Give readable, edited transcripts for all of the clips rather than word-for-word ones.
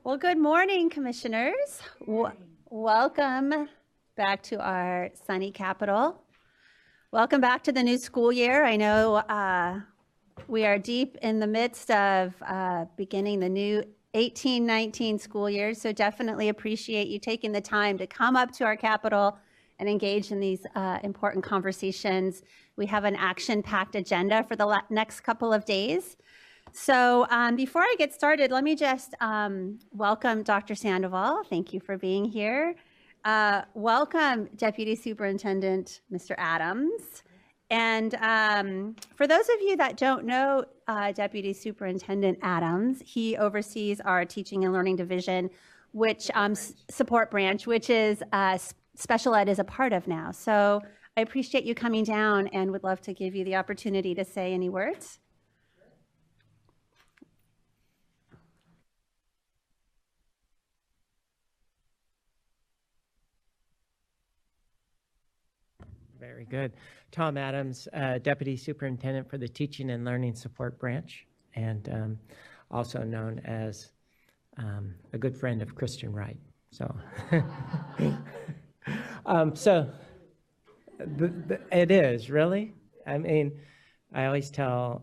Well, good morning, commissioners. Welcome back to our sunny capital. Welcome back to the new school year. I know we are deep in the midst of beginning the new 18-19 school year, so definitely appreciate you taking the time to come up to our capital and engage in these important conversations. We have an action-packed agenda for the next couple of days. So before I get started, let me just welcome Dr. Sandoval. Thank you for being here. Welcome Deputy Superintendent Mr. Adams. And for those of you that don't know Deputy Superintendent Adams, he oversees our Teaching and Learning Division, which support branch, which is special ed is a part of now. So I appreciate you coming down and would love to give you the opportunity to say any words. Very good. Tom Adams, Deputy Superintendent for the Teaching and Learning Support Branch, and also known as a good friend of Christian Wright. So, it is, really? I mean, I always tell,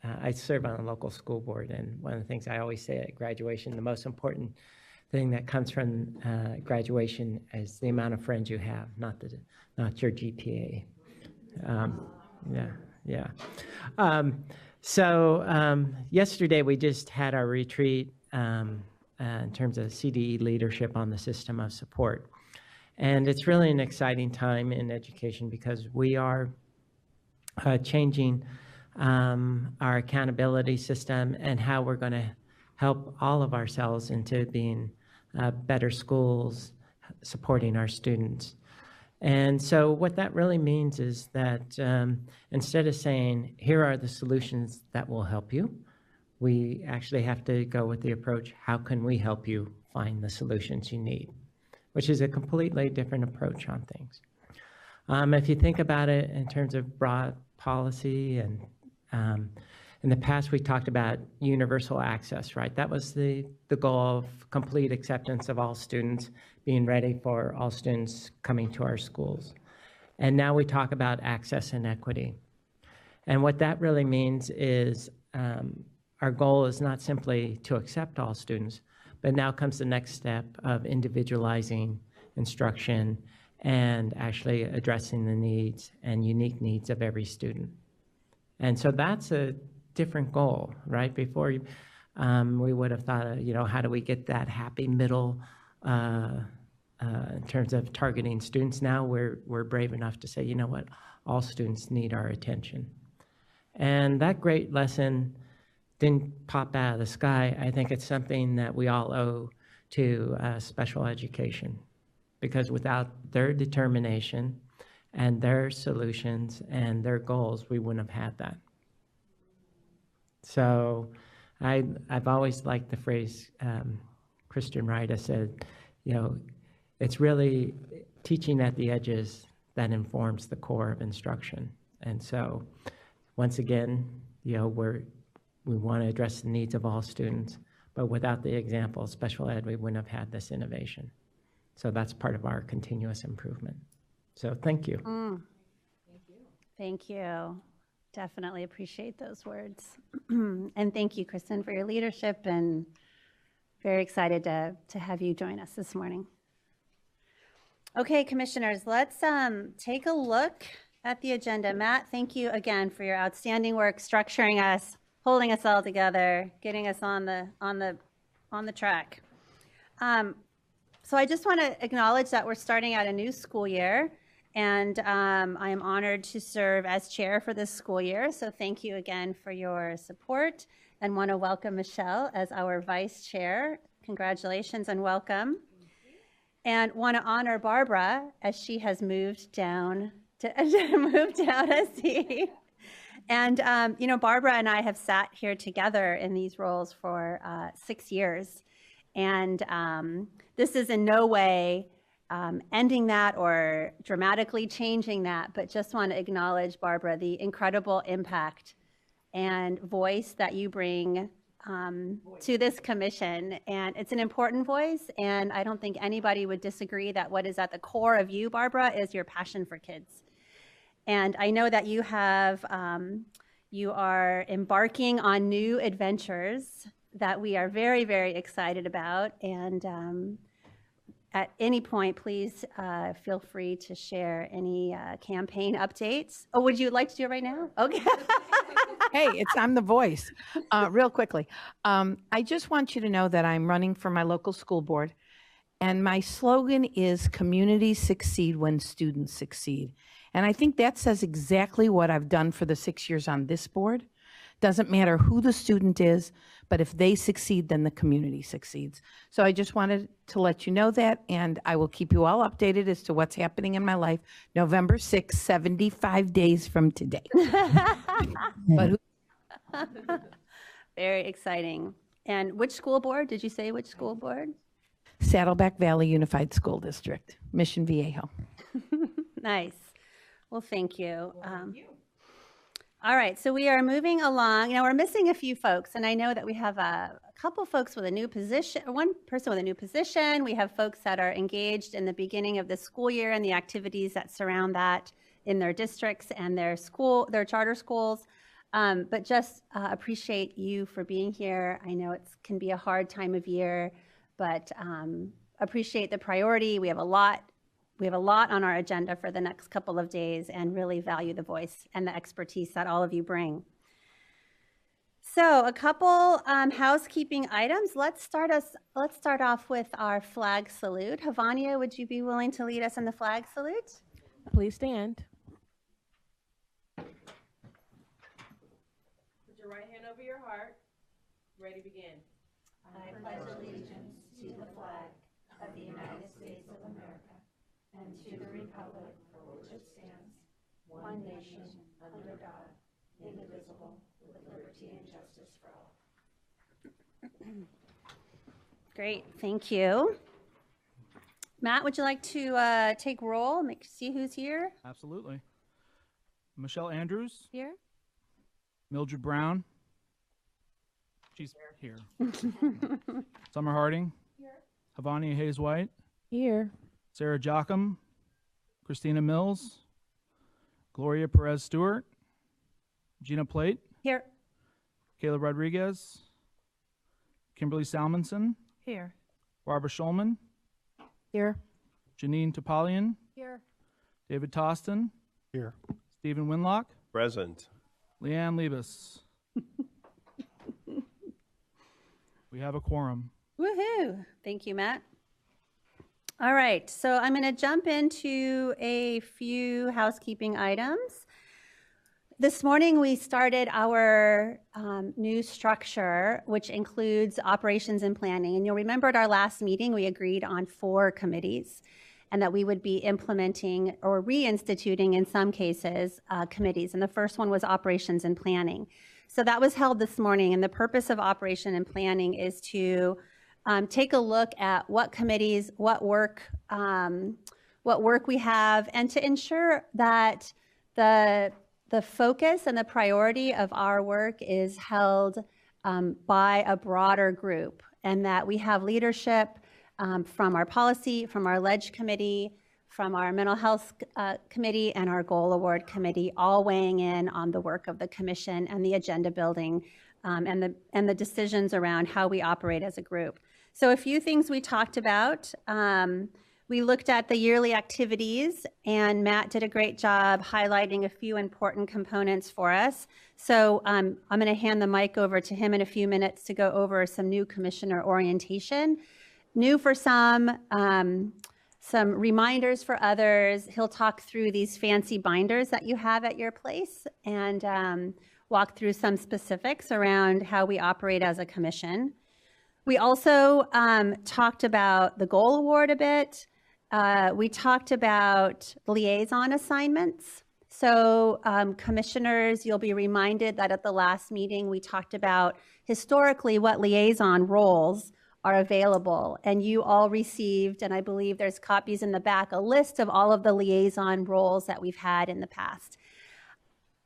I serve on a local school board, and one of the things I always say at graduation, the most important thing that comes from graduation is the amount of friends you have, not your GPA. Yesterday we just had our retreat in terms of CDE leadership on the system of support. And it's really an exciting time in education because we are changing our accountability system and how we're going to help all of ourselves into being better schools, supporting our students. And so what that really means is that instead of saying, here are the solutions that will help you, we actually have to go with the approach, how can we help you find the solutions you need, which is a completely different approach on things. If you think about it in terms of broad policy, and in the past we talked about universal access, right? That was the goal of complete acceptance of all students, being ready for all students coming to our schools. And now we talk about access and equity. And what that really means is our goal is not simply to accept all students, but now comes the next step of individualizing instruction and actually addressing the needs and unique needs of every student. And so that's a different goal, right? Before we would have thought, how do we get that happy middle in terms of targeting students? Now we're brave enough to say, you know what, all students need our attention. And that great lesson didn't pop out of the sky. I think it's something that we all owe to special education, because without their determination and their solutions and their goals, we wouldn't have had that. So I've always liked the phrase, Christian Wright has said, it's really teaching at the edges that informs the core of instruction. And so once again, we want to address the needs of all students, but without the example of special ed, we wouldn't have had this innovation. So that's part of our continuous improvement. So thank you. Thank you. Thank you. Definitely appreciate those words. And thank you, Kristen, for your leadership, and very excited to have you join us this morning. Okay, commissioners, let's take a look at the agenda. Matt, thank you again for your outstanding work structuring us, holding us all together, getting us on the track. So I just want to acknowledge that we're starting out a new school year, and I am honored to serve as chair for this school year. So thank you again for your support, and want to welcome Michelle as our vice chair. Congratulations and welcome. And want to honor Barbara as she has moved down a seat. And Barbara and I have sat here together in these roles for 6 years, and this is in no way ending that or dramatically changing that, but just want to acknowledge, Barbara, the incredible impact and voice that you bring to this commission, and it's an important voice, and I don't think anybody would disagree that what is at the core of you, Barbara, is your passion for kids. And I know that you have, you are embarking on new adventures that we are very, very excited about, and at any point, please feel free to share any campaign updates. Oh, would you like to do it right now? Okay. Hey, I'm the voice. Real quickly, I just want you to know that I'm running for my local school board, and my slogan is "Communities succeed when students succeed." And I think that says exactly what I've done for the 6 years on this board. Doesn't matter who the student is, but if they succeed, then the community succeeds. So I just wanted to let you know that, and I will keep you all updated as to what's happening in my life. November 6th, 75 days from today. But Very exciting. And which school board? Did you say which school board? Saddleback Valley Unified School District, Mission Viejo. Nice. Well, thank you. All right, so we are moving along. Now, we're missing a few folks, and I know that we have a couple folks with a new position, one person with a new position. We have folks that are engaged in the beginning of the school year and the activities that surround that in their districts and their charter schools. But just appreciate you for being here. I know it can be a hard time of year, but appreciate the priority. We have a lot on our agenda for the next couple of days, and really value the voice and the expertise that all of you bring. So a couple housekeeping items. Let's start off with our flag salute. Havania, would you be willing to lead us in the flag salute? Please stand. Put your right hand over your heart. Ready, begin. I pledge allegiance to the flag of the United States of America and to the republic for which it stands, one nation, under God, indivisible, with liberty and justice for all. Great, thank you. Matt, would you like to take roll, see who's here? Absolutely. Michelle Andrews. Here. Mildred Brown. She's here. Summer Harding. Here. Havania Hayes White. Here. Sarah Jocham. Christina Mills. Gloria Perez Stewart. Gina Plate. Here. Kayla Rodriguez. Kimberly Salmonson. Here. Barbara Schulman. Here. Janine Topalian. Here. David Toston. Here. Stephen Winlock. Present. Leanne Liebus. We have a quorum. Woohoo! Thank you, Matt. All right, so I'm going to jump into a few housekeeping items. This morning we started our new structure, which includes operations and planning. And you'll remember at our last meeting we agreed on 4 committees, and that we would be implementing or reinstituting, in some cases, committees. And the first one was operations and planning. So that was held this morning, and the purpose of operation and planning is to take a look at what committees, what work we have, and to ensure that the focus and the priority of our work is held by a broader group, and that we have leadership from our policy, from our Leg Committee, from our Mental Health Committee, and our Goal Award Committee, all weighing in on the work of the Commission and the agenda building and the decisions around how we operate as a group. So a few things we talked about. We looked at the yearly activities, and Matt did a great job highlighting a few important components for us. So I'm going to hand the mic over to him in a few minutes to go over some new commissioner orientation. New for some reminders for others. He'll talk through these fancy binders that you have at your place and walk through some specifics around how we operate as a commission. We also talked about the Goal Award a bit. We talked about liaison assignments. So commissioners, you'll be reminded that at the last meeting we talked about historically what liaison roles are available, and you all received, and I believe there's copies in the back, a list of all of the liaison roles that we've had in the past.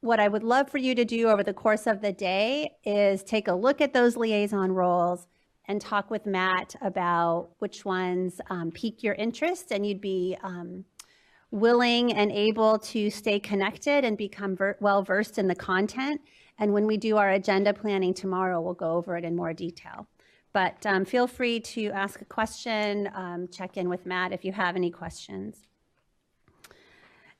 what I would love for you to do over the course of the day is take a look at those liaison roles and talk with Matt about which ones pique your interest and you'd be willing and able to stay connected and become well-versed in the content. And when we do our agenda planning tomorrow, we'll go over it in more detail. But feel free to ask a question, check in with Matt if you have any questions.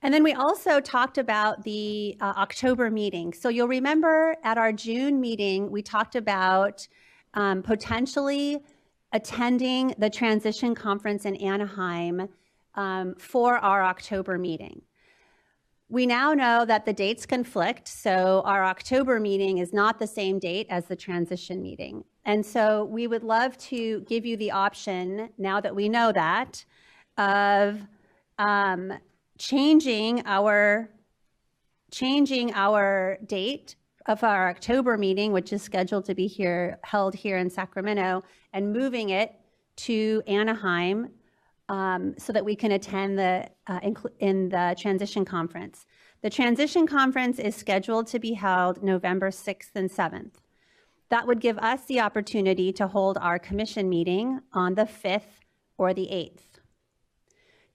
And then we also talked about the October meeting. So you'll remember at our June meeting, we talked about potentially attending the transition conference in Anaheim for our October meeting. We now know that the dates conflict, so our October meeting is not the same date as the transition meeting. And so we would love to give you the option, now that we know that, of changing our date of our October meeting, which is scheduled to be held here in Sacramento, and moving it to Anaheim so that we can attend in the transition conference. The transition conference is scheduled to be held November 6th and 7th. That would give us the opportunity to hold our commission meeting on the 5th or the 8th.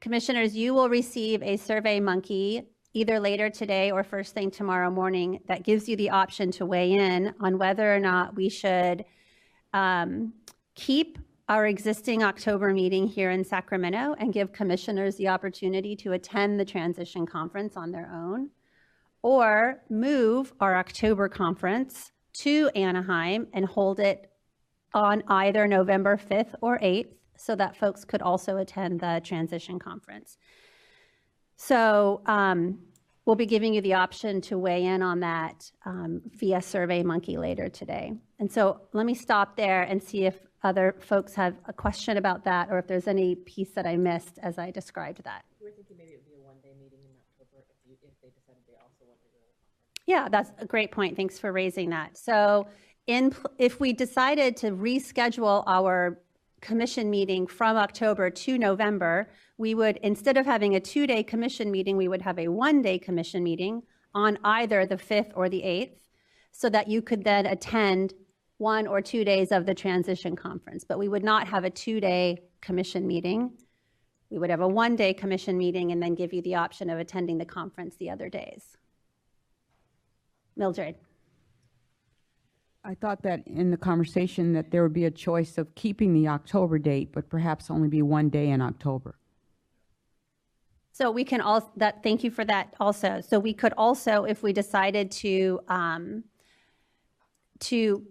Commissioners, you will receive a SurveyMonkey either later today or first thing tomorrow morning that gives you the option to weigh in on whether or not we should keep our existing October meeting here in Sacramento and give commissioners the opportunity to attend the transition conference on their own, or move our October conference to Anaheim and hold it on either November 5th or 8th so that folks could also attend the transition conference. So we'll be giving you the option to weigh in on that via SurveyMonkey later today. And so let me stop there and see if other folks have a question about that or if there's any piece that I missed as I described that. You were thinking maybe it would be a one-day meeting in October if they decided they also wanted to go. Yeah, that's a great point. Thanks for raising that. So if we decided to reschedule our commission meeting from October to November, we would, instead of having a 2-day commission meeting, we would have a 1-day commission meeting on either the 5th or the 8th, so that you could then attend 1 or 2 days of the transition conference. But we would not have a 2-day commission meeting. We would have a 1-day commission meeting and then give you the option of attending the conference the other days. Mildred. I thought that in the conversation that there would be a choice of keeping the October date, but perhaps only be 1 day in October. So we can also, thank you for that also. So we could also, if we decided to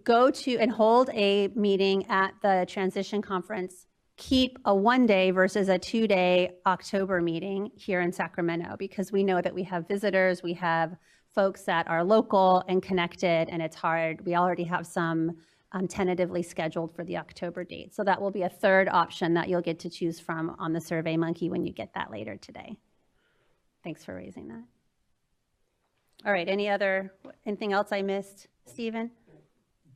go to and hold a meeting at the transition conference, keep a 1-day versus a 2-day October meeting here in Sacramento, because we know that we have visitors, we have folks that are local and connected, and it's hard. We already have some tentatively scheduled for the October date. So that will be a third option that you'll get to choose from on the SurveyMonkey when you get that later today. Thanks for raising that. All right, anything else I missed, Stephen?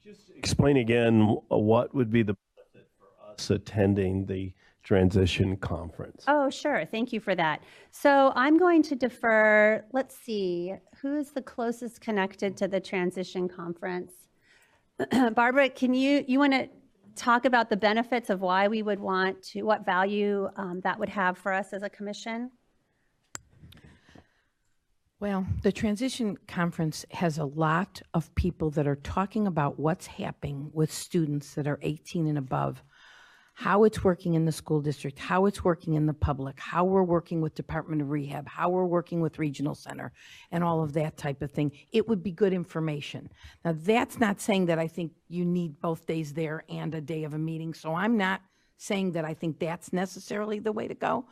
Just explain again what would be the benefit for us attending the transition conference. Oh, sure. Thank you for that. So I'm going to defer, let's see, who is the closest connected to the transition conference? Barbara, can you want to talk about the benefits of why we would want to, what value that would have for us as a commission? Well, the transition conference has a lot of people that are talking about what's happening with students that are 18 and above, how it's working in the school district, how it's working in the public, how we're working with Department of Rehab, how we're working with Regional Center, and all of that type of thing. It would be good information. Now, that's not saying that I think you need both days there and a day of a meeting, so I'm not saying that I think that's necessarily the way to go.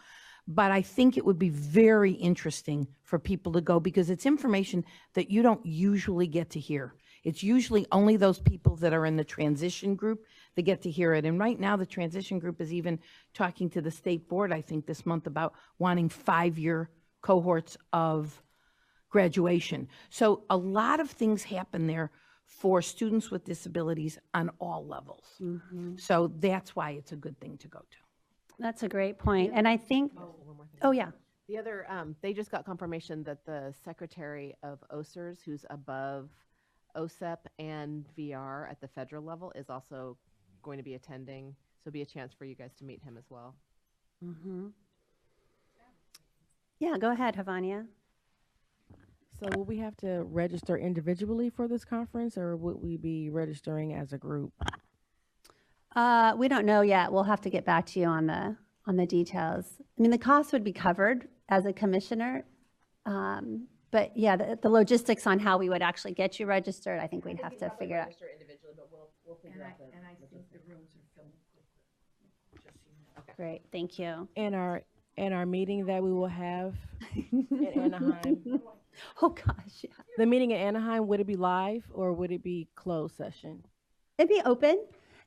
But I think it would be very interesting for people to go because it's information that you don't usually get to hear. It's usually only those people that are in the transition group that get to hear it. And right now, the transition group is even talking to the state board, I think, this month about wanting 5-year cohorts of graduation. So a lot of things happen there for students with disabilities on all levels. Mm-hmm. So that's why it's a good thing to go to. That's a great point. And I think, oh yeah. The other, they just got confirmation that the Secretary of OSERS, who's above OSEP and VR at the federal level, is also going to be attending. So it'll be a chance for you guys to meet him as well. Mm-hmm. Yeah, go ahead, Havania. So will we have to register individually for this conference, or would we be registering as a group? We don't know yet. We'll have to get back to you on the details. I mean, the cost would be covered as a commissioner, but yeah, the logistics on how we would actually get you registered, I think we'd have to figure out. Register individually, but we'll figure out the logistics. Great, thank you. And our meeting that we will have in Anaheim, Oh gosh, yeah. the meeting in Anaheim, would it be live or would it be closed session? It'd be open,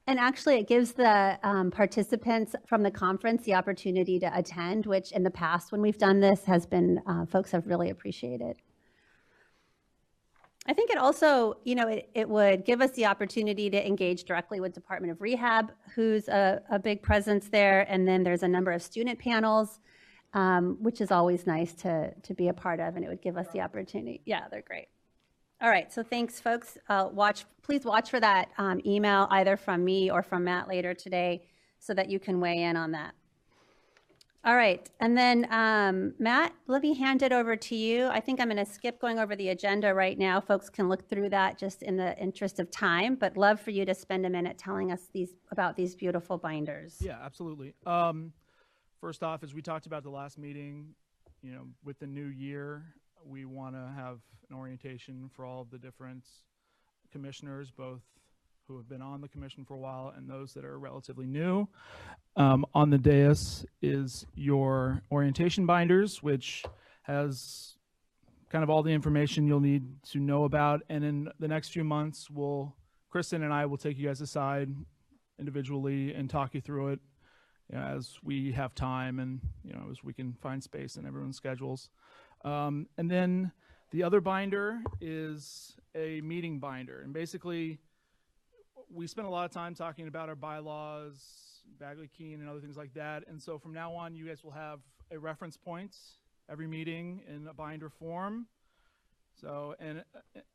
and actually it gives the participants from the conference the opportunity to attend, which in the past when we've done this has been, folks have really appreciated. I think it also, you know, it would give us the opportunity to engage directly with Department of Rehab, who's a big presence there, and then there's a number of student panels, which is always nice to be a part of, and it would give us the opportunity. Yeah, they're great. All right, so thanks, folks. Please watch for that email either from me or from Matt later today so that you can weigh in on that. All right, and then Matt, let me hand it over to you. I think I'm going to skip going over the agenda right now. Folks can look through that just in the interest of time, but love for you to spend a minute telling us about these beautiful binders. Yeah, absolutely. First off, as we talked about the last meeting, you know, with the new year, we want to have an orientation for all of the different commissioners, both who have been on the commission for a while and those that are relatively new. On the dais is your orientation binders, which has kind of all the information you'll need to know about. And in the next few months, Kristen and I will take you guys aside individually and talk you through it, you know, as we have time and, you know, as we can find space in everyone's schedules. And then the other binder is a meeting binder. And basically, we spent a lot of time talking about our bylaws, Bagley-Keene, and other things like that. And so from now on, you guys will have a reference point every meeting in a binder form. So, and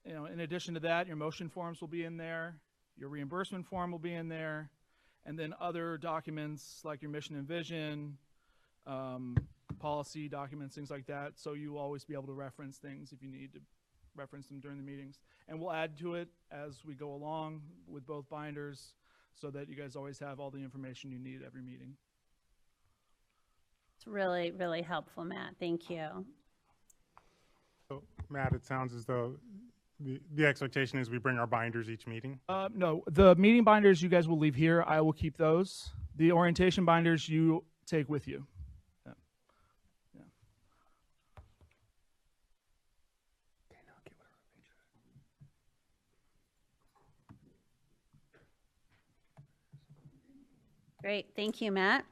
you know, in addition to that, your motion forms will be in there, your reimbursement form will be in there, and then other documents like your mission and vision, policy documents, things like that. So you will always be able to reference things if you need to reference them during the meetings. And we'll add to it as we go along with both binders so that you guys always have all the information you need at every meeting. It's really, really helpful, Matt. Thank you. So, Matt, it sounds as though the expectation is we bring our binders each meeting. No, the meeting binders you guys will leave here. I will keep those. The orientation binders you take with you. Yeah. Yeah. Great, thank you, Matt.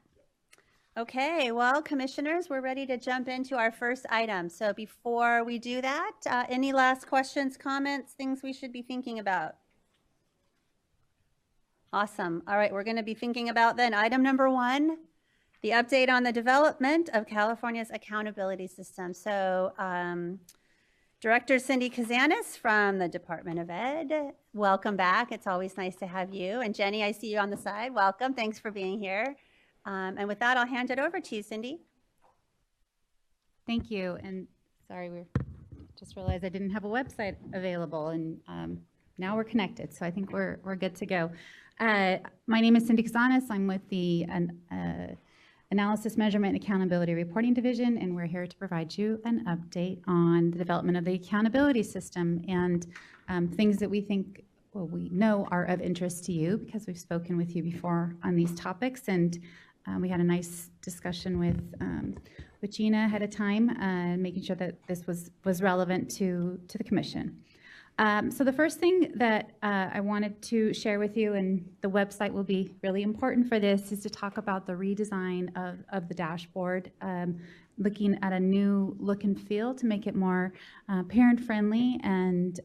Okay, well, commissioners, we're ready to jump into our first item. So before we do that, any last questions, comments, things we should be thinking about? Awesome. All right, we're going to be thinking about then item number 1, the update on the development of California's accountability system. So Director Cindy Kazanis from the Department of Ed, welcome back. It's always nice to have you. And Jenny, I see you on the side. Welcome. Thanks for being here. And with that, I'll hand it over to you, Cindy. Thank you. And sorry, we just realized I didn't have a website available, and now we're connected. So I think we're good to go. My name is Cindy Kazanis. I'm with the Analysis, Measurement, and Accountability Reporting Division, and we're here to provide you an update on the development of the accountability system and things that we think, well, we know are of interest to you because we've spoken with you before on these topics, and we had a nice discussion with Gina ahead of time, making sure that this was relevant to the commission. So the first thing that I wanted to share with you, and the website will be really important for this, is to talk about the redesign of the dashboard, looking at a new look and feel to make it more parent-friendly and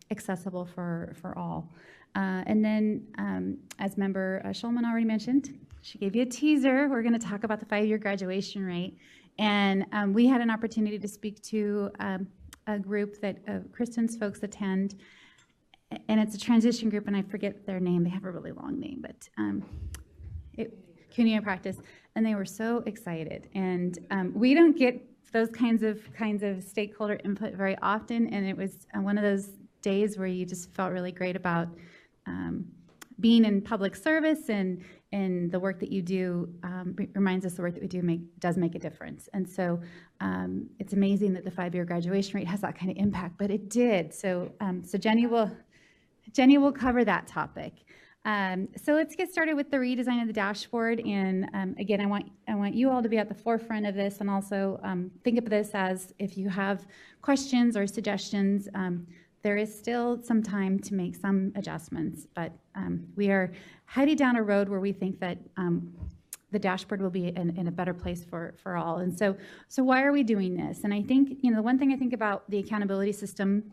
accessible for all. And then, as Member Schulman already mentioned, she gave you a teaser. We're going to talk about the 5-year graduation rate. And we had an opportunity to speak to a group that Kristen's folks attend, and it's a transition group, and I forget their name. They have a really long name, but Continuum practice, and they were so excited. And we don't get those kinds of stakeholder input very often, and it was one of those days where you just felt really great about being in public service, and the work that you do reminds us the work that we do does make a difference. And so it's amazing that the 5-year graduation rate has that kind of impact, but it did. So Jenny will cover that topic. So let's get started with the redesign of the dashboard. And again, I want you all to be at the forefront of this, and also think of this as, if you have questions or suggestions, there is still some time to make some adjustments, but we are heading down a road where we think that the dashboard will be in a better place for all. And so why are we doing this? And I think, the one thing I think about the accountability system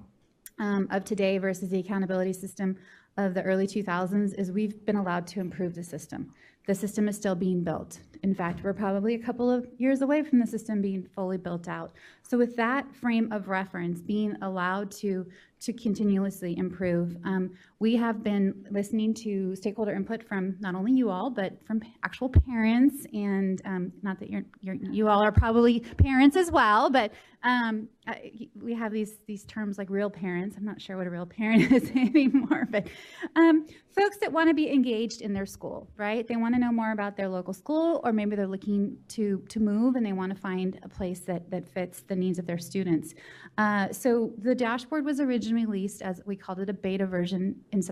of today versus the accountability system of the early 2000s is we've been allowed to improve the system. The system is still being built. In fact, we're probably a couple of years away from the system being fully built out. So with that frame of reference, being allowed to continuously improve, we have been listening to stakeholder input from not only you all, but from actual parents, and not that you all are probably parents as well, but we have these terms like real parents. I'm not sure what a real parent is anymore, but folks that want to be engaged in their school, right? They want to know more about their local school, or maybe they're looking to move and they want to find a place that fits the needs of their students. So the dashboard was originally released, as we called it, a beta version in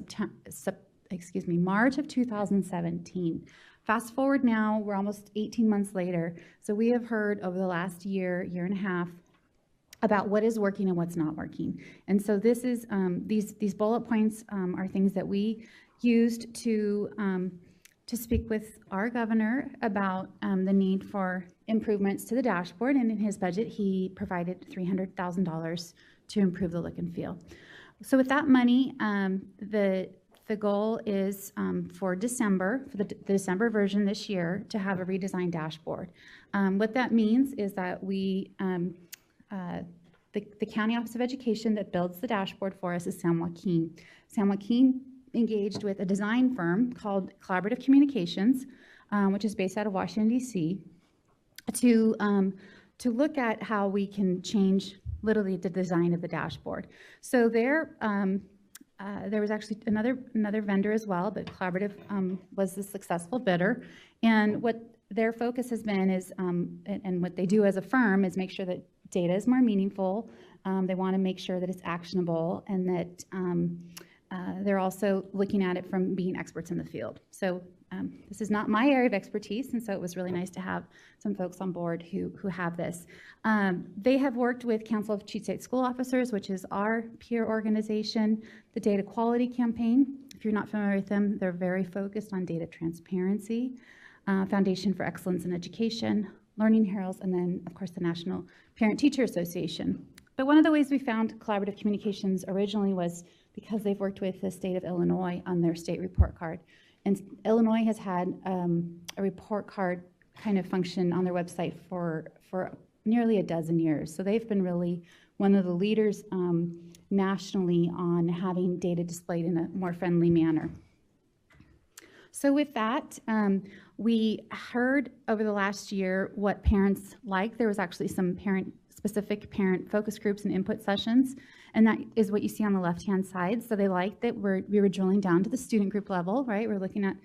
March of 2017. Fast forward now, we're almost 18 months later. So we have heard over the last year and a half about what is working and what's not working. And so this is these bullet points are things that we used to speak with our governor about the need for improvements to the dashboard. And in his budget, he provided $300,000 to improve the look and feel. So with that money, the goal is for the December version this year to have a redesigned dashboard. What that means is that we the County Office of Education that builds the dashboard for us is San Joaquin. San Joaquin engaged with a design firm called Collaborative Communications, which is based out of Washington, D.C., to look at how we can change literally the design of the dashboard. So there was actually another vendor as well, but Collaborative was the successful bidder. And what their focus has been is, and what they do as a firm is make sure that data is more meaningful. They want to make sure that it's actionable, and that they're also looking at it from being experts in the field. So this is not my area of expertise, and so it was really nice to have some folks on board who have this. They have worked with Council of Cheat State School Officers, which is our peer organization, the Data Quality Campaign. If you're not familiar with them, they're very focused on data transparency, Foundation for Excellence in Education, Learning Heroes, and then, of course, the National Parent-Teacher Association. But one of the ways we found Collaborative Communications originally was because they've worked with the state of Illinois on their state report card. And Illinois has had a report card kind of function on their website for nearly a dozen years. So they've been really one of the leaders nationally on having data displayed in a more friendly manner. So with that, we heard over the last year what parents like. There was actually some specific parent focus groups and input sessions, and that is what you see on the left-hand side. So they liked that we were drilling down to the student group level, right? We're looking at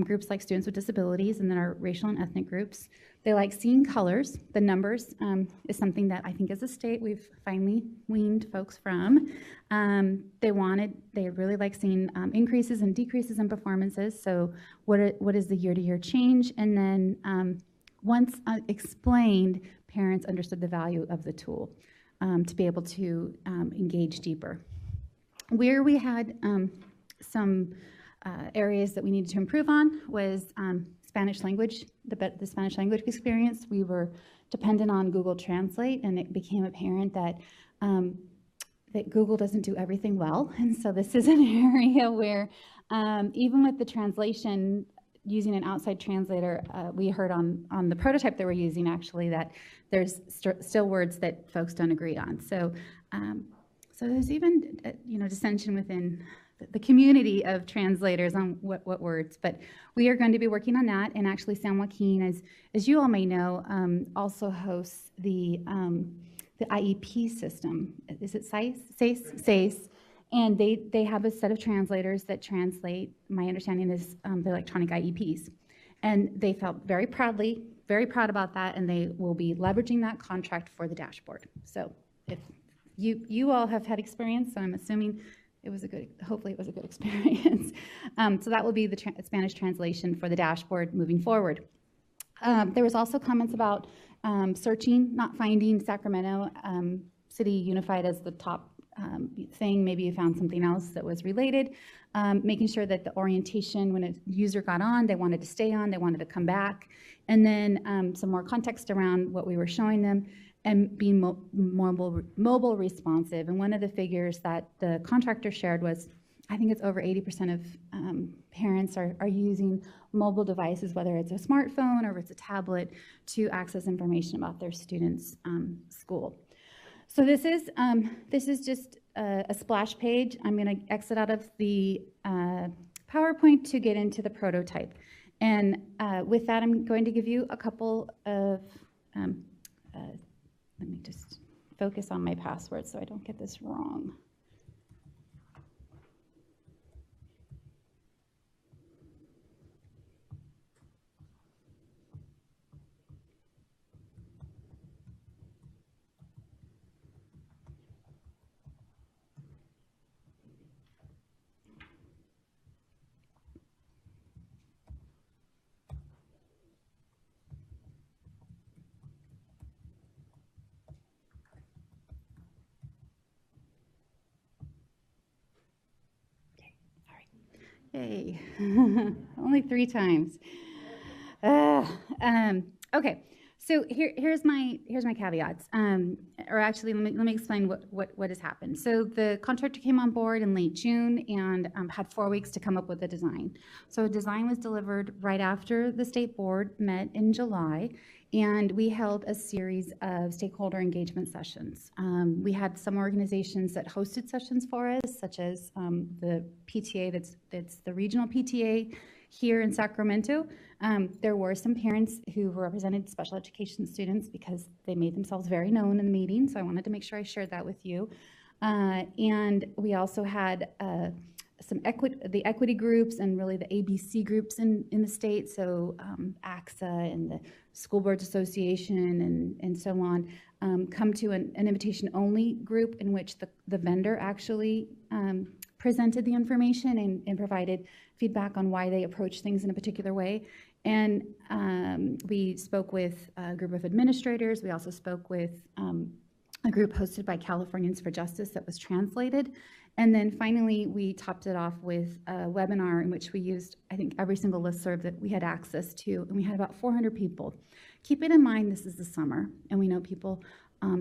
groups like students with disabilities and then our racial and ethnic groups. They like seeing colors. The numbers is something that I think as a state we've finally weaned folks from. They really like seeing increases and decreases in performances. So what is the year-to-year change? And then once explained, parents understood the value of the tool to be able to engage deeper. Where we had some areas that we needed to improve on was Spanish language, the Spanish language experience. We were dependent on Google Translate, and it became apparent that that Google doesn't do everything well. And so this is an area where even with the translation using an outside translator, we heard on the prototype that we're using actually that there's still words that folks don't agree on. So, so there's even dissension within the community of translators on what words, but we are going to be working on that. And actually, San Joaquin, as you all may know, also hosts the IEP system. Is it SACE? And they have a set of translators that translate, my understanding is, the electronic IEPs. And they felt very proud about that, and they will be leveraging that contract for the dashboard. So if you all have had experience, so I'm assuming hopefully it was a good experience. So that will be the Spanish translation for the dashboard moving forward. There was also comments about searching, not finding Sacramento City Unified as the top thing. Maybe you found something else that was related. Making sure that the orientation, when a user got on, they wanted to stay on, they wanted to come back. And then some more context around what we were showing them and being mobile responsive. And one of the figures that the contractor shared was, I think it's over 80% of parents are using mobile devices, whether it's a smartphone or it's a tablet, to access information about their students' school. So this is just a splash page. I'm going to exit out of the PowerPoint to get into the prototype. And with that, I'm going to give you a couple of, let me just focus on my password so I don't get this wrong. Yay, only 3 times. Okay, so here's my caveats. Or actually, let me explain what has happened. So the contractor came on board in late June and had 4 weeks to come up with a design. So a design was delivered right after the state board met in July, and we held a series of stakeholder engagement sessions. We had some organizations that hosted sessions for us, such as the PTA, that's the regional PTA here in Sacramento. There were some parents who represented special education students because they made themselves very known in the meeting, so I wanted to make sure I shared that with you. And we also had the equity groups and really the ABC groups in the state, so ACSE and the School Boards Association and so on, come to an invitation-only group in which the vendor actually presented the information and provided feedback on why they approach things in a particular way. And we spoke with a group of administrators. We also spoke with a group hosted by Californians for Justice that was translated. And then finally, we topped it off with a webinar in which we used, I think, every single listserv that we had access to, and we had about 400 people. Keeping in mind this is the summer, and we know people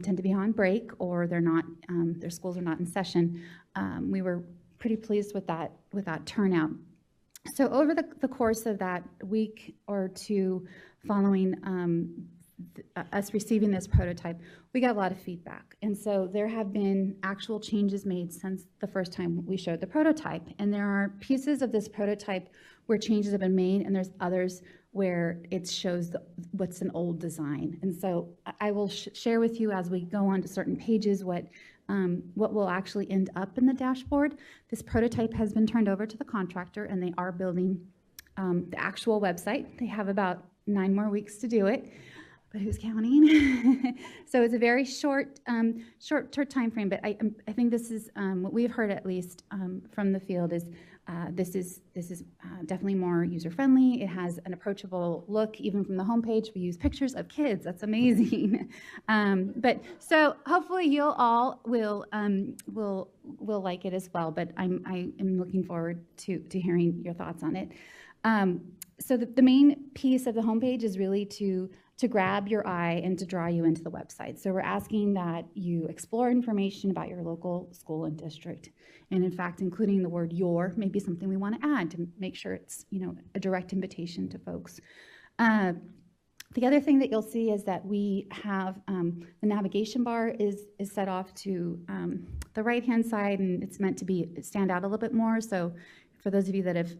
tend to be on break or they're not, their schools are not in session. We were pretty pleased with that turnout. So over the course of that week or two following us receiving this prototype, we got a lot of feedback. And so there have been actual changes made since the first time we showed the prototype. And there are pieces of this prototype where changes have been made, and there's others where it shows what's an old design. And so I will share with you as we go on to certain pages what will actually end up in the dashboard. This prototype has been turned over to the contractor, and they are building the actual website. They have about 9 more weeks to do it. But who's counting? So it's a very short time frame. But I think this is what we've heard, at least from the field, is this is definitely more user friendly. It has an approachable look, even from the homepage. We use pictures of kids. That's amazing. But so hopefully you all will like it as well. But I am looking forward to hearing your thoughts on it. So the main piece of the homepage is really to to grab your eye and to draw you into the website. So we're asking that you explore information about your local school and district. And in fact, including the word "your" may be something we want to add to make sure it's, a direct invitation to folks. The other thing that you'll see is that we have the navigation bar is set off to the right-hand side, and it's meant to stand out a little bit more. So for those of you that have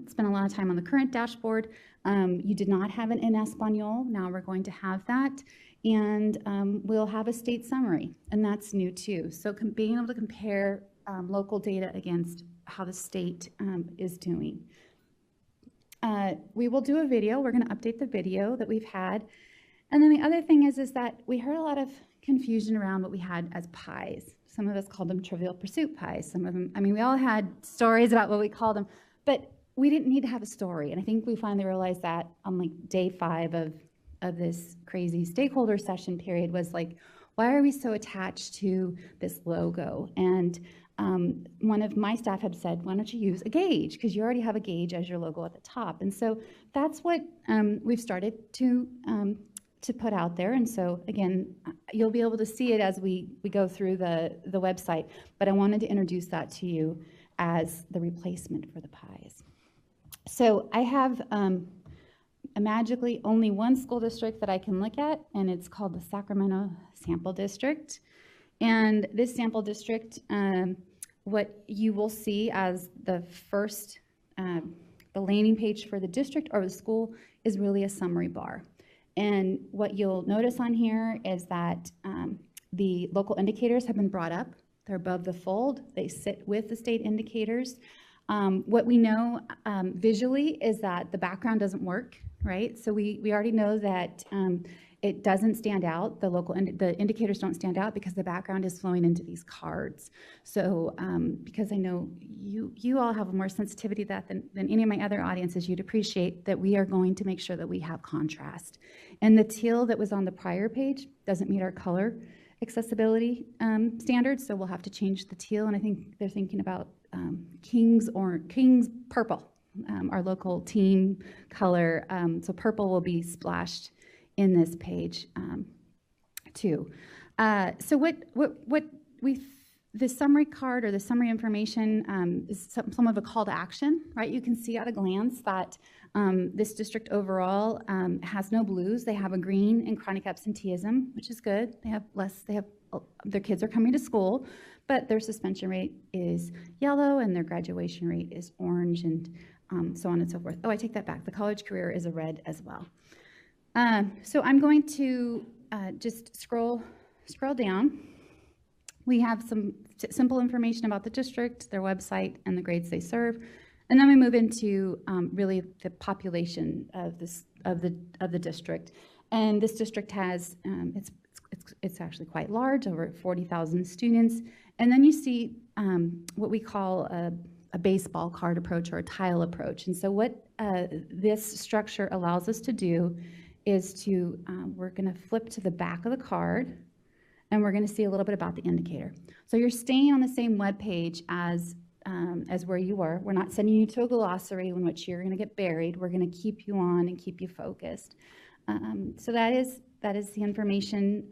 spent a lot of time on the current dashboard, you did not have an en Espanol. Now we're going to have that. And we'll have a state summary, and that's new too. So being able to compare local data against how the state is doing. We will do a video. We're going to update the video that we've had. And then the other thing is that we heard a lot of confusion around what we had as pies. Some of us called them Trivial Pursuit pies. Some of them, we all had stories about what we called them, but we didn't need to have a story. And I think we finally realized that on like day 5 of this crazy stakeholder session period was like, why are we so attached to this logo? And one of my staff had said, why don't you use a gauge? Because you already have a gauge as your logo at the top. And so that's what we've started to put out there. And so again, you'll be able to see it as we go through the website, but I wanted to introduce that to you as the replacement for the pies. So I have magically only one school district that I can look at, and it's called the Sacramento Sample District. And this sample district, what you will see as the first, the landing page for the district or the school is really a summary bar. And what you'll notice on here is that the local indicators have been brought up. They're above the fold. They sit with the state indicators. What we know visually is that the background doesn't work, right? So we already know that it doesn't stand out. The indicators don't stand out because the background is flowing into these cards. So because I know you all have more sensitivity to that than any of my other audiences, you'd appreciate that we are going to make sure that we have contrast. And the teal that was on the prior page doesn't meet our color accessibility standards, so we'll have to change the teal. And I think they're thinking about King's purple, our local team color. So purple will be splashed in this page too. So the summary card or the summary information is some of a call to action, right? You can see at a glance that this district overall has no blues. They have a green in chronic absenteeism, which is good. Their kids are coming to school, but their suspension rate is yellow and their graduation rate is orange, and so on and so forth. Oh, I take that back. The college career is a red as well. So I'm going to just scroll down. We have some simple information about the district, their website, and the grades they serve, and then we move into really the population of the district. And this district has it's actually quite large, over 40,000 students. And then you see what we call a baseball card approach or a tile approach. And so what this structure allows us to do is to, we're going to flip to the back of the card, and we're going to see a little bit about the indicator. So you're staying on the same web page as where you were. We're not sending you to a glossary in which you're going to get buried. We're going to keep you on and keep you focused. So that is the information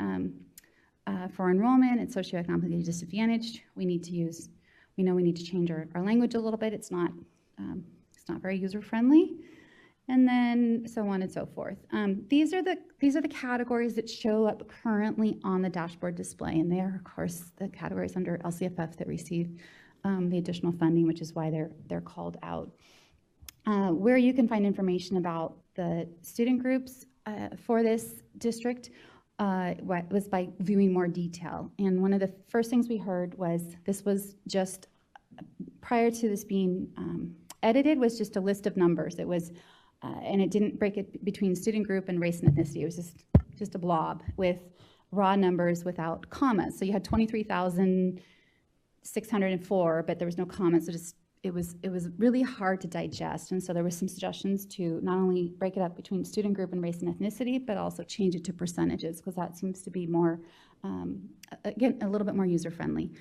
for enrollment and socioeconomically disadvantaged. We know we need to change our language a little bit. It's not very user-friendly. And then so on and so forth. These are the categories that show up currently on the dashboard display, and they are, of course, the categories under LCFF that receive the additional funding, which is why they're called out. Where you can find information about the student groups for this district was by viewing more detail. And one of the first things we heard was this was just prior to this being edited was just a list of numbers. It was. And it didn't break it between student group and race and ethnicity. It was just a blob with raw numbers without commas. So you had 23,604, but there was no commas. So it was really hard to digest. And so there were some suggestions to not only break it up between student group and race and ethnicity, but also change it to percentages, because that seems to be more, again, a little bit more user-friendly.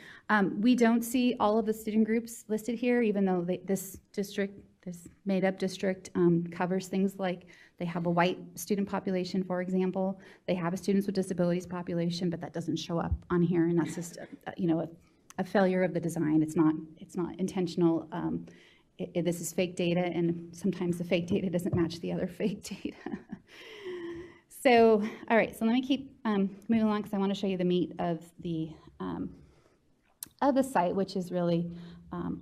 We don't see all of the student groups listed here, even though this district this made-up district covers things like they have a white student population, for example. They have a students with disabilities population, but that doesn't show up on here, and that's just a failure of the design. It's not intentional. This is fake data, and sometimes the fake data doesn't match the other fake data. So, all right, so let me keep moving along because I want to show you the meat of the site, which is really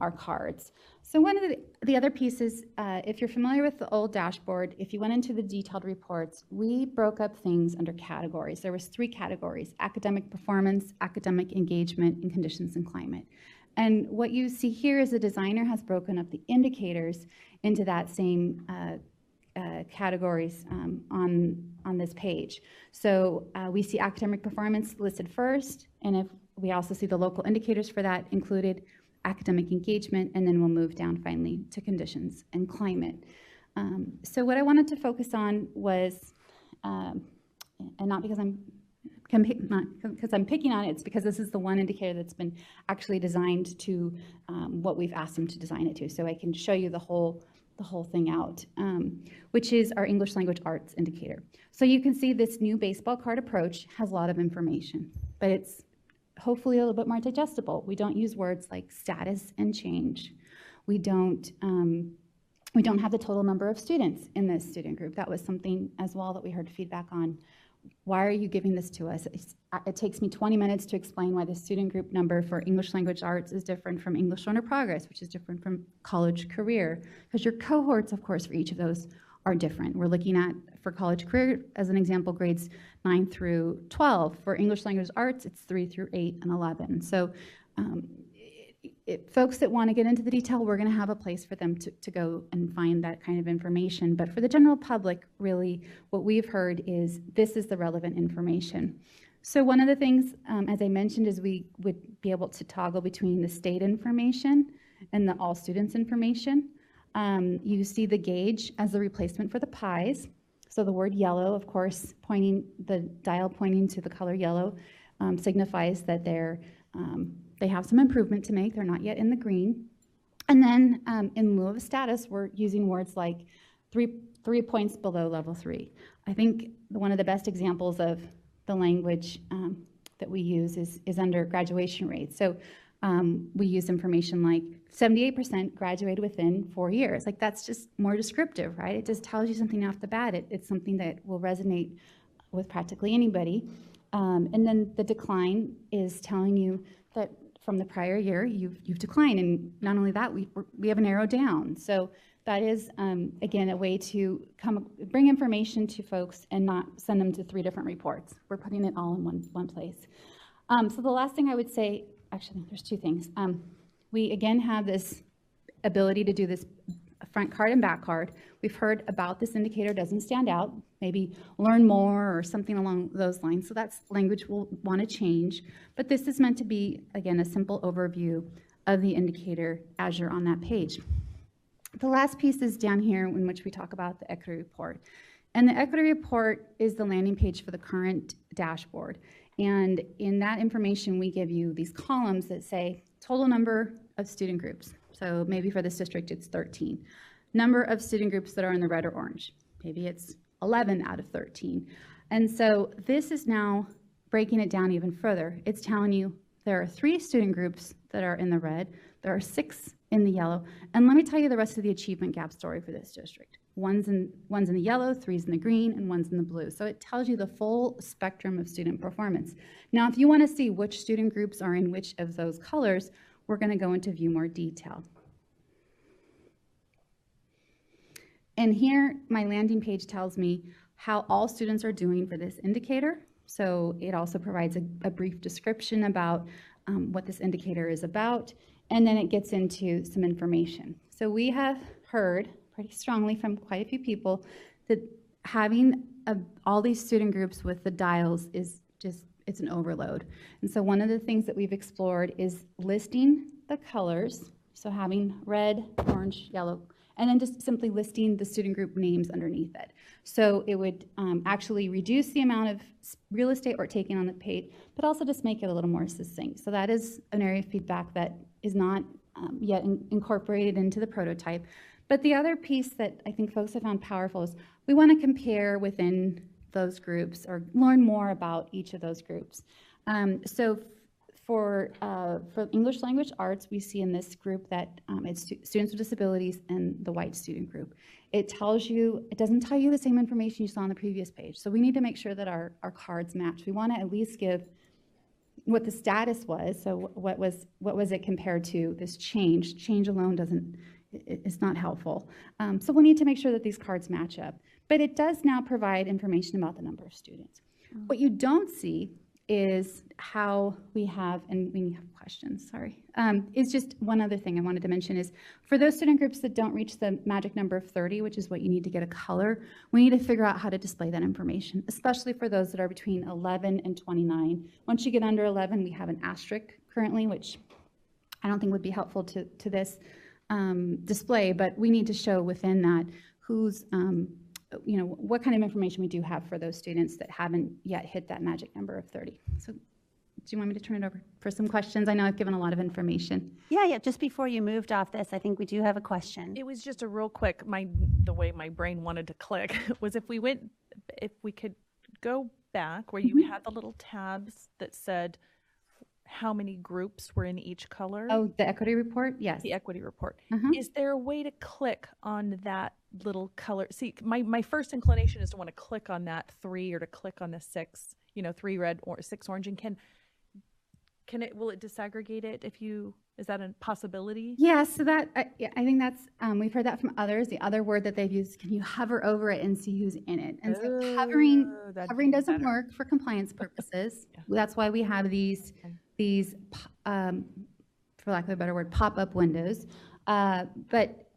our cards. So one of the other pieces, if you're familiar with the old dashboard, if you went into the detailed reports, we broke up things under categories. There was 3 categories: academic performance, academic engagement, and conditions and climate. And what you see here is the designer has broken up the indicators into that same categories on this page. So we see academic performance listed first, and if we also see the local indicators for that included, academic engagement, and then we'll move down finally to conditions and climate. So what I wanted to focus on was, and not because I'm picking on it, it's because this is the one indicator that's been actually designed to what we've asked them to design it to. So I can show you the whole thing out, which is our English language arts indicator. So you can see this new baseball card approach has a lot of information, but it's hopefully a little bit more digestible. We don't use words like status and change. We don't have the total number of students in this student group. That was something as well that we heard feedback on. Why are you giving this to us? It takes me 20 minutes to explain why the student group number for English language arts is different from English learner progress, which is different from college career, because your cohorts, of course, for each of those are different. We're looking at, for college career, as an example, grades 9 through 12. For English language arts, it's 3 through 8 and 11. So folks that want to get into the detail, we're going to have a place for them to go and find that kind of information. But for the general public, really, what we've heard is this is the relevant information. So one of the things, as I mentioned, is we would be able to toggle between the state information and the all students information. You see the gauge as the replacement for the pies. So the word yellow, of course, the dial pointing to the color yellow signifies that they have some improvement to make. They're not yet in the green. And then in lieu of status, we're using words like 3 points below level 3. I think one of the best examples of the language that we use is under graduation rates. So we use information like 78% graduated within 4 years. Like, that's just more descriptive, right? It just tells you something off the bat. It's something that will resonate with practically anybody. And then the decline is telling you that from the prior year, you've declined. And not only that, we have an arrow down. So that is, again, a way to bring information to folks and not send them to 3 different reports. We're putting it all in one place. So the last thing I would say, actually, there's 2 things. We, again, have this ability to do this front card and back card. We've heard about this indicator doesn't stand out, maybe learn more or something along those lines. So that's language we'll want to change. But this is meant to be, again, a simple overview of the indicator as you're on that page. The last piece is down here in which we talk about the equity report. And the equity report is the landing page for the current dashboard. And in that information, we give you these columns that say total number of student groups. So maybe for this district, it's 13. Number of student groups that are in the red or orange. Maybe it's 11 out of 13. And so this is now breaking it down even further. It's telling you there are 3 student groups that are in the red. There are 6 in the yellow. And let me tell you the rest of the achievement gap story for this district. One's in the yellow, 3's in the green, and 1's in the blue. So it tells you the full spectrum of student performance. Now, if you want to see which student groups are in which of those colors, we're going to go into view more detail. And here, my landing page tells me how all students are doing for this indicator. So it also provides a brief description about what this indicator is about, and then it gets into some information. So we have heard pretty strongly from quite a few people that having all these student groups with the dials is just, it's an overload. And so one of the things that we've explored is listing the colors, so having red, orange, yellow, and then just simply listing the student group names underneath it. So it would actually reduce the amount of real estate we're taking on the page, but also just make it a little more succinct. So that is an area of feedback that is not yet incorporated into the prototype. But the other piece that I think folks have found powerful is we want to compare within those groups or learn more about each of those groups. So for English language arts, we see in this group that it's students with disabilities and the white student group. It doesn't tell you the same information you saw on the previous page. So we need to make sure that our cards match. We want to at least give what the status was. So what was it compared to this change? Change alone it's not helpful. So we'll need to make sure that these cards match up. But it does now provide information about the number of students. What you don't see is how we have, and we have questions, sorry, is just one other thing I wanted to mention is for those student groups that don't reach the magic number of 30, which is what you need to get a color, we need to figure out how to display that information, especially for those that are between 11 and 29. Once you get under 11, we have an asterisk currently, which I don't think would be helpful to this display, but we need to show within that who's, what kind of information we do have for those students that haven't yet hit that magic number of 30. So do you want me to turn it over for some questions? I know I've given a lot of information. Yeah, just before you moved off this, I think we do have a question. It was just a real quick, the way my brain wanted to click was if we could go back where you had the little tabs that said how many groups were in each color. Oh, the equity report? Yes. The equity report. Is there a way to click on that little color? See, my first inclination is to want to click on that 3 or to click on the 6, 3 red or 6 orange. And will it disaggregate it is that a possibility? Yeah, so that, I think that's, we've heard that from others. The other word that they've used, can you hover over it and see who's in it? And so hovering doesn't work for compliance purposes. Yeah. That's why we have these, for lack of a better word, pop-up windows. But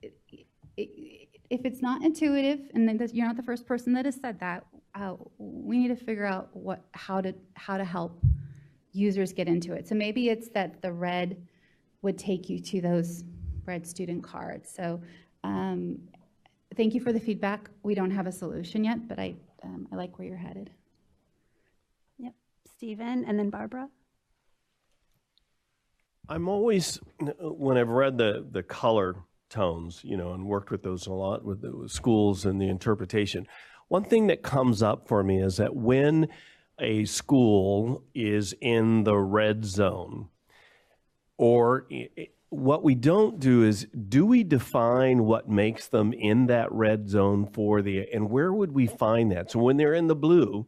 if it's not intuitive, and then you're not the first person that has said that, we need to figure out how to help users get into it. So maybe it's that the red would take you to those red student cards. So thank you for the feedback. We don't have a solution yet, but I like where you're headed. Yep, Stephen, and then Barbara. I'm always, when I've read the color tones, and worked with those a lot with the schools and the interpretation, one thing that comes up for me is that when a school is in the red zone, or what we don't do is, do we define what makes them in that red zone and where would we find that? So when they're in the blue,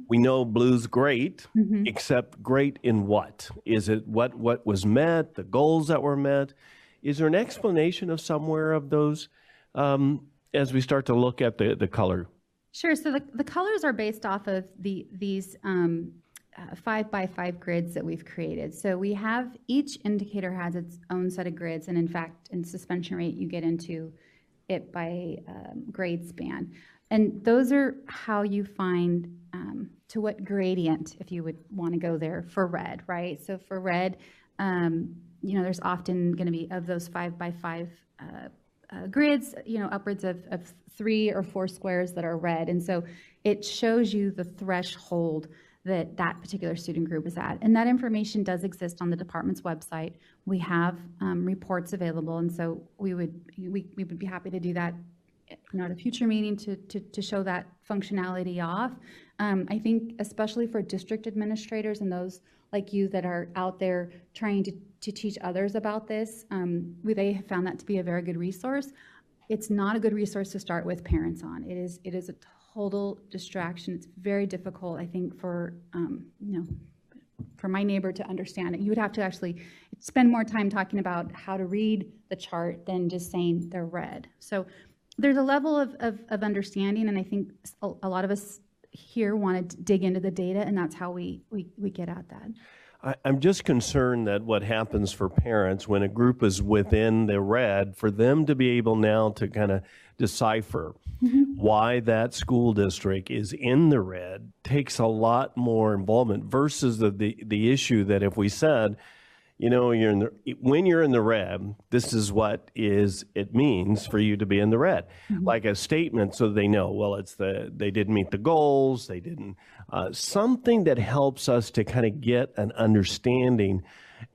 we know blue's great, except great in what? Is it what was met, the goals that were met? Is there an explanation of somewhere of those as we start to look at the color? Sure. So the colors are based off of these 5x5 grids that we've created. So we have, each indicator has its own set of grids, and in fact, in suspension rate, you get into it by grade span. And those are how you find to what gradient, if you would want to go there, for red, right? So for red, there's often going to be, of those 5x5 grids, upwards of 3 or 4 squares that are red. And so it shows you the threshold that particular student group is at. And that information does exist on the department's website. We have reports available, and so we would be happy to do that at a future meeting to show that functionality off. I think especially for district administrators and those like you that are out there trying to teach others about this, they have found that to be a very good resource. It's not a good resource to start with parents on. It is a total distraction. It's very difficult, I think, for my neighbor to understand it. You would have to actually spend more time talking about how to read the chart than just saying they're red. So there's a level of understanding, and I think a lot of us here want to dig into the data, and that's how we get at that. I'm just concerned that what happens for parents when a group is within the red, for them to be able now to kind of decipher why that school district is in the red takes a lot more involvement versus the issue that if we said, when you're in the red, this is what it means for you to be in the red, like a statement, so they know, well, they didn't meet the goals, they didn't, something that helps us to kind of get an understanding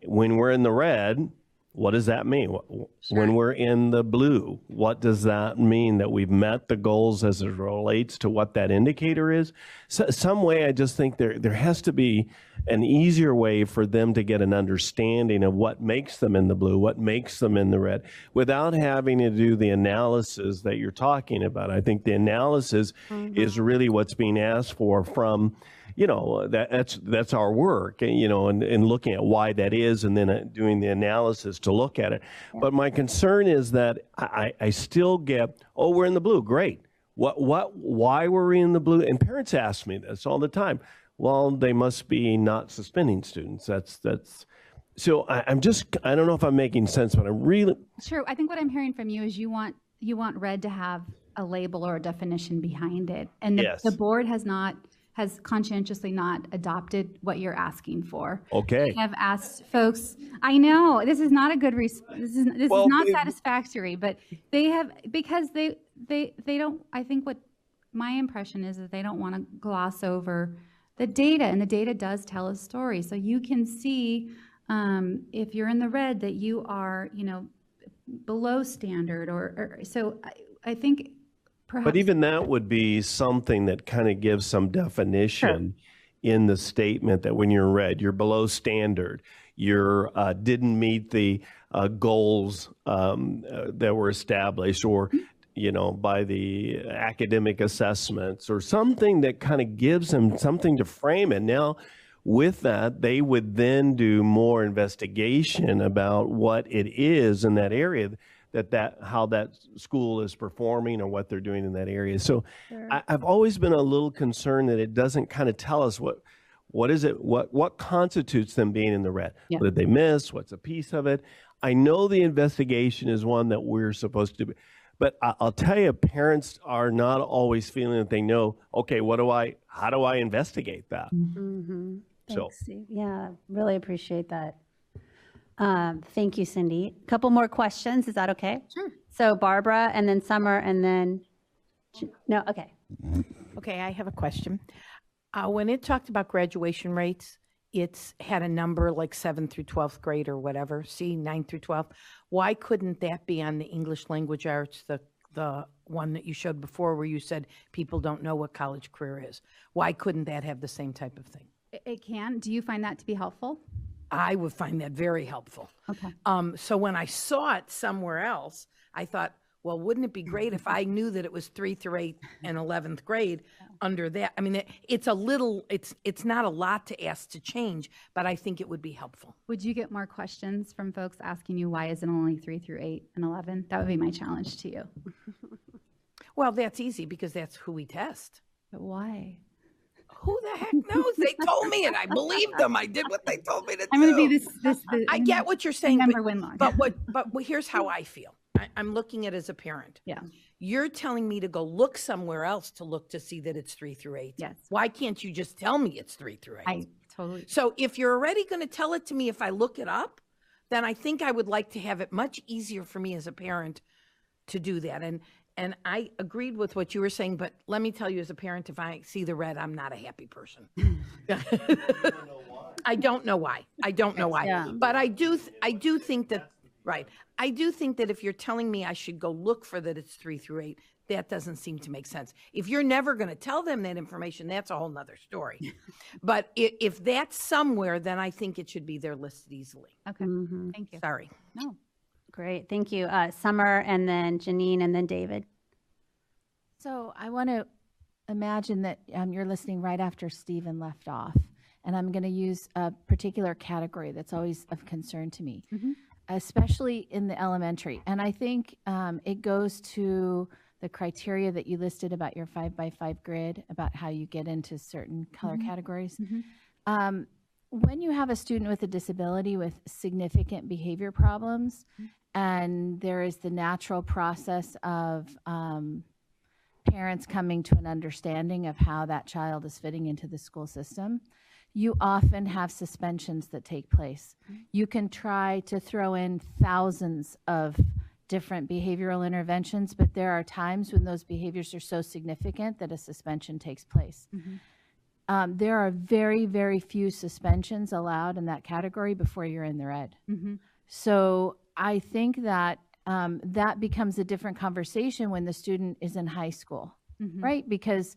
when we're in the red, what does that mean? When we're in the blue, what does that mean that we've met the goals as it relates to what that indicator is? So, some way, I just think there has to be an easier way for them to get an understanding of what makes them in the blue, what makes them in the red, without having to do the analysis that you're talking about. I think the analysis is really what's being asked for from, that's our work, and looking at why that is, and then doing the analysis to look at it. Yeah. But my concern is that I still get, we're in the blue, great. Why were we in the blue? And parents ask me this all the time. Well, they must be not suspending students. That's. So I don't know if I'm making sense, but I'm really. Sure. I think what I'm hearing from you is you want red to have a label or a definition behind it, and the board has conscientiously not adopted what you're asking for. Okay. I have asked folks, I know this is not a good, this is not satisfactory, but they have, because they don't, I think what my impression is that they don't want to gloss over the data, and the data does tell a story. So you can see if you're in the red that you are, below standard, or so I think. Perhaps. But even that would be something that kind of gives some definition in the statement that when you're red, you're below standard, you didn't meet the goals that were established, or by the academic assessments, or something that kind of gives them something to frame it. Now, with that, they would then do more investigation about what it is in that area, how that school is performing or what they're doing in that area. So sure. I've always been a little concerned that it doesn't kind of tell us what is it, what constitutes them being in the red. Yeah. What did they miss? What's a piece of it? I know the investigation is one that we're supposed to do, but I'll tell you, parents are not always feeling that they know, okay, how do I investigate that? Mm-hmm. Thanks, Steve. Yeah, really appreciate that. Thank you, Cindy. A couple more questions. Is that okay? Sure. So Barbara, and then Summer, and then, no, okay. Okay, I have a question. When it talked about graduation rates, it's had a number like 7th through 12th grade or whatever, 9th through 12th. Why couldn't that be on the English language arts, the one that you showed before where you said people don't know what college career is? Why couldn't that have the same type of thing? It can. Do you find that to be helpful? I would find that very helpful. Okay. So when I saw it somewhere else, I thought, well, wouldn't it be great if I knew that it was 3 through 8 and 11th grade under that? I mean, it's not a lot to ask to change, but I think it would be helpful. Would you get more questions from folks asking you, why is it only 3 through 8 and 11? That would be my challenge to you. Well, that's easy because that's who we test. But why? Who the heck knows? They told me, and I believed them. I did what they told me to do. I'm going to be this. I get what you're saying, but here's how I feel. I'm looking at it as a parent. Yeah. You're telling me to go look somewhere else to see that it's 3 through 8. Yes. Why can't you just tell me it's 3 through 8? Totally. So if you're already going to tell it to me if I look it up, then I think I would like to have it much easier for me as a parent to do that. And I agreed with what you were saying, but let me tell you, as a parent, if I see the red, I'm not a happy person. I don't know why. Yeah. But I do think that, right. I do think that if you're telling me I should go look for that it's 3 through 8, that doesn't seem to make sense. If you're never going to tell them that information, that's a whole nother story. But if that's somewhere, then I think it should be there listed easily. Okay. Mm-hmm. Thank you. Sorry. No. Great, thank you. Summer, and then Janine, and then David. So I want to imagine that you're listening right after Stephen left off, and I'm going to use a particular category that's always of concern to me, especially in the elementary. And I think it goes to the criteria that you listed about your 5x5 grid, about how you get into certain color categories. When you have a student with a disability with significant behavior problems, and there is the natural process of parents coming to an understanding of how that child is fitting into the school system, you often have suspensions that take place. You can try to throw in thousands of different behavioral interventions, but there are times when those behaviors are so significant that a suspension takes place. There are very, very few suspensions allowed in that category before you're in the red. So I think that that becomes a different conversation when the student is in high school, right? Because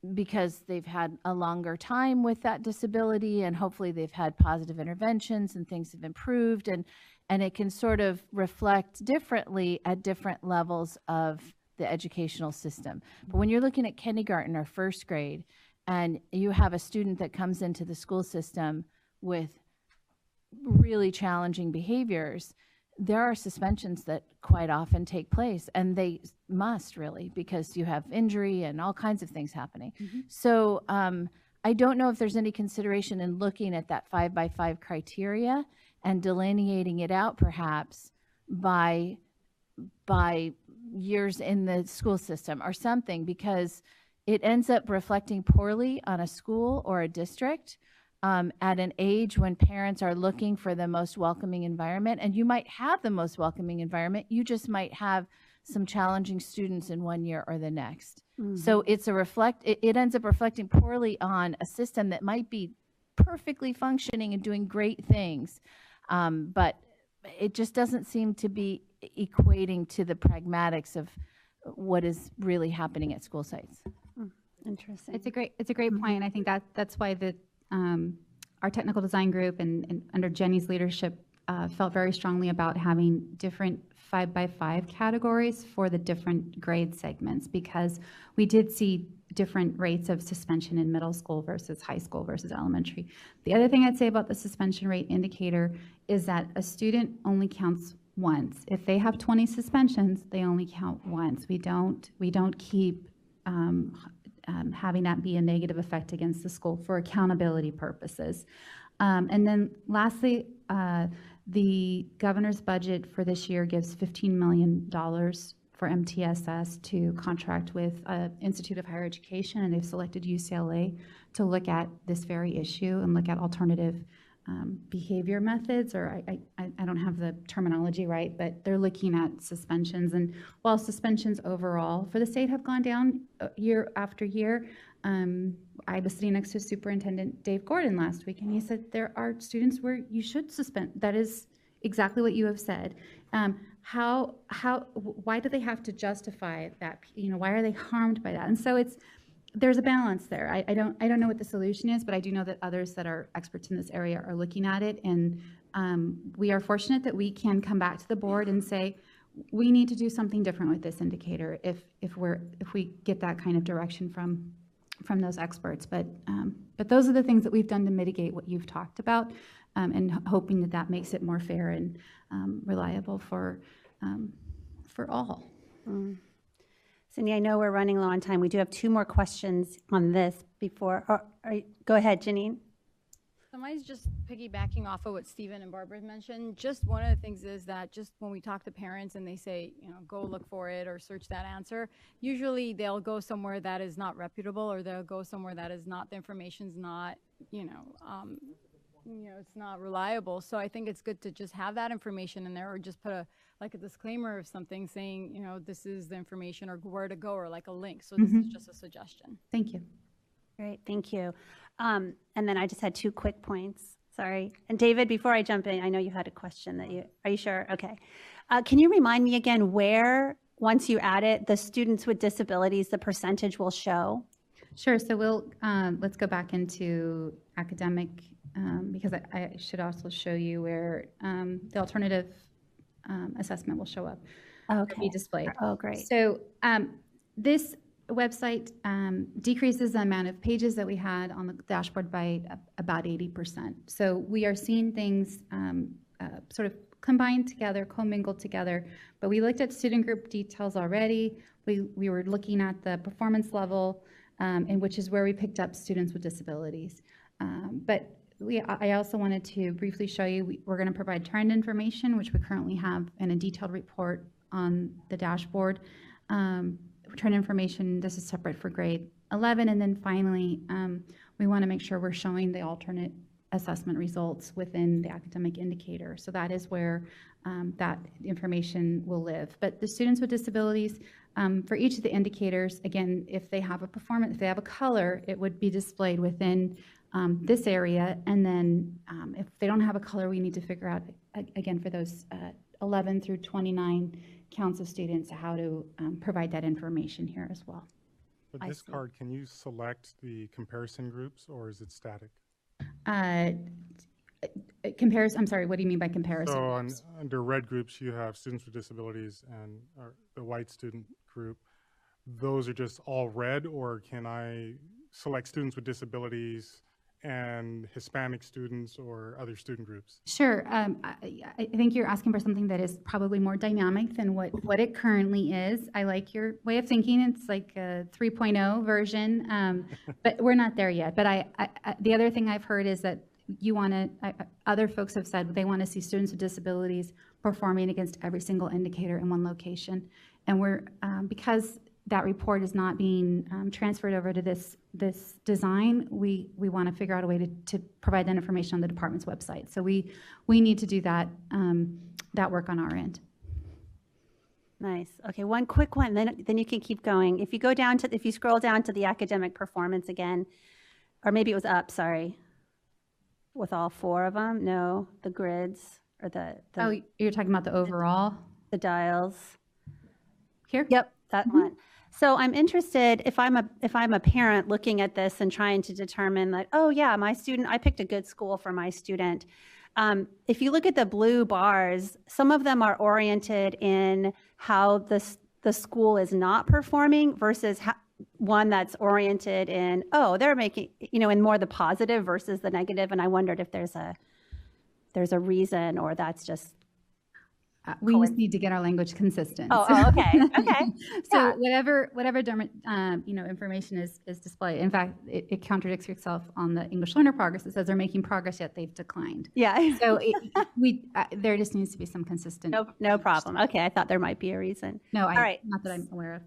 they've had a longer time with that disability, and hopefully they've had positive interventions and things have improved, and it can sort of reflect differently at different levels of the educational system. But when you're looking at kindergarten or first grade, and you have a student that comes into the school system with really challenging behaviors, there are suspensions that quite often take place, and they must really, because you have injury and all kinds of things happening. So I don't know if there's any consideration in looking at that 5x5 criteria and delineating it out perhaps by years in the school system or something, because it ends up reflecting poorly on a school or a district at an age when parents are looking for the most welcoming environment. And you might have the most welcoming environment, you just might have some challenging students in one year or the next. So it's it ends up reflecting poorly on a system that might be perfectly functioning and doing great things, but it just doesn't seem to be equating to the pragmatics of what is really happening at school sites. Interesting. It's a great point. I think that's why our technical design group and under Jenny's leadership felt very strongly about having different 5x5 categories for the different grade segments, because we did see different rates of suspension in middle school versus high school versus elementary. The other thing I'd say about the suspension rate indicator is that a student only counts once. If they have 20 suspensions, they only count once. We don't keep having that be a negative effect against the school for accountability purposes. And then lastly, the governor's budget for this year gives $15 million for MTSS to contract with Institute of Higher Education, and they've selected UCLA to look at this very issue and look at alternative behavior methods, or I don't have the terminology right, but they're looking at suspensions. And while suspensions overall for the state have gone down year after year, I was sitting next to Superintendent Dave Gordon last week, and he said there are students where you should suspend. That is exactly what you have said. Why do they have to justify that? Why are they harmed by that? And so there's a balance there. I don't know what the solution is, but I do know that others that are experts in this area are looking at it, and we are fortunate that we can come back to the board and say we need to do something different with this indicator if we get that kind of direction from those experts. But those are the things that we've done to mitigate what you've talked about, and hoping that makes it more fair and reliable for all. Cindy, I know we're running low on time. We do have 2 more questions on this before. Go ahead, Janine. So mine's just piggybacking off of what Stephen and Barbara mentioned. Just one of the things is that just when we talk to parents and they say, go look for it or search that answer, usually they'll go somewhere that is not reputable, or they'll go somewhere that is not, the information's not, it's not reliable. So I think it's good to just have that information in there, or just put a disclaimer of something saying, this is the information, or where to go, or like a link. So this is just a suggestion. Thank you. Great, thank you. And then I just had 2 quick points. Sorry. And David, before I jump in, I know you had a question are you sure? Okay. Can you remind me again where, once you add it, the students with disabilities, the percentage will show? Sure. So let's go back into academic, because I should also show you where the alternative assessment will show up. Okay. Be displayed. Oh, great. So this website decreases the amount of pages that we had on the dashboard by about 80%. So we are seeing things sort of combined together, commingled together. But we looked at student group details already. We were looking at the performance level, and which is where we picked up students with disabilities. But I also wanted to briefly show you, we're going to provide trend information, which we currently have in a detailed report on the dashboard. Trend information, this is separate for grade 11. And then finally, we want to make sure we're showing the alternate assessment results within the academic indicator. So that is where that information will live. But the students with disabilities, for each of the indicators, again, if they have a performance, if they have a color, it would be displayed within this area. And then if they don't have a color, we need to figure out, again, for those 11 through 29 counts of students, how to provide that information here as well. With this card, can you select the comparison groups, or is it static? I'm sorry, what do you mean by comparison? So under red groups, you have students with disabilities and the white student group. Those are just all red, or can I select students with disabilities and Hispanic students or other student groups? Sure. I think you're asking for something that is probably more dynamic than what it currently is. I like your way of thinking. It's like a 3.0 version, but we're not there yet. But the other thing I've heard is that you want to, other folks have said they want to see students with disabilities performing against every single indicator in one location. And we're, because that report is not being transferred over to this design, we want to figure out a way to provide that information on the department's website. So we need to do that, that work on our end. Nice. Okay, one quick one, then you can keep going. If you go down to, if you scroll down to the academic performance again, or maybe it was up, sorry, with all 4 of them, no, the grids, or the oh, you're talking about the overall? The dials. Here? Yep, that one. So I'm interested, if I'm a parent looking at this and trying to determine that, oh yeah, my student, I picked a good school for my student. If you look at the blue bars, some of them are oriented in how the school is not performing versus one that's oriented in, oh, they're making, in more the positive versus the negative. And I wondered if there's a reason, or that's just. We just need to get our language consistent. Oh, okay, okay. So whatever information is displayed. In fact, it contradicts itself on the English learner progress. It says they're making progress, yet they've declined. Yeah. So there just needs to be some consistent. No problem. Okay, I thought there might be a reason. No, all right. Not that I'm aware of.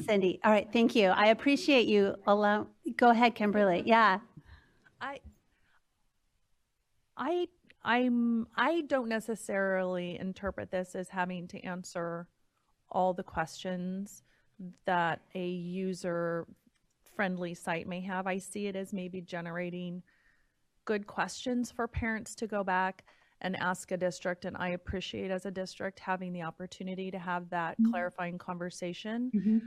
Cindy, all right, thank you. I appreciate you. Go ahead, Kimberly. Yeah. I don't necessarily interpret this as having to answer all the questions that a user-friendly site may have. I see it as maybe generating good questions for parents to go back and ask a district, and I appreciate as a district having the opportunity to have that clarifying conversation.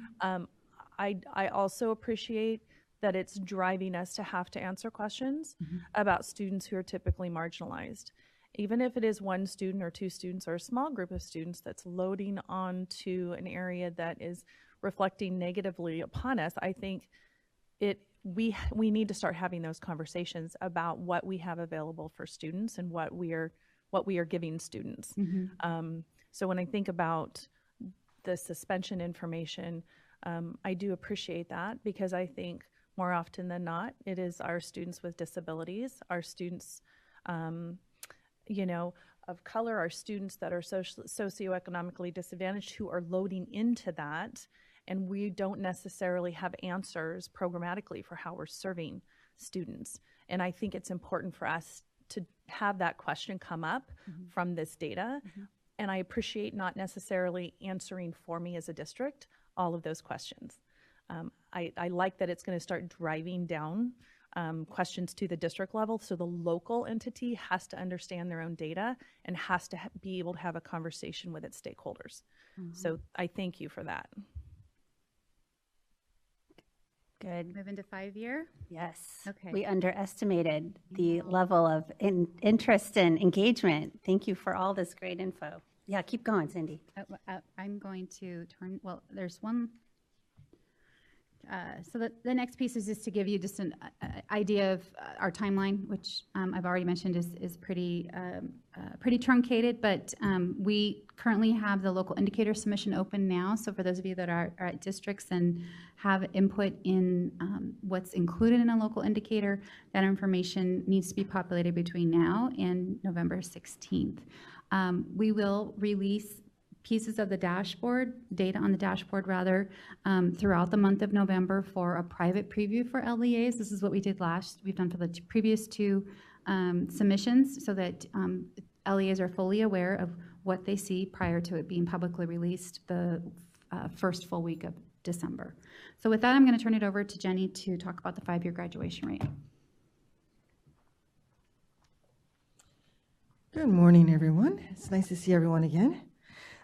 I also appreciate that it's driving us to have to answer questions about students who are typically marginalized. Even if it is 1 student or 2 students or a small group of students that's loading onto an area that is reflecting negatively upon us, I think we need to start having those conversations about what we have available for students and what we are giving students. So when I think about the suspension information, I do appreciate that, because I think more often than not, it is our students with disabilities, our students, of color, our students that are socioeconomically disadvantaged who are loading into that, and we don't necessarily have answers programmatically for how we're serving students. And I think it's important for us to have that question come up from this data. And I appreciate not necessarily answering for me as a district all of those questions. I like that it's going to start driving down questions to the district level, so the local entity has to understand their own data and has to be able to have a conversation with its stakeholders. So I thank you for that. Good. Move into 5-year? Yes. Okay. We underestimated the level of interest and engagement. Thank you for all this great info. Yeah, keep going, Cindy. I'm going to turn, well, there's one. So the next piece is just to give you just an idea of our timeline, which I've already mentioned is pretty truncated, but we currently have the local indicator submission open now. So for those of you that are at districts and have input in what's included in a local indicator, that information needs to be populated between now and November 16th. We will release pieces of the dashboard, data on the dashboard rather, throughout the month of November for a private preview for LEAs. This is what we did we've done for the previous 2 submissions, so that LEAs are fully aware of what they see prior to it being publicly released the first full week of December. So with that, I'm going to turn it over to Jenny to talk about the 5-year graduation rate. Good morning, everyone. It's nice to see everyone again.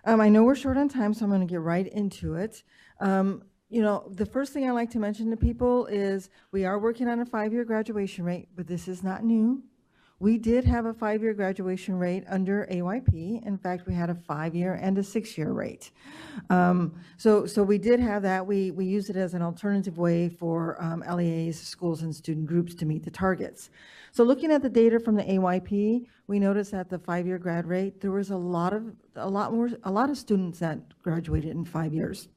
I know we're short on time, so I'm going to get right into it. You know, the first thing I like to mention to people is we are working on a 5-year graduation rate, but this is not new. We did have a 5-year graduation rate under AYP. In fact, we had a 5-year and a 6-year rate. So we did have that. We used it as an alternative way for LEAs, schools, and student groups to meet the targets. So looking at the data from the AYP, we noticed that the 5-year grad rate, there was a lot of students that graduated in 5 years.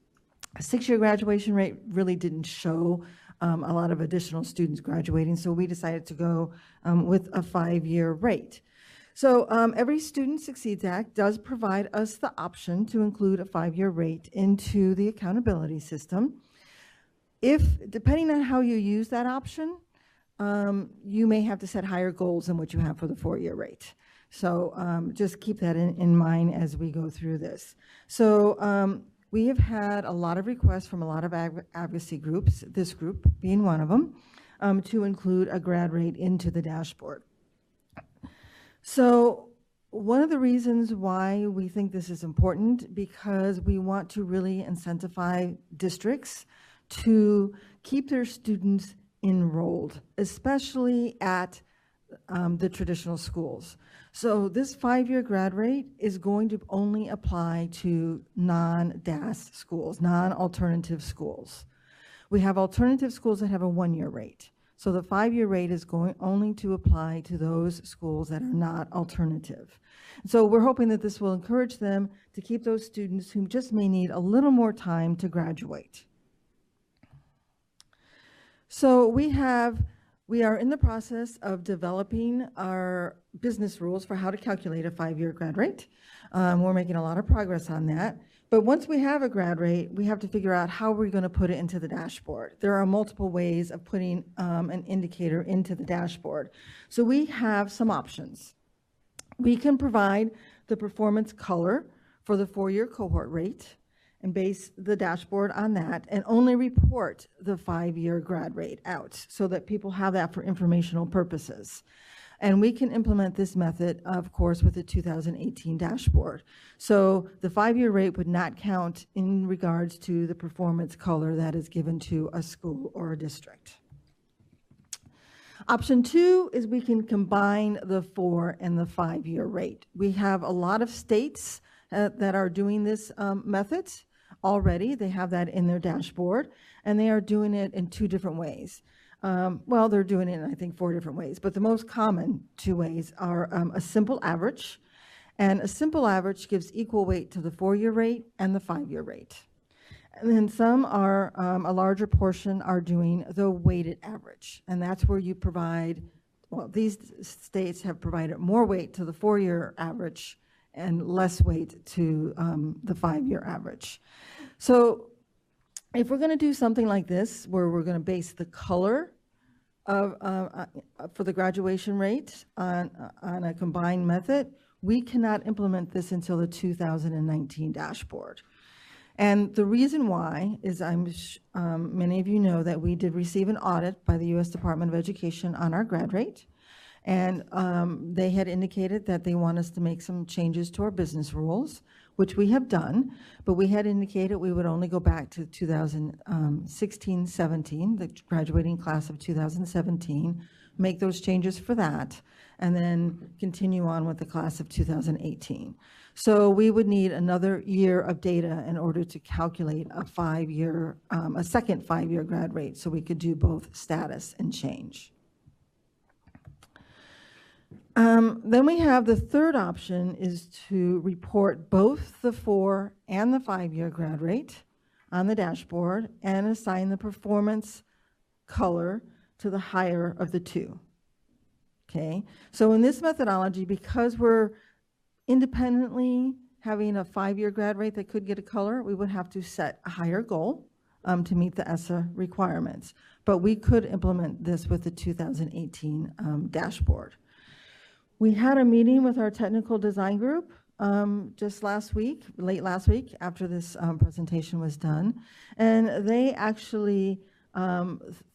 A 6-year graduation rate really didn't show a lot of additional students graduating, so we decided to go with a 5-year rate. So every Student Succeeds Act does provide us the option to include a 5-year rate into the accountability system. Depending on how you use that option, you may have to set higher goals than what you have for the 4-year rate. So just keep that in mind as we go through this. So we have had a lot of requests from a lot of advocacy groups, this group being one of them, to include a grad rate into the dashboard. So one of the reasons why we think this is important, because we want to really incentivize districts to keep their students enrolled, especially at the traditional schools. So this 5-year grad rate is going to only apply to non-DAS schools, non-alternative schools. We have alternative schools that have a 1-year rate. So the 5-year rate is going only to apply to those schools that are not alternative. So we're hoping that this will encourage them to keep those students who just may need a little more time to graduate. So we are in the process of developing our business rules for how to calculate a 5-year grad rate. We're making a lot of progress on that. But once we have a grad rate, we have to figure out how we're going to put it into the dashboard. There are multiple ways of putting an indicator into the dashboard. So we have some options. We can provide the performance color for the 4-year cohort rate and base the dashboard on that, and only report the 5-year grad rate out so that people have that for informational purposes. And we can implement this method, of course, with the 2018 dashboard. So the 5-year rate would not count in regards to the performance color that is given to a school or a district. Option 2 is we can combine the 4 and the 5-year rate. We have a lot of states that are doing this method already. They have that in their dashboard, and they are doing it in 2 different ways. Well, they're doing it in, I think, 4 different ways, but the most common 2 ways are a simple average, and a simple average gives equal weight to the 4-year rate and the 5-year rate. And then some are, a larger portion are doing the weighted average, and that's where you provide, well, these states have provided more weight to the 4-year average and less weight to the 5-year average. So if we're going to do something like this, where we're going to base the color of, for the graduation rate on a combined method, we cannot implement this until the 2019 dashboard. And the reason why is many of you know that we did receive an audit by the U.S. Department of Education on our grad rate. And they had indicated that they want us to make some changes to our business rules, which we have done, but we had indicated we would only go back to 2016-17, the graduating class of 2017, make those changes for that, and then continue on with the class of 2018. So we would need another year of data in order to calculate a second 5-year grad rate, so we could do both status and change. Then we have the third option is to report both the 4 and the 5-year grad rate on the dashboard and assign the performance color to the higher of the 2. Okay, so in this methodology, because we're independently having a 5-year grad rate that could get a color, we would have to set a higher goal to meet the ESSA requirements. But we could implement this with the 2018 dashboard. We had a meeting with our technical design group just late last week, after this presentation was done, and they actually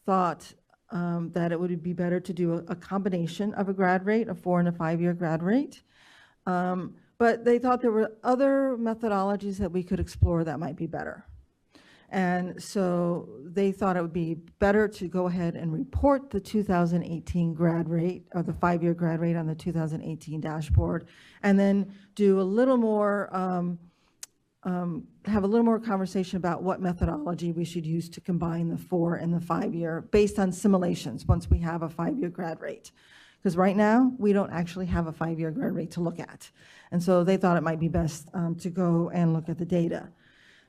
thought that it would be better to do a combination of a grad rate, a 4 and a 5-year grad rate, But they thought there were other methodologies that we could explore that might be better. And so they thought it would be better to go ahead and report the 2018 grad rate, or the 5-year grad rate on the 2018 dashboard, and then do a little more, have a little more conversation about what methodology we should use to combine the 4 and the 5-year based on simulations once we have a 5-year grad rate. Because right now, we don't actually have a 5-year grad rate to look at. And so they thought it might be best to go and look at the data.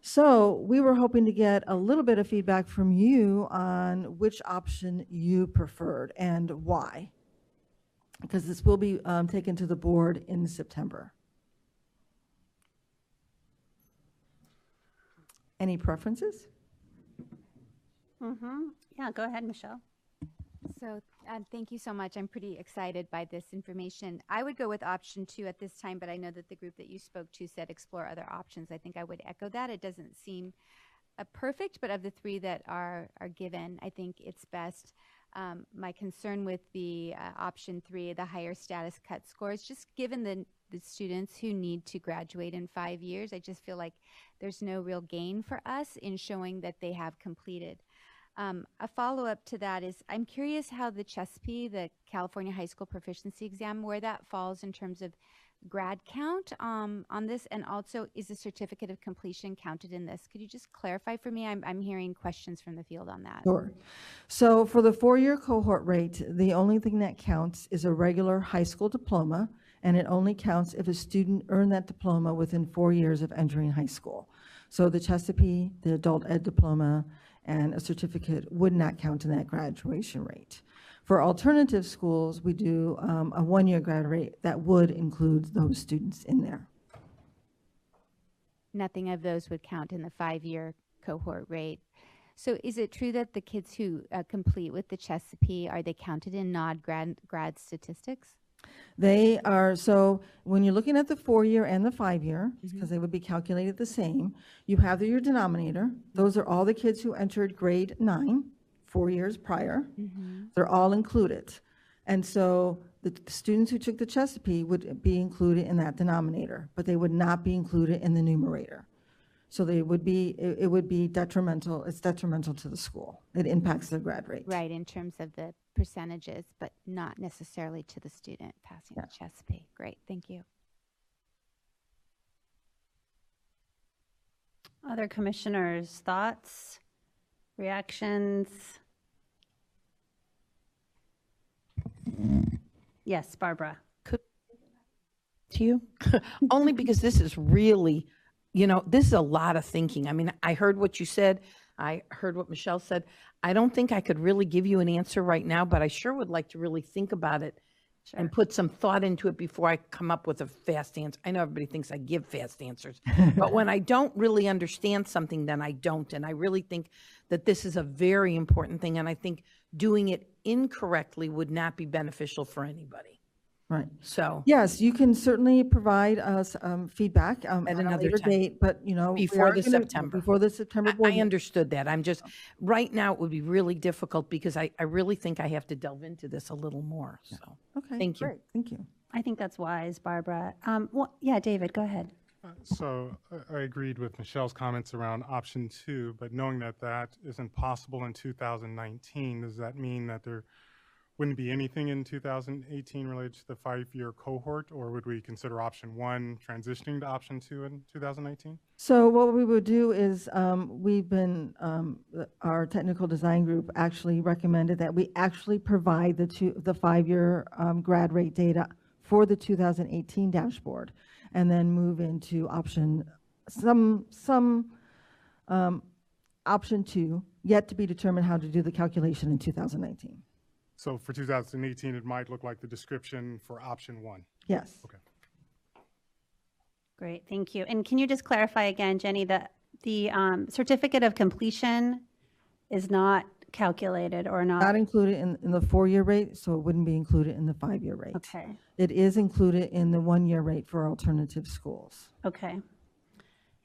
So we were hoping to get a little bit of feedback from you on which option you preferred and why, because this will be taken to the board in September. Any preferences? Yeah, go ahead, Michelle. So thank you so much. I'm pretty excited by this information. I would go with option 2 at this time, but I know that the group that you spoke to said explore other options. I think I would echo that. It doesn't seem perfect, but of the 3 that are given, I think it's best. My concern with the option 3, the higher status cut scores, just given the students who need to graduate in 5 years, I just feel like there's no real gain for us in showing that they have completed. A follow-up to that is I'm curious how the CHESP, the California High School Proficiency Exam, where that falls in terms of grad count on this, and also is the certificate of completion counted in this? Could you just clarify for me? I'm hearing questions from the field on that. Sure. So for the 4-year cohort rate, the only thing that counts is a regular high school diploma, and it only counts if a student earned that diploma within 4 years of entering high school. So the CHESP, the adult ed diploma, and a certificate would not count in that graduation rate. For alternative schools, we do a 1-year grad rate that would include those students in there. Nothing of those would count in the 5-year cohort rate. So is it true that the kids who complete with the CHESP, are they counted in grad statistics? They are, so when you're looking at the 4-year and the 5-year, because they would be calculated the same, you have your denominator. Those are all the kids who entered grade 9, 4 years prior. They're all included. And so the students who took the CHESP would be included in that denominator, but they would not be included in the numerator. So they would be, it would be detrimental, it's detrimental to the school. It impacts the grad rate. Right, in terms of the percentages, but not necessarily to the student passing the CHESP. Great, thank you. Other commissioners, thoughts, reactions? Yes, Barbara. To you? Only because this is really, this is a lot of thinking. I mean, I heard what you said. I heard what Michelle said. I don't think I could really give you an answer right now, but I sure would like to really think about it and put some thought into it before I come up with a fast answer. I know everybody thinks I give fast answers, but when I don't really understand something, then I don't. And I really think that this is a very important thing. And I think doing it incorrectly would not be beneficial for anybody. Right. So yes, you can certainly provide us feedback at another later time. date, but before the September. Before the September board. I understood that. I'm just right now it would be really difficult because I really think I have to delve into this a little more. So okay, thank you. Great. Thank you. I think that's wise, Barbara. Well, yeah, David, go ahead. So I agreed with Michelle's comments around option 2, but knowing that that isn't possible in 2019, does that mean that there wouldn't be anything in 2018 related to the 5-year cohort, or would we consider option 1 transitioning to option 2 in 2019? So what we would do is we've been, our technical design group actually recommended that we actually provide the 5-year grad rate data for the 2018 dashboard, and then move into option option 2, yet to be determined how to do the calculation in 2019. So for 2018, it might look like the description for option 1. Yes. Okay. Great, thank you. And can you just clarify again, Jenny, that the certificate of completion is not calculated or not? Not included in the 4-year rate, so it wouldn't be included in the 5-year rate. Okay. It is included in the 1-year rate for alternative schools. Okay.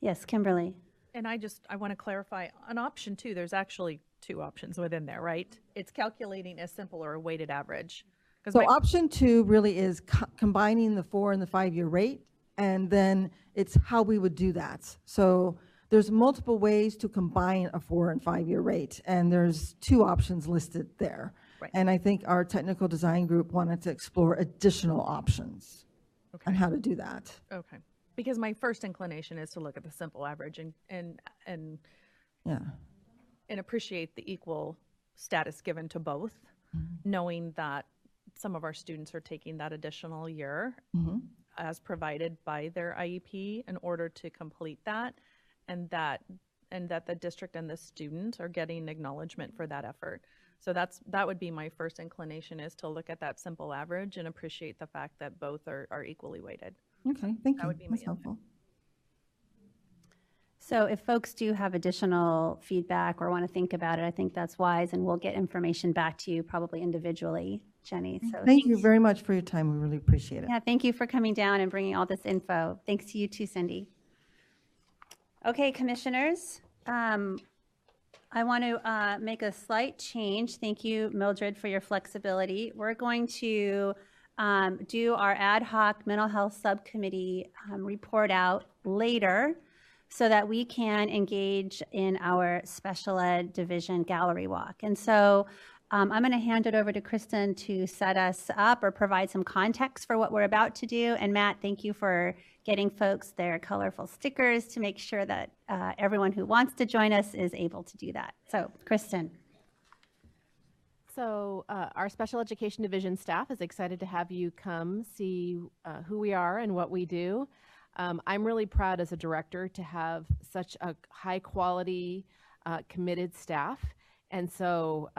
Yes, Kimberly. And I want to clarify, on option 2, there's actually 2 options within there, right? It's calculating a simple or a weighted average. So option 2 really is combining the 4 and the 5-year rate, and then it's how we would do that. So there's multiple ways to combine a 4 and 5-year rate, and there's 2 options listed there. Right. And I think our technical design group wanted to explore additional options on how to do that. Okay. Because my first inclination is to look at the simple average and appreciate the equal status given to both, knowing that some of our students are taking that additional year as provided by their IEP in order to complete that, and that the district and the student are getting acknowledgement for that effort. So that would be my first inclination, is to look at that simple average and appreciate the fact that both are equally weighted. Okay, thank you. That would be That's my helpful. So if folks do have additional feedback or want to think about it, I think that's wise, and we'll get information back to you probably individually, Jenny. So Thank you very much for your time. We really appreciate it. Yeah, thank you for coming down and bringing all this info. Thanks to you too, Cindy. Okay, commissioners, I want to make a slight change. Thank you, Mildred, for your flexibility. We're going to do our ad hoc mental health subcommittee report out later, so that we can engage in our special ed division gallery walk. And so I'm going to hand it over to Kristen to set us up or provide some context for what we're about to do. And Matt, thank you for getting folks their colorful stickers to make sure that everyone who wants to join us is able to do that. So Kristen. So our special education division staff is excited to have you come see who we are and what we do. I'm really proud as a director to have such a high quality, committed staff. And so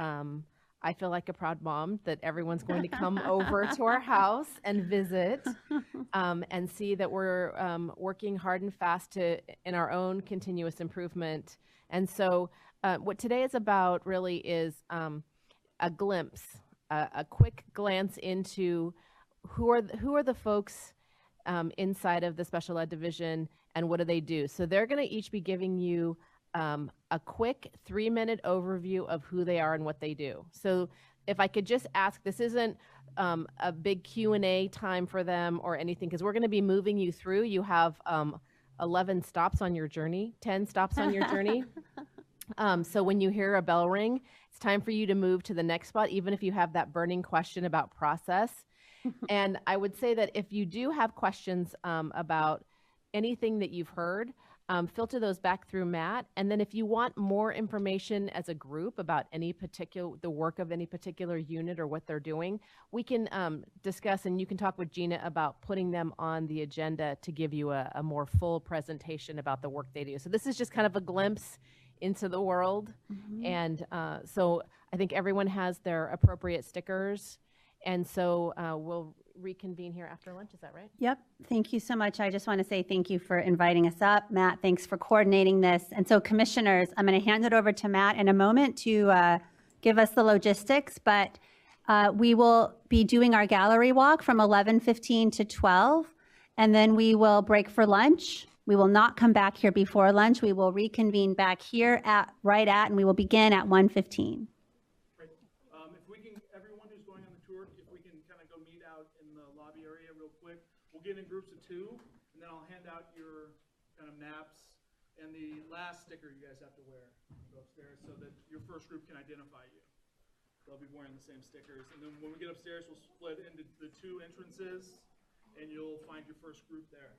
I feel like a proud mom that everyone's going to come over to our house and visit and see that we're working hard and fast in our own continuous improvement. And so what today is about really is a glimpse, a quick glance into who are the folks inside of the special ed division, and what do they do. So they're going to each be giving you a quick 3-minute overview of who they are and what they do. So if I could just ask, this isn't a big Q&A time for them or anything, because we're going to be moving you through. You have 11 stops on your journey, 10 stops on your journey. So when you hear a bell ring, it's time for you to move to the next spot, even if you have that burning question about process. And I would say that if you do have questions about anything that you've heard, filter those back through Matt. And then if you want more information as a group about the work of any particular unit or what they're doing, we can discuss, and you can talk with Gina about putting them on the agenda to give you a more full presentation about the work they do. So this is just kind of a glimpse into the world. And so I think everyone has their appropriate stickers. And so we'll reconvene here after lunch. Is that right? Yep. Thank you so much. I just want to say thank you for inviting us up. Matt, thanks for coordinating this. And so commissioners, I'm going to hand it over to Matt in a moment to give us the logistics, but we will be doing our gallery walk from 11:15 to 12, and then we will break for lunch. We will not come back here before lunch. We will reconvene back here and we will begin at 1:15. Get in groups of 2, and then I'll hand out your kind of maps and the last sticker you guys have to wear upstairs so that your first group can identify you. They'll be wearing the same stickers. And then when we get upstairs, we'll split into the 2 entrances, and you'll find your first group there.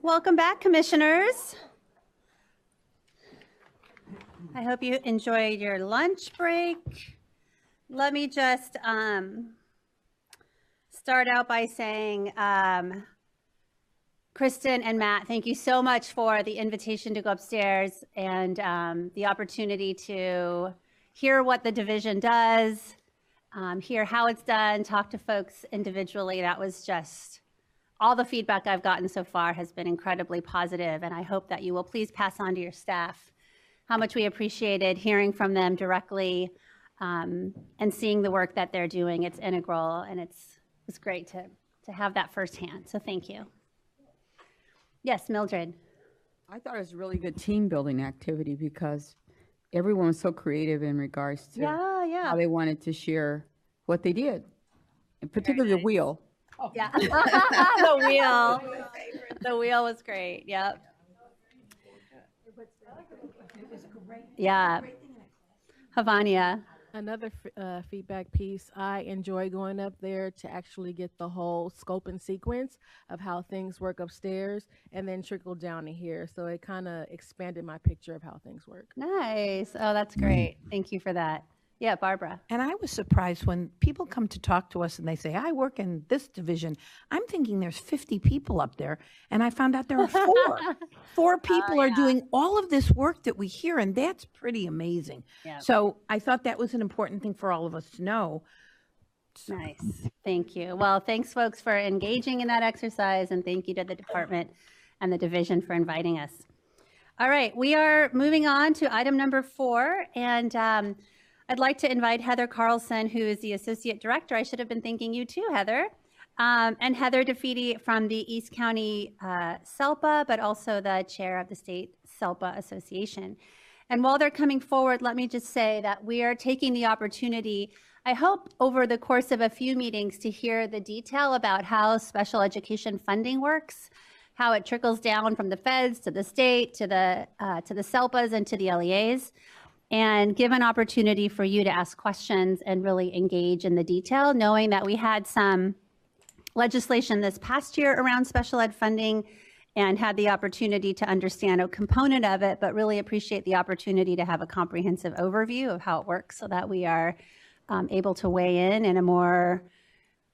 Welcome back, commissioners. I hope you enjoyed your lunch break. Let me just start out by saying, Kristen and Matt, thank you so much for the invitation to go upstairs and the opportunity to hear what the division does, hear how it's done, talk to folks individually. That was just, all the feedback I've gotten so far has been incredibly positive, and I hope that you will please pass on to your staff how much we appreciated hearing from them directly and seeing the work that they're doing. It's integral, and it's great to have that firsthand, so thank you. Yes, Mildred. I thought it was a really good team building activity because everyone was so creative in regards to how they wanted to share what they did, and particularly the wheel. Oh. Yeah, the wheel. The wheel was great. Yep. Yeah. Havania. Another feedback piece, I enjoy going up there to actually get the whole scope and sequence of how things work upstairs and then trickle down to here. So it kind of expanded my picture of how things work. Nice. Oh, that's great. Thank you for that. Yeah, Barbara. And I was surprised when people come to talk to us and they say, I work in this division. I'm thinking there's 50 people up there. And I found out there are 4. 4 people are doing all of this work that we hear, and that's pretty amazing. Yeah. So I thought that was an important thing for all of us to know. Nice. Thank you. Well, thanks, folks, for engaging in that exercise, and thank you to the department and the division for inviting us. All right, we are moving on to item number 4, and I'd like to invite Heather Carlson, who is the Associate Director. I should have been thanking you too, Heather. And Heather DeFeeti from the East County SELPA, but also the chair of the State SELPA Association. And while they're coming forward, let me just say that we are taking the opportunity, I hope over the course of a few meetings, to hear the detail about how special education funding works, how it trickles down from the feds to the state, to the SELPAs and to the LEAs. And give an opportunity for you to ask questions and really engage in the detail, knowing that we had some legislation this past year around special ed funding and had the opportunity to understand a component of it, but really appreciate the opportunity to have a comprehensive overview of how it works so that we are able to weigh in a more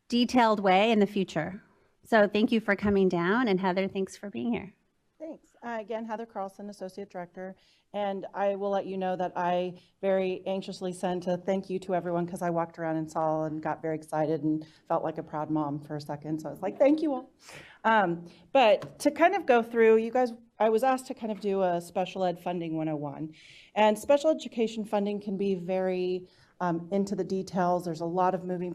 detailed way in the future. So thank you for coming down, and Heather, thanks for being here. Thanks. Again, Heather Carlson, Associate Director. And I will let you know that I very anxiously sent a thank you to everyone because I walked around and saw and got very excited and felt like a proud mom for a second. So I was like, thank you all. But to kind of go through, you guys, I was asked to kind of do a special ed funding 101. And special education funding can be very into the details. There's a lot of moving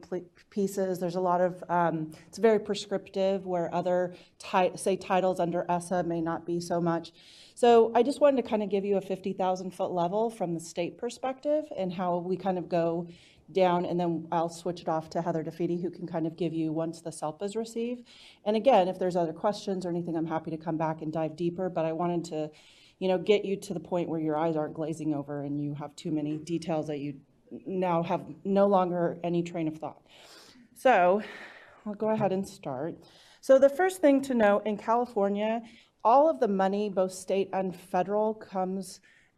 pieces. There's a lot of, it's very prescriptive where other, say, titles under ESSA may not be so much. So I just wanted to kind of give you a 50,000-foot level from the state perspective and how we kind of go down, and then I'll switch it off to Heather DeFeeti, who can kind of give you once the SELPAs receive. And again, if there's other questions or anything, I'm happy to come back and dive deeper, but I wanted to, get you to the point where your eyes aren't glazing over and you have too many details that you now have no longer any train of thought. So I'll go ahead and start. So the first thing to know, in California, all of the money, both state and federal,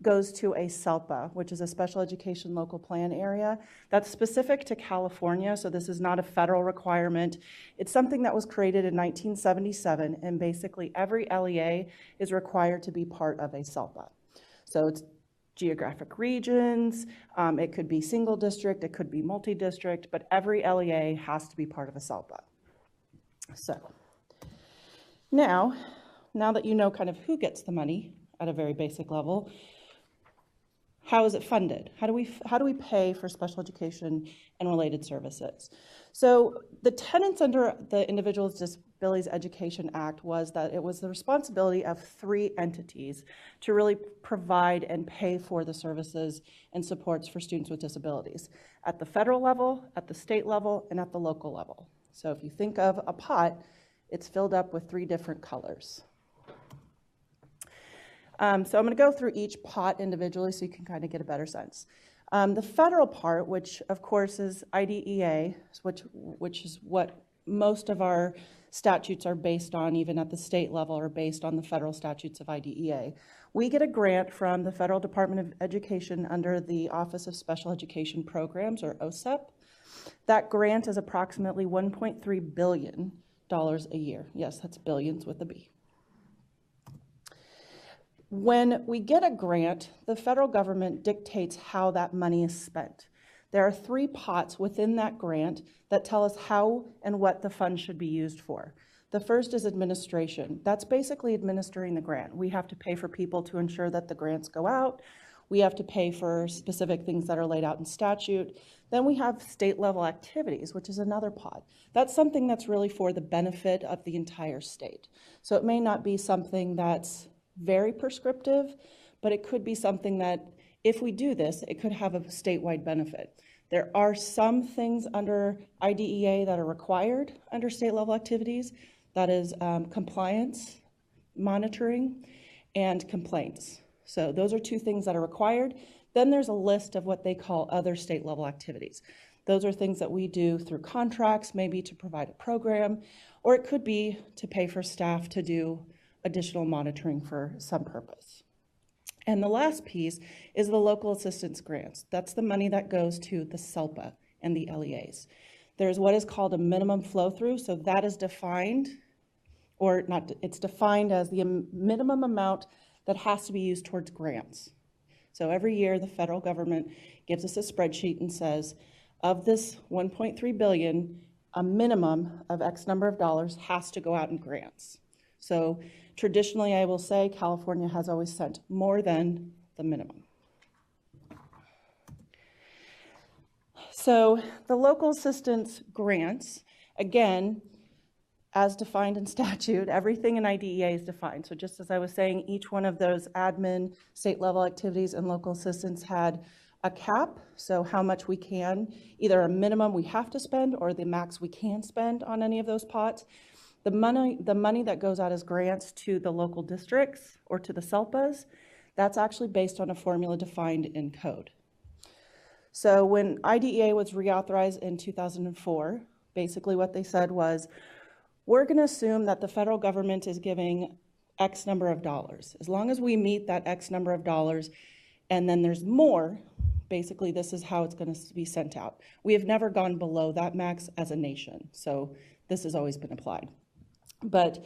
goes to a SELPA, which is a special education local plan area. That's specific to California, so this is not a federal requirement. It's something that was created in 1977, and basically every LEA is required to be part of a SELPA. So it's geographic regions, it could be single district, it could be multi-district, but every LEA has to be part of a SELPA. So now that you know kind of who gets the money at a very basic level, how is it funded? How do we pay for special education and related services? So the tenets under the Individuals with Disabilities Education Act was that it was the responsibility of 3 entities to really provide and pay for the services and supports for students with disabilities at the federal level, at the state level, and at the local level. So if you think of a pot, it's filled up with 3 different colors. So I'm going to go through each pot individually so you can kind of get a better sense. The federal part, which of course is IDEA, which is what most of our statutes are based on, even at the state level, are based on the federal statutes of IDEA. We get a grant from the Federal Department of Education under the Office of Special Education Programs, or OSEP. That grant is approximately $1.3 billion a year. Yes, that's billions with a B. When we get a grant, the federal government dictates how that money is spent. There are 3 pots within that grant that tell us how and what the funds should be used for. The first is administration. That's basically administering the grant. We have to pay for people to ensure that the grants go out. We have to pay for specific things that are laid out in statute. Then we have state level activities, which is another pot. That's something that's really for the benefit of the entire state. So it may not be something that's very prescriptive, but it could be something that if we do this, it could have a statewide benefit. There are some things under IDEA that are required under state level activities. That is compliance, monitoring, and complaints. So those are 2 things that are required. Then there's a list of what they call other state level activities. Those are things that we do through contracts, maybe to provide a program, or it could be to pay for staff to do additional monitoring for some purpose. And the last piece is the local assistance grants. That's the money that goes to the SELPA and the LEAs. There's what is called a minimum flow through. So that is defined, or not, it's defined as the minimum amount that has to be used towards grants. So every year the federal government gives us a spreadsheet and says, of this $1.3 billion, a minimum of X number of dollars has to go out in grants. So traditionally, I will say California has always sent more than the minimum. So the local assistance grants, again, as defined in statute, everything in IDEA is defined. So just as I was saying, each one of those admin, state level activities and local assistance had a cap, so how much we can, either a minimum we have to spend or the max we can spend on any of those pots. The money that goes out as grants to the local districts or to the SELPAs, that's actually based on a formula defined in code. So when IDEA was reauthorized in 2004, basically what they said was, we're going to assume that the federal government is giving X number of dollars. As long as we meet that X number of dollars and then there's more, basically this is how it's going to be sent out. We have never gone below that max as a nation, so this has always been applied. But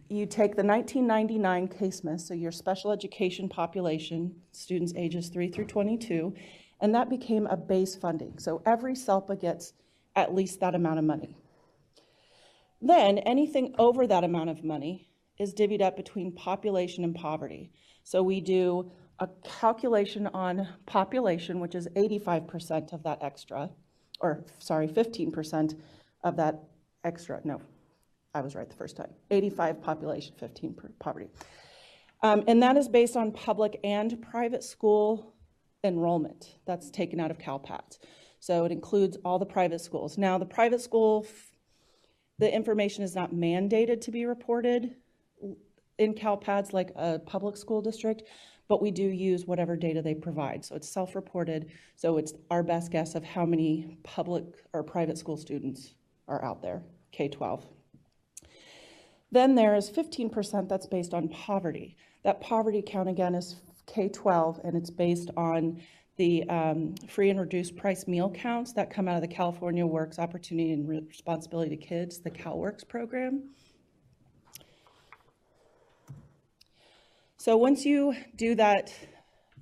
you take the 1999 case miss, so your special education population, students ages 3 through 22, and that became a base funding. So every SELPA gets at least that amount of money. Then anything over that amount of money is divvied up between population and poverty. So we do a calculation on population, which is 85% of that extra, or sorry, 15% of that extra. No, I was right the first time. 85 population, 15 poverty. And that is based on public and private school enrollment. That's taken out of CalPAT. So it includes all the private schools. Now, the private school, the information is not mandated to be reported in CalPADs like a public school district, but we do use whatever data they provide. So it's self-reported, so it's our best guess of how many public or private school students are out there, K-12. Then there is 15% that's based on poverty. That poverty count, again, is K-12, and it's based on the free and reduced price meal counts that come out of the California Works Opportunity and Responsibility to Kids, the CalWorks program. So once you do that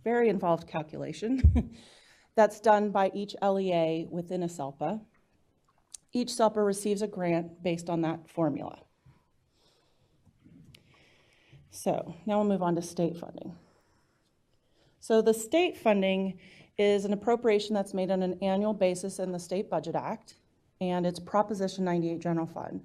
very involved calculation, that's done by each LEA within a SELPA. Each SELPA receives a grant based on that formula. So now we'll move on to state funding. So the state funding is an appropriation that's made on an annual basis in the State Budget Act, and it's Proposition 98 General Fund.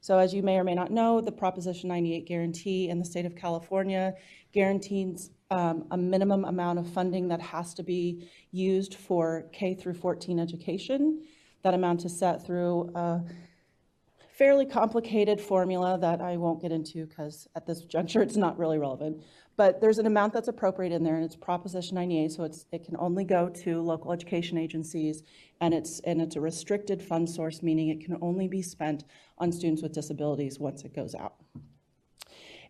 So as you may or may not know, the Proposition 98 guarantee in the state of California guarantees a minimum amount of funding that has to be used for K through 14 education. That amount is set through a fairly complicated formula that I won't get into because at this juncture it's not really relevant. But there's an amount that's appropriate in there, and it's Proposition 98, so it can only go to local education agencies, and it's a restricted fund source, meaning it can only be spent on students with disabilities once it goes out.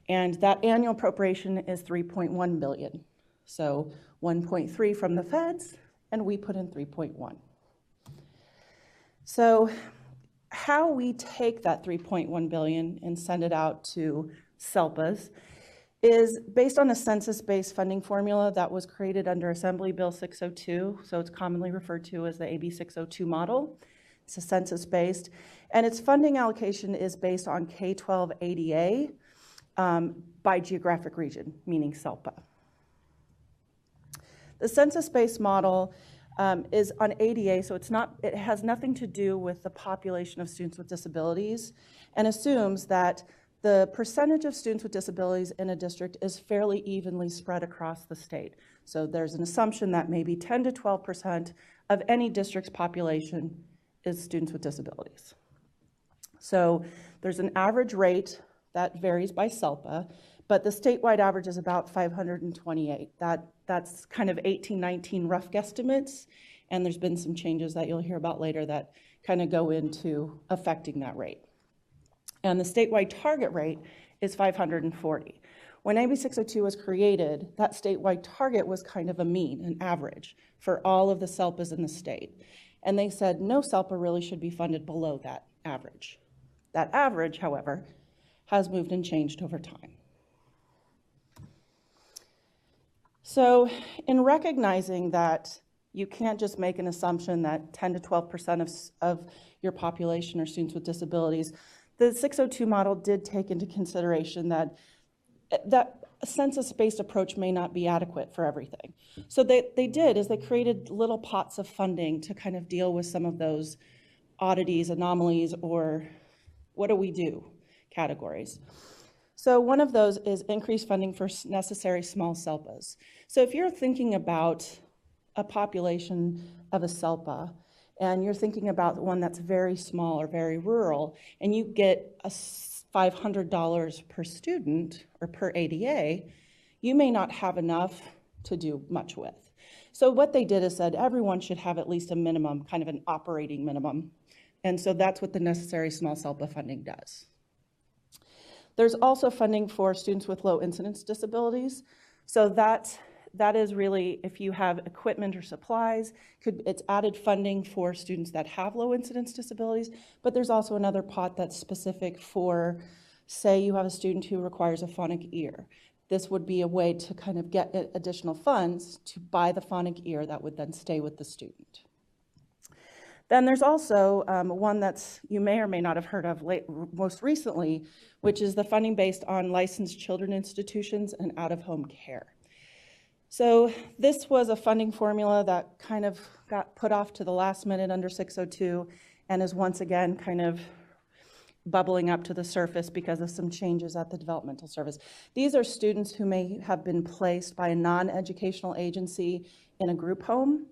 And that annual appropriation is $3.1 billion. So 1.3 from the feds, and we put in 3.1. So how we take that 3.1 billion and send it out to SELPAs is based on a census-based funding formula that was created under Assembly Bill 602. So it's commonly referred to as the AB 602 model. It's a census-based, and its funding allocation is based on K-12 ADA by geographic region, meaning SELPA. The census-based model is on ADA, so it has nothing to do with the population of students with disabilities, and assumes that the percentage of students with disabilities in a district is fairly evenly spread across the state. So there's an assumption that maybe 10 to 12% of any district's population is students with disabilities. So there's an average rate that varies by SELPA, but the statewide average is about 528. That's kind of 18, 19 rough guesstimates, and there's been some changes that you'll hear about later that kind of go into affecting that rate. And the statewide target rate is 540. When AB 602 was created, that statewide target was kind of a mean, an average, for all of the SELPAs in the state. And they said no SELPA really should be funded below that average. That average, however, has moved and changed over time. So in recognizing that you can't just make an assumption that 10 to 12% of your population are students with disabilities, the 602 model did take into consideration that a census-based approach may not be adequate for everything. So they did is they created little pots of funding to kind of deal with some of those oddities, anomalies, or what do we do categories. So one of those is increased funding for necessary small SELPAs. So if you're thinking about a population of a SELPA, and you're thinking about one that's very small or very rural, and you get $500 per student or per ADA, you may not have enough to do much with. So what they did is said everyone should have at least a minimum, kind of an operating minimum. And so that's what the necessary small SELPA funding does. There's also funding for students with low incidence disabilities. So that is really, if you have equipment or supplies, it's added funding for students that have low incidence disabilities, but there's also another pot that's specific for, say you have a student who requires a phonic ear. This would be a way to kind of get additional funds to buy the phonic ear that would then stay with the student. Then there's also one that's you may or may not have heard of most recently, which is the funding based on licensed children institutions and out-of-home care. So this was a funding formula that kind of got put off to the last minute under 602 and is once again kind of bubbling up to the surface because of some changes at the developmental service. These are students who may have been placed by a non-educational agency in a group home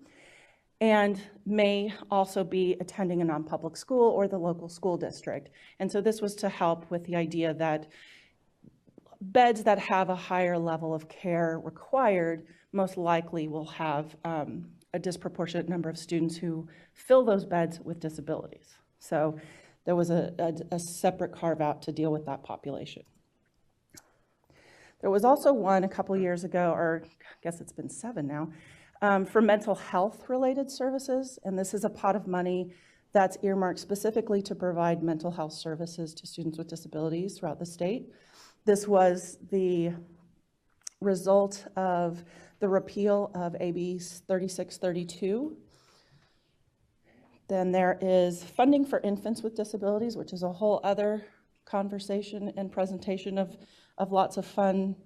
and may also be attending a non-public school or the local school district. And so this was to help with the idea that beds that have a higher level of care required most likely will have a disproportionate number of students who fill those beds with disabilities. So there was a separate carve out to deal with that population. There was also one a couple years ago, or I guess it's been 7 now, for mental health related services. And this is a pot of money that's earmarked specifically to provide mental health services to students with disabilities throughout the state. This was the result of the repeal of AB 3632. Then there is funding for infants with disabilities, which is a whole other conversation and presentation of lots of fun.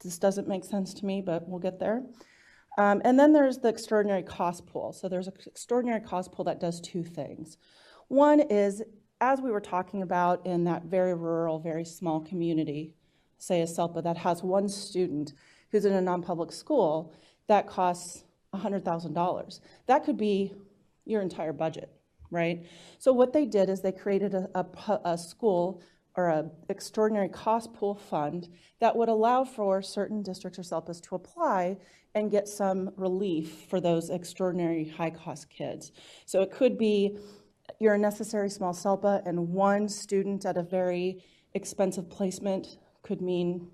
This doesn't make sense to me, but we'll get there. And then there's the extraordinary cost pool. So there's an extraordinary cost pool that does 2 things. One is, as we were talking about in that very rural, very small community, say a SELPA that has 1 student who's in a non-public school, that costs $100,000. That could be your entire budget, right? So what they did is they created a school extraordinary cost pool fund that would allow for certain districts or SELPAs to apply and get some relief for those extraordinary high-cost kids. So it could be you're a necessary small SELPA and one student at a very expensive placement could mean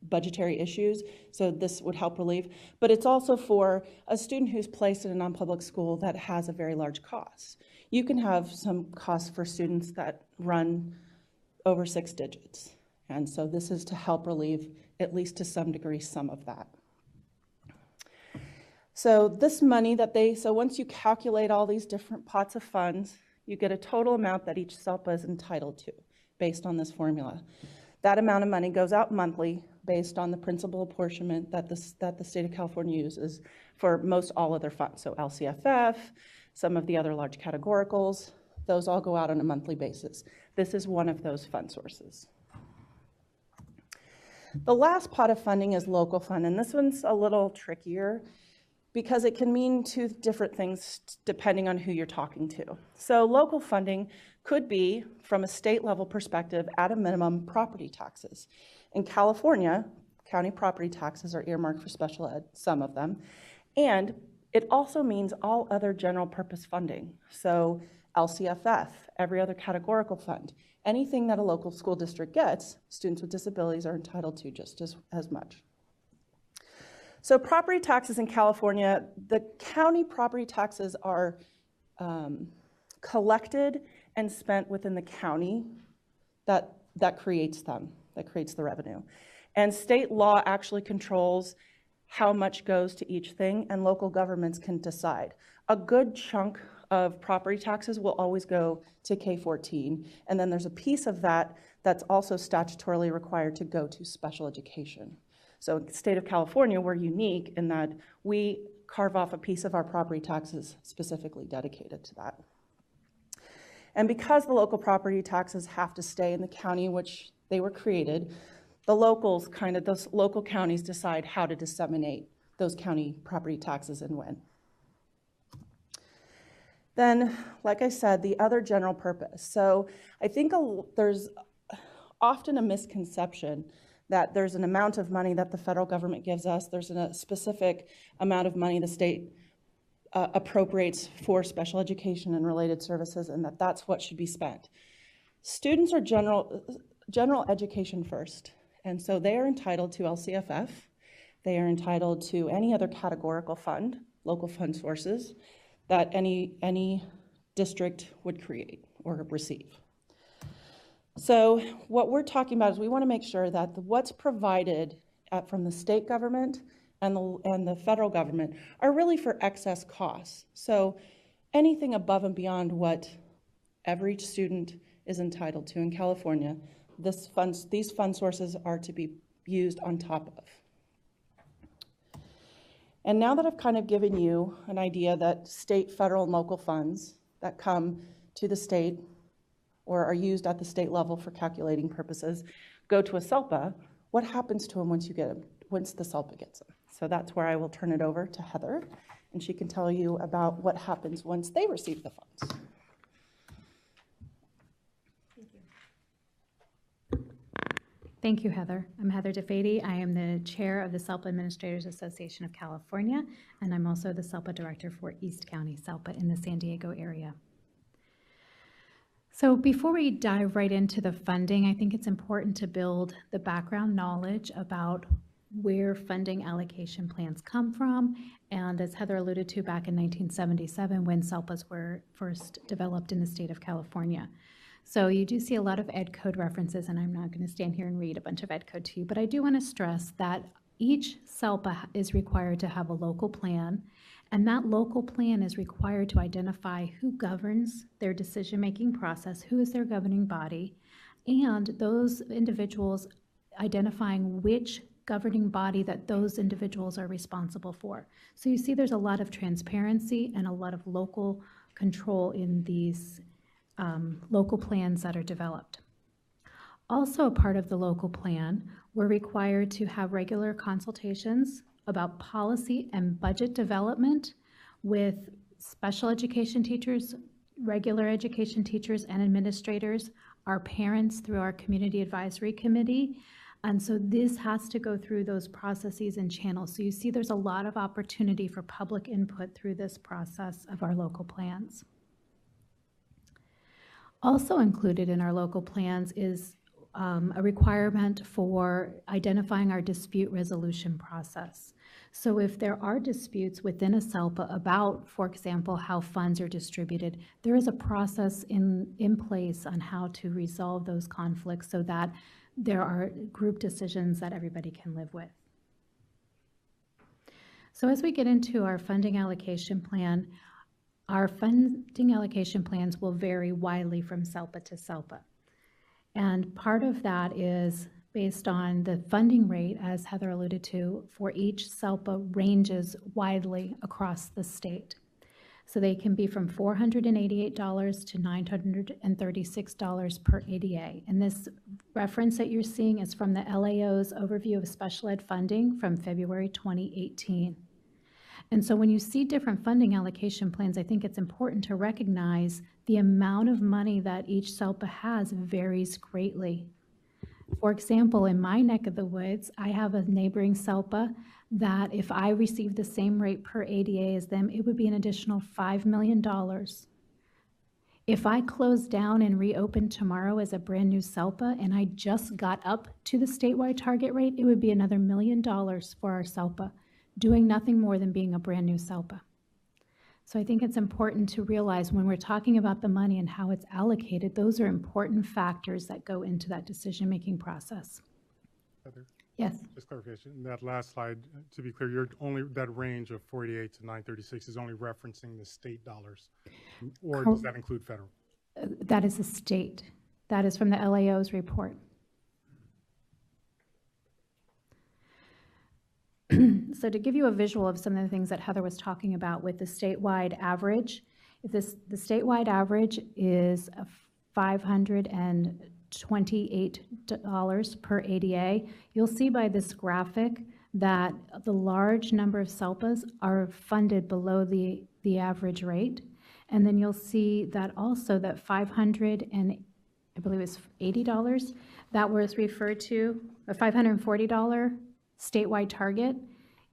budgetary issues, so this would help relieve. But it's also for a student who's placed in a non-public school that has a very large cost. You can have some costs for students that run over 6 digits. And so this is to help relieve, at least to some degree, some of that. So this money that so once you calculate all these different pots of funds, you get a total amount that each SELPA is entitled to based on this formula. That amount of money goes out monthly based on the principal apportionment that the state of California uses for most all of their funds. So LCFF, some of the other large categoricals, those all go out on a monthly basis. This is one of those fund sources. The last pot of funding is local fund, and this one's a little trickier because it can mean 2 different things depending on who you're talking to. So local funding could be, from a state level perspective, at a minimum, property taxes. In California, county property taxes are earmarked for special ed, some of them, and it also means all other general purpose funding. So LCFF, every other categorical fund, anything that a local school district gets, students with disabilities are entitled to just as much. So property taxes in California, the county property taxes are collected and spent within the county that creates them, that creates the revenue. And state law actually controls how much goes to each thing, and local governments can decide. A good chunk of property taxes will always go to K-14, and then there's a piece of that that's also statutorily required to go to special education. So in the state of California, we're unique in that we carve off a piece of our property taxes specifically dedicated to that. And because the local property taxes have to stay in the county in which they were created, the locals, those local counties decide how to disseminate those county property taxes and when. Then, like I said, the other general purpose. So I think there's often a misconception that there's an amount of money that the federal government gives us, there's a specific amount of money the state appropriates for special education and related services, and that's what should be spent. Students are general education first, and so they are entitled to LCFF, they are entitled to any other categorical fund, local fund sources, that any district would create or receive. So what we're talking about is we want to make sure that what's provided from the state government and the federal government are really for excess costs. So anything above and beyond what every student is entitled to in California, these fund sources are to be used on top of. And now that I've kind of given you an idea that state, federal, and local funds that come to the state or are used at the state level for calculating purposes go to a SELPA, what happens to them once the SELPA gets them? So that's where I will turn it over to Heather, and she can tell you about what happens once they receive the funds. Thank you, Heather. I'm Heather DeFady. I am the chair of the SELPA Administrators Association of California, and I'm also the SELPA director for East County SELPA in the San Diego area. So before we dive right into the funding, I think it's important to build the background knowledge about where funding allocation plans come from, and as Heather alluded to, back in 1977 when SELPAs were first developed in the state of California. So you do see a lot of ed code references, and I'm not going to stand here and read a bunch of ed code to you, but I do want to stress that each SELPA is required to have a local plan, and that local plan is required to identify who governs their decision-making process, who is their governing body, and those individuals identifying which governing body that those individuals are responsible for. So you see there's a lot of transparency and a lot of local control in these local plans that are developed. Also a part of the local plan, we're required to have regular consultations about policy and budget development with special education teachers, regular education teachers, and administrators our parents through our Community Advisory Committee. And so this has to go through those processes and channels. So you see there's a lot of opportunity for public input through this process of our local plans. Also included in our local plans is a requirement for identifying our dispute resolution process. So if there are disputes within a SELPA about, for example, how funds are distributed, there is a process in place on how to resolve those conflicts so that there are group decisions that everybody can live with. So as we get into our funding allocation plan, our funding allocation plans will vary widely from SELPA to SELPA. And part of that is based on the funding rate, as Heather alluded to, for each SELPA ranges widely across the state. So they can be from $488 to $936 per ADA. And this reference that you're seeing is from the LAO's Overview of Special Ed Funding from February 2018. And so when you see different funding allocation plans, I think it's important to recognize the amount of money that each SELPA has varies greatly. For example, in my neck of the woods, I have a neighboring SELPA that if I received the same rate per ADA as them, it would be an additional $5 million. If I closed down and reopened tomorrow as a brand new SELPA and I just got up to the statewide target rate, it would be another $1 million for our SELPA, doing nothing more than being a brand new SELPA. So I think it's important to realize when we're talking about the money and how it's allocated, those are important factors that go into that decision-making process. Heather? Yes. Just clarification, in that last slide, to be clear, you're only, that range of 48 to 936 is only referencing the state dollars, or does that include federal? That is the state. That is from the LAO's report. So to give you a visual of some of the things that Heather was talking about with the statewide average, if the statewide average is $528 per ADA, you'll see by this graphic that the large number of SELPAs are funded below the average rate. And then you'll see that also that $500 and I believe it's $80 that was referred to, a $540 statewide target,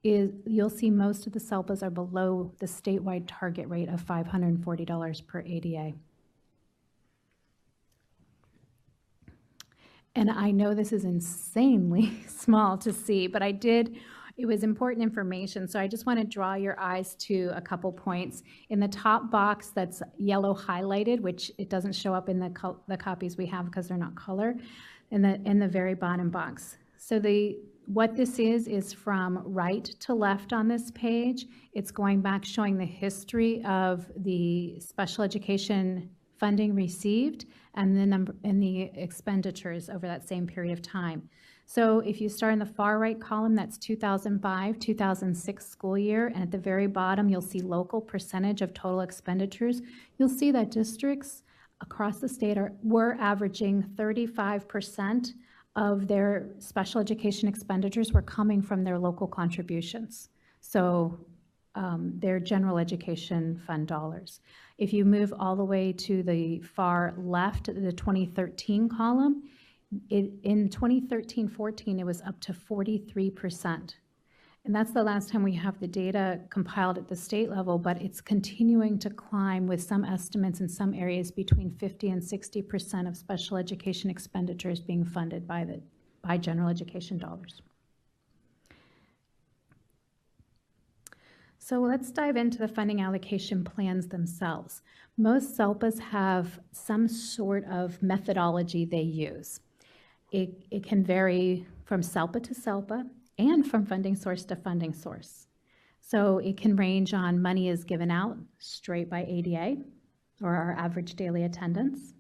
is you'll see most of the SELPAs are below the statewide target rate of $540 per ADA. And I know this is insanely small to see, but it was important information, so I just want to draw your eyes to a couple points. In the top box that's yellow highlighted, which it doesn't show up in the copies we have because they're not color, in the very bottom box. So what this is from right to left on this page. It's going back showing the history of the special education funding received and the number and the expenditures over that same period of time. So if you start in the far right column, that's 2005-2006 school year, and at the very bottom you'll see local percentage of total expenditures. You'll see that districts across the state were averaging 35% of their special education expenditures were coming from their local contributions. So their general education fund dollars. If you move all the way to the far left, the 2013 column, in 2013-14, it was up to 43%. And that's the last time we have the data compiled at the state level, but it's continuing to climb with some estimates in some areas between 50 and 60% of special education expenditures being funded by general education dollars. So let's dive into the funding allocation plans themselves. Most SELPAs have some sort of methodology they use. It can vary from SELPA to SELPA and from funding source to funding source. So it can range on money is given out straight by ADA or our average daily attendance.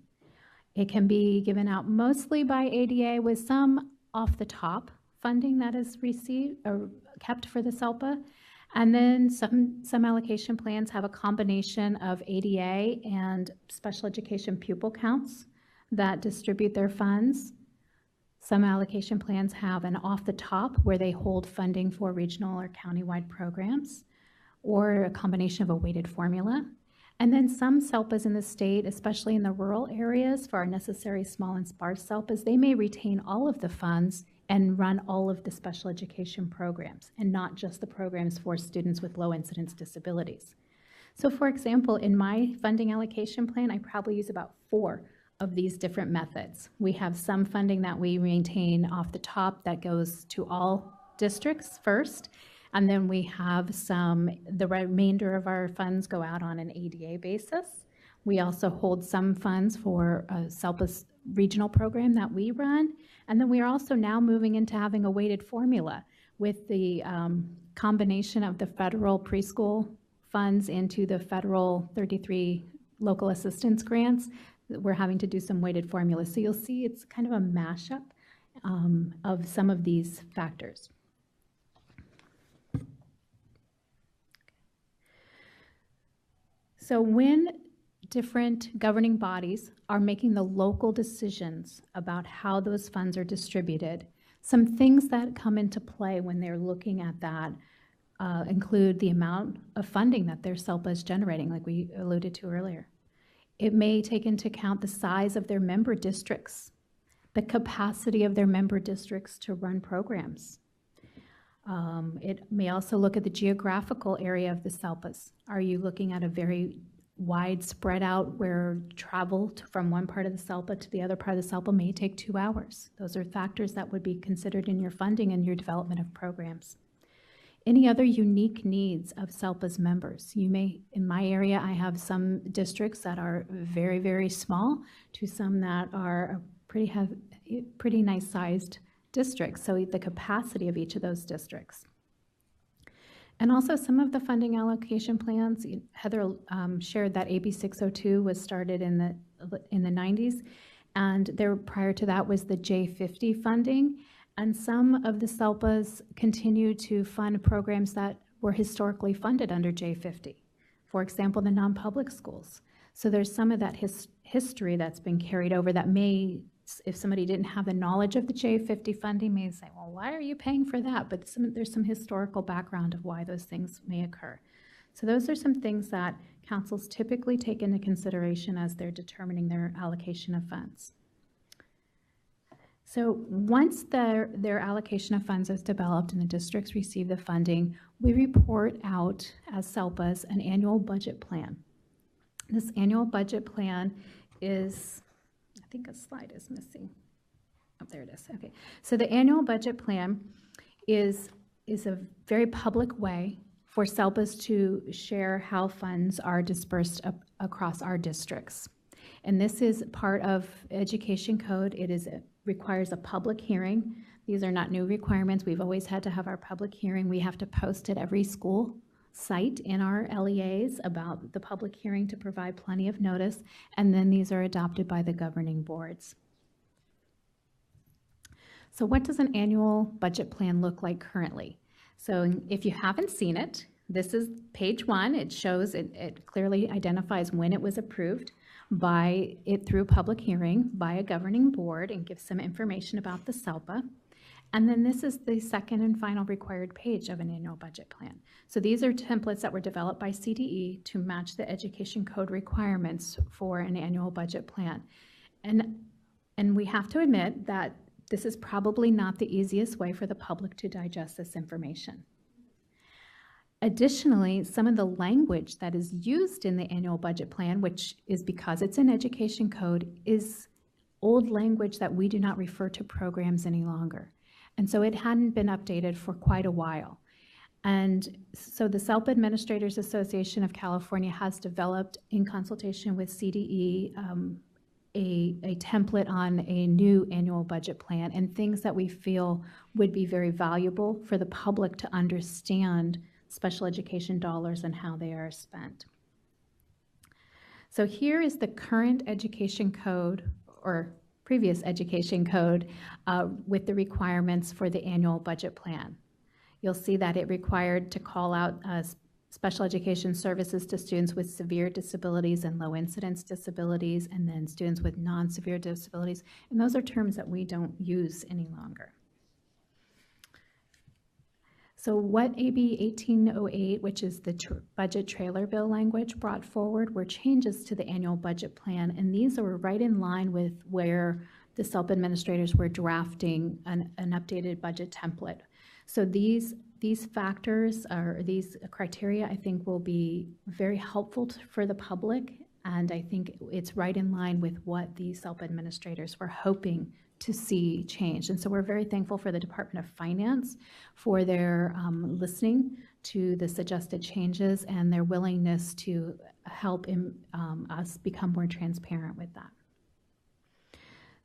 It can be given out mostly by ADA with some off the top funding that is received or kept for the SELPA. And then some allocation plans have a combination of ADA and special education pupil counts that distribute their funds. Some allocation plans have an off the top where they hold funding for regional or countywide programs, or a combination of a weighted formula. And then some SELPAs in the state, especially in the rural areas for our necessary small and sparse SELPAs, they may retain all of the funds and run all of the special education programs and not just the programs for students with low incidence disabilities. So for example, in my funding allocation plan, I probably use about 4 of these different methods. We have some funding that we maintain off the top that goes to all districts first, and then we have the remainder of our funds go out on an ADA basis. We also hold some funds for a SELPA regional program that we run, and then we are also now moving into having a weighted formula with the combination of the federal preschool funds into the federal 33 local assistance grants. We're having to do some weighted formulas. So you'll see it's kind of a mashup of some of these factors. So when different governing bodies are making the local decisions about how those funds are distributed, some things that come into play when they're looking at that include the amount of funding that their SELPA is generating, like we alluded to earlier. It may take into account the size of their member districts, the capacity of their member districts to run programs. It may also look at the geographical area of the SELPAs. Are you looking at a very wide spread out where travel from one part of the SELPA to the other part of the SELPA may take 2 hours? Those are factors that would be considered in your funding and your development of programs. Any other unique needs of SELPA's members? You may, in my area, I have some districts that are very, very small to some that are pretty nice sized districts, so the capacity of each of those districts. And also some of the funding allocation plans, Heather shared that AB 602 was started in the 90s, and there prior to that was the J50 funding, and some of the SELPAs continue to fund programs that were historically funded under J50. For example, the non-public schools. So there's some of that history that's been carried over that may, if somebody didn't have the knowledge of the J50 funding, may say, well, why are you paying for that? But there's some historical background of why those things may occur. So those are some things that councils typically take into consideration as they're determining their allocation of funds. So once their allocation of funds is developed and the districts receive the funding, we report out as SELPAs an annual budget plan. This annual budget plan is, I think a slide is missing. Oh, there it is. Okay. So the annual budget plan is a very public way for SELPAs to share how funds are dispersed across our districts. And this is part of Education Code. It requires a public hearing. These are not new requirements. We've always had to have our public hearing. We have to post at every school site in our LEAs about the public hearing to provide plenty of notice, and then these are adopted by the governing boards. So what does an annual budget plan look like currently? So if you haven't seen it, this is page 1. It shows, it clearly identifies when it was approved through public hearing by a governing board and gives some information about the SELPA. And then this is the second and final required page of an annual budget plan. So these are templates that were developed by CDE to match the Education Code requirements for an annual budget plan. And we have to admit that this is probably not the easiest way for the public to digest this information. Additionally, some of the language that is used in the annual budget plan, which is because it's an Education Code, is old language that we do not refer to programs any longer. And so it hadn't been updated for quite a while. And so the SELPA Administrators Association of California has developed, in consultation with CDE, a template on a new annual budget plan and things that we feel would be very valuable for the public to understand special education dollars and how they are spent. So here is the current Education Code, or previous Education Code, with the requirements for the annual budget plan. You'll see that it required to call out special education services to students with severe disabilities and low incidence disabilities, and then students with non-severe disabilities. And those are terms that we don't use any longer. So what AB 1808, which is the budget trailer bill language, brought forward were changes to the annual budget plan, and these are right in line with where the SELP administrators were drafting an updated budget template. So these factors or these criteria, I think, will be very helpful for the public, and I think it's right in line with what the SELP administrators were hoping to see change. And so we're very thankful for the Department of Finance for their listening to the suggested changes and their willingness to help us become more transparent with that.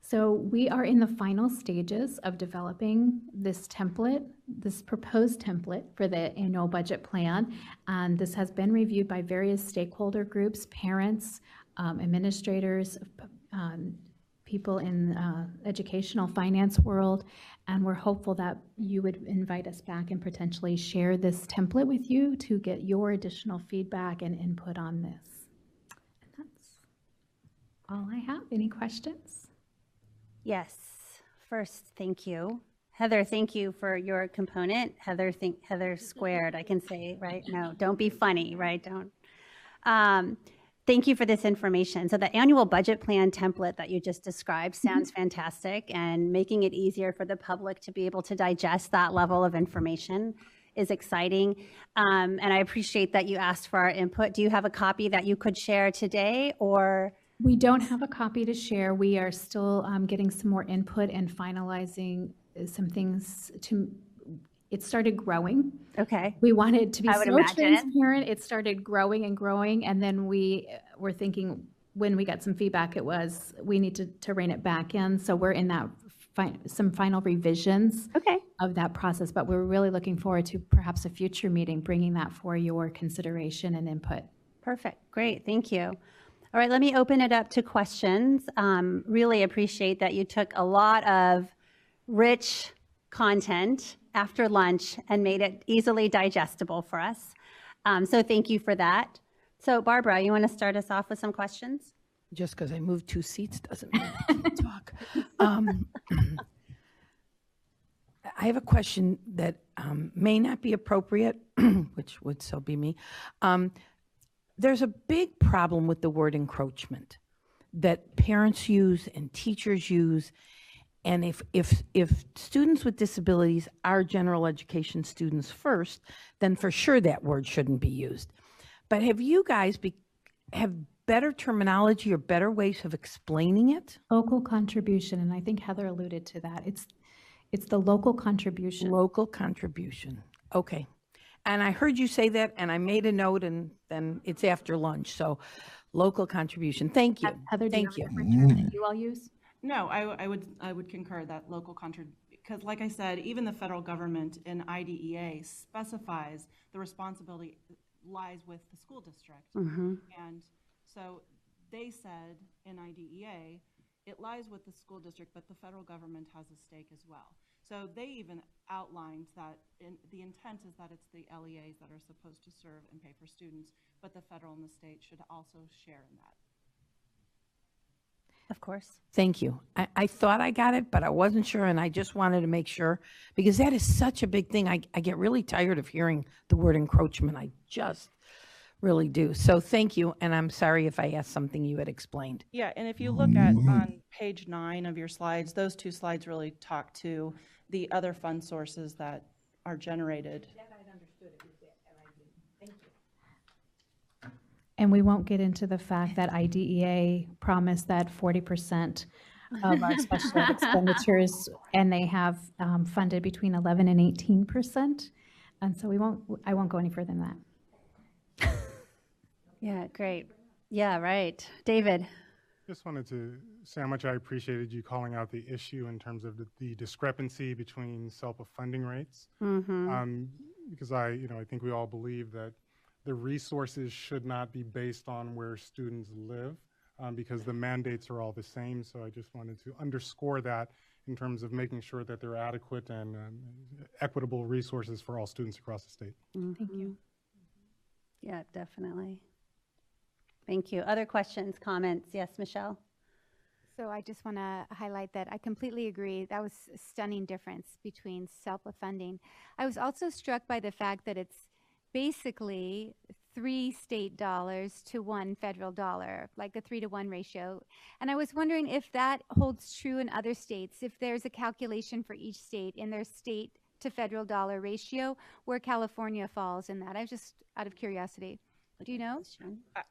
So we are in the final stages of developing this template, this proposed template for the annual budget plan. And this has been reviewed by various stakeholder groups, parents, administrators, people in educational finance world, and we're hopeful that you would invite us back and potentially share this template with you to get your additional feedback and input on this. And that's all I have. Any questions? Yes. First, thank you. Heather, thank you for your component. Heather squared, I can say, right? No, don't be funny, right? Don't. Thank you for this information. So the annual budget plan template that you just described sounds fantastic, and making it easier for the public to be able to digest that level of information is exciting. And I appreciate that you asked for our input. Do you have a copy that you could share today, or? We don't have a copy to share. We are still getting some more input and finalizing some things to. It started growing. Okay. We wanted to be so imagine. transparent. It started growing and growing. And then we were thinking, when we got some feedback, it was, we need to rein it back in. So we're in that some final revisions of that process. But we're really looking forward to perhaps a future meeting, bringing that for your consideration and input. Perfect. Great. Thank you. All right, let me open it up to questions. Really appreciate that you took a lot of rich content after lunch and made it easily digestible for us. So thank you for that. So Barbara, you want to start us off with some questions? Just because I moved 2 seats doesn't mean I can't talk. I have a question that may not be appropriate, which would so be me. There's a big problem with the word encroachment that parents use and teachers use. And if students with disabilities are general education students first, then for sure that word shouldn't be used. But have you guys have better terminology or better ways of explaining it? Local contribution, and I think Heather alluded to that. It's the local contribution. Local contribution. Okay. And I heard you say that, and I made a note, and then it's after lunch. So local contribution. Thank you. Heather, thank you. That you all use? No, I would concur that local because like I said, even the federal government in IDEA specifies the responsibility lies with the school district. And so they said in IDEA, it lies with the school district, but the federal government has a stake as well. So they even outlined that the intent is that it's the LEAs that are supposed to serve and pay for students, but the federal and the state should also share in that. Of course. Thank you. I thought I got it, but I wasn't sure, and I just wanted to make sure, because that is such a big thing. I get really tired of hearing the word encroachment. I just really do. So thank you, and I'm sorry if I asked something you had explained. Yeah, and if you look at on page 9 of your slides, those 2 slides really talk to the other fund sources that are generated. And we won't get into the fact that IDEA promised that 40% of our special ed expenditures, and they have funded between 11 and 18%. And so I won't go any further than that. Yeah, great. Yeah, right. David. Just wanted to say how much I appreciated you calling out the issue in terms of the discrepancy between SELPA funding rates. Because I think we all believe that the resources should not be based on where students live, because the mandates are all the same. So I just wanted to underscore that in terms of making sure that there are adequate and equitable resources for all students across the state. Thank you. Yeah, definitely. Thank you. Other questions, comments? Yes, Michelle? So I just want to highlight that I completely agree. That was a stunning difference between self-funding. I was also struck by the fact that it's basically 3 state dollars to 1 federal dollar, like a 3-to-1 ratio. And I was wondering if that holds true in other states, if there's a calculation for each state in their state to federal dollar ratio, where California falls in that. I was just out of curiosity. Do you know?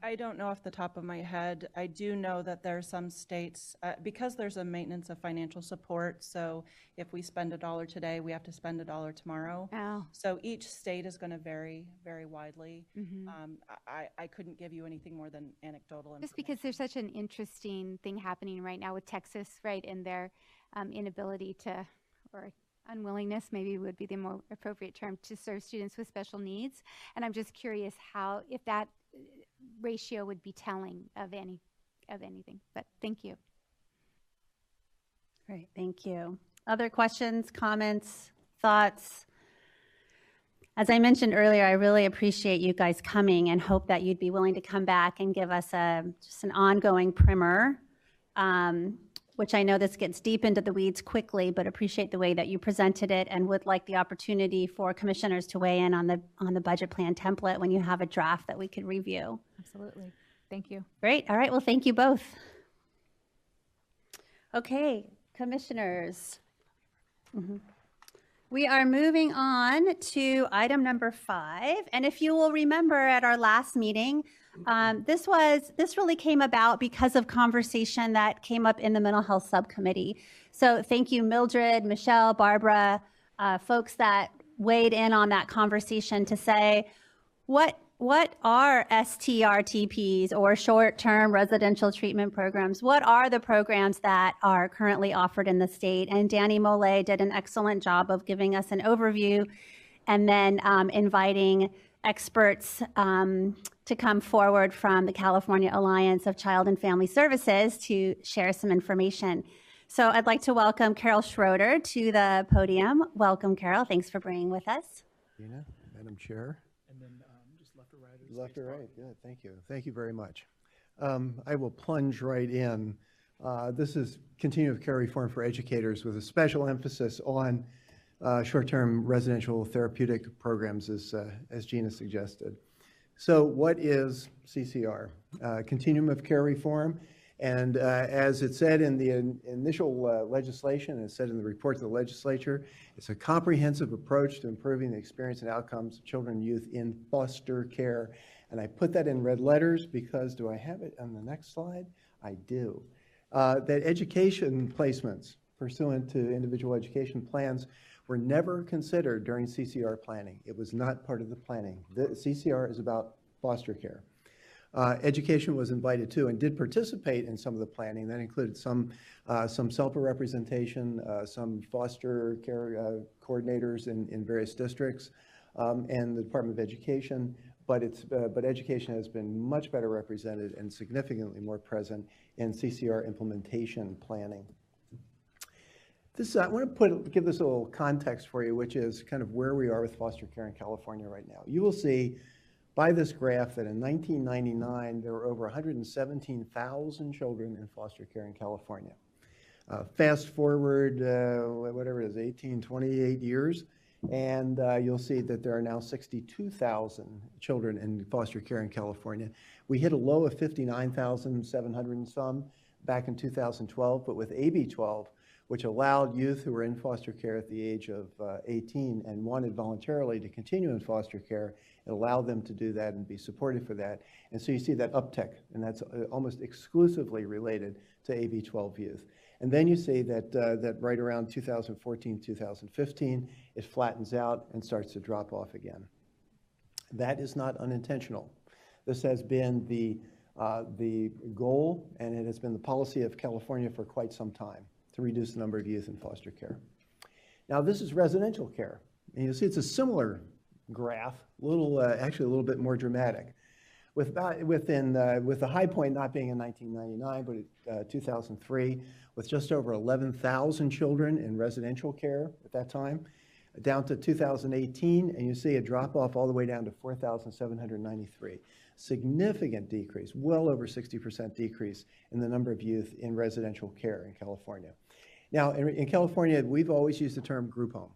I don't know off the top of my head. I do know that there are some states, because there's a maintenance of financial support, so if we spend $1 today, we have to spend $1 tomorrow. Oh. So each state is going to vary very widely. Mhm. I couldn't give you anything more than anecdotal. Just because there's such an interesting thing happening right now with Texas, right, and their inability to, or unwillingness maybe would be the more appropriate term, to serve students with special needs. And I'm just curious how, if that ratio would be telling of anything. But thank you. Great, thank you. Other questions, comments, thoughts? As I mentioned earlier, I really appreciate you guys coming and hope that you'd be willing to come back and give us just an ongoing primer, which I know this gets deep into the weeds quickly, but appreciate the way that you presented it and would like the opportunity for commissioners to weigh in on the budget plan template when you have a draft that we could review. Absolutely. Thank you. Great. All right. Well, thank you both. Okay, commissioners. We are moving on to item number 5. And if you will remember at our last meeting, this really came about because of conversation that came up in the mental health subcommittee. So thank you, Mildred, Michelle, Barbara, folks that weighed in on that conversation to say, what are STRTPs, or short-term residential treatment programs? What are the programs that are currently offered in the state? And Danny Mollet did an excellent job of giving us an overview and then inviting experts to come forward from the California Alliance of Child and Family Services to share some information. So I'd like to welcome Carol Schroeder to the podium. Welcome, Carol. Thanks for being with us. Dina, Madam Chair. And then just left or right? Left or right, good, thank you. Thank you very much. I will plunge right in. This is Continuum of Care Reform for Educators with a special emphasis on short-term residential therapeutic programs, as Gina suggested. So what is CCR? Continuum of Care Reform. And as it said in the initial legislation, and it said in the report to the legislature, it's a comprehensive approach to improving the experience and outcomes of children and youth in foster care. And I put that in red letters because, do I have it on the next slide? I do. That education placements pursuant to individual education plans were never considered during CCR planning. It was not part of the planning. The CCR is about foster care. Education was invited to and did participate in some of the planning. That included some SELPA representation, some foster care coordinators in various districts, and the Department of Education. But education has been much better represented and significantly more present in CCR implementation planning. I want to give this a little context for you, which is kind of where we are with foster care in California right now. You will see by this graph that in 1999, there were over 117,000 children in foster care in California. Fast forward, whatever it is, 18, 28 years, and you'll see that there are now 62,000 children in foster care in California. We hit a low of 59,700 and some back in 2012, but with AB 12, which allowed youth who were in foster care at the age of 18 and wanted voluntarily to continue in foster care, it allowed them to do that and be supported for that. And so you see that uptick, and that's almost exclusively related to AB 12 youth. And then you see that right around 2014, 2015, it flattens out and starts to drop off again. That is not unintentional. This has been the goal, and it has been the policy of California for quite some time, to reduce the number of youth in foster care. Now, this is residential care. And you'll see it's a similar graph, actually a little bit more dramatic. With the high point not being in 1999, but 2003, with just over 11,000 children in residential care at that time, down to 2018, and you see a drop off all the way down to 4,793. significant decrease, well over 60% decrease in the number of youth in residential care in California. Now, in California, we've always used the term group home,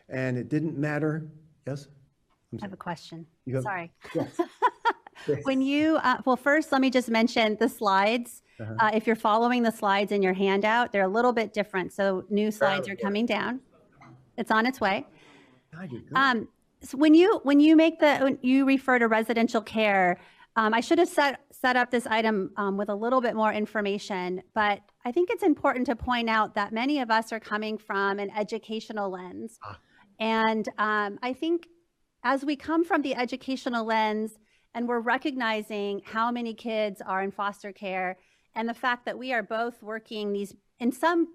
and it didn't matter. Yes? I have a question. You Sorry. Yes. When you, well, first, let me just mention the slides. Uh-huh. If you're following the slides in your handout, they're a little bit different. So new slides are coming down. It's on its way. So when you refer to residential care, I should have set up this item with a little bit more information, but I think it's important to point out that many of us are coming from an educational lens. And I think as we come from the educational lens and we're recognizing how many kids are in foster care and the fact that we are both working these, in some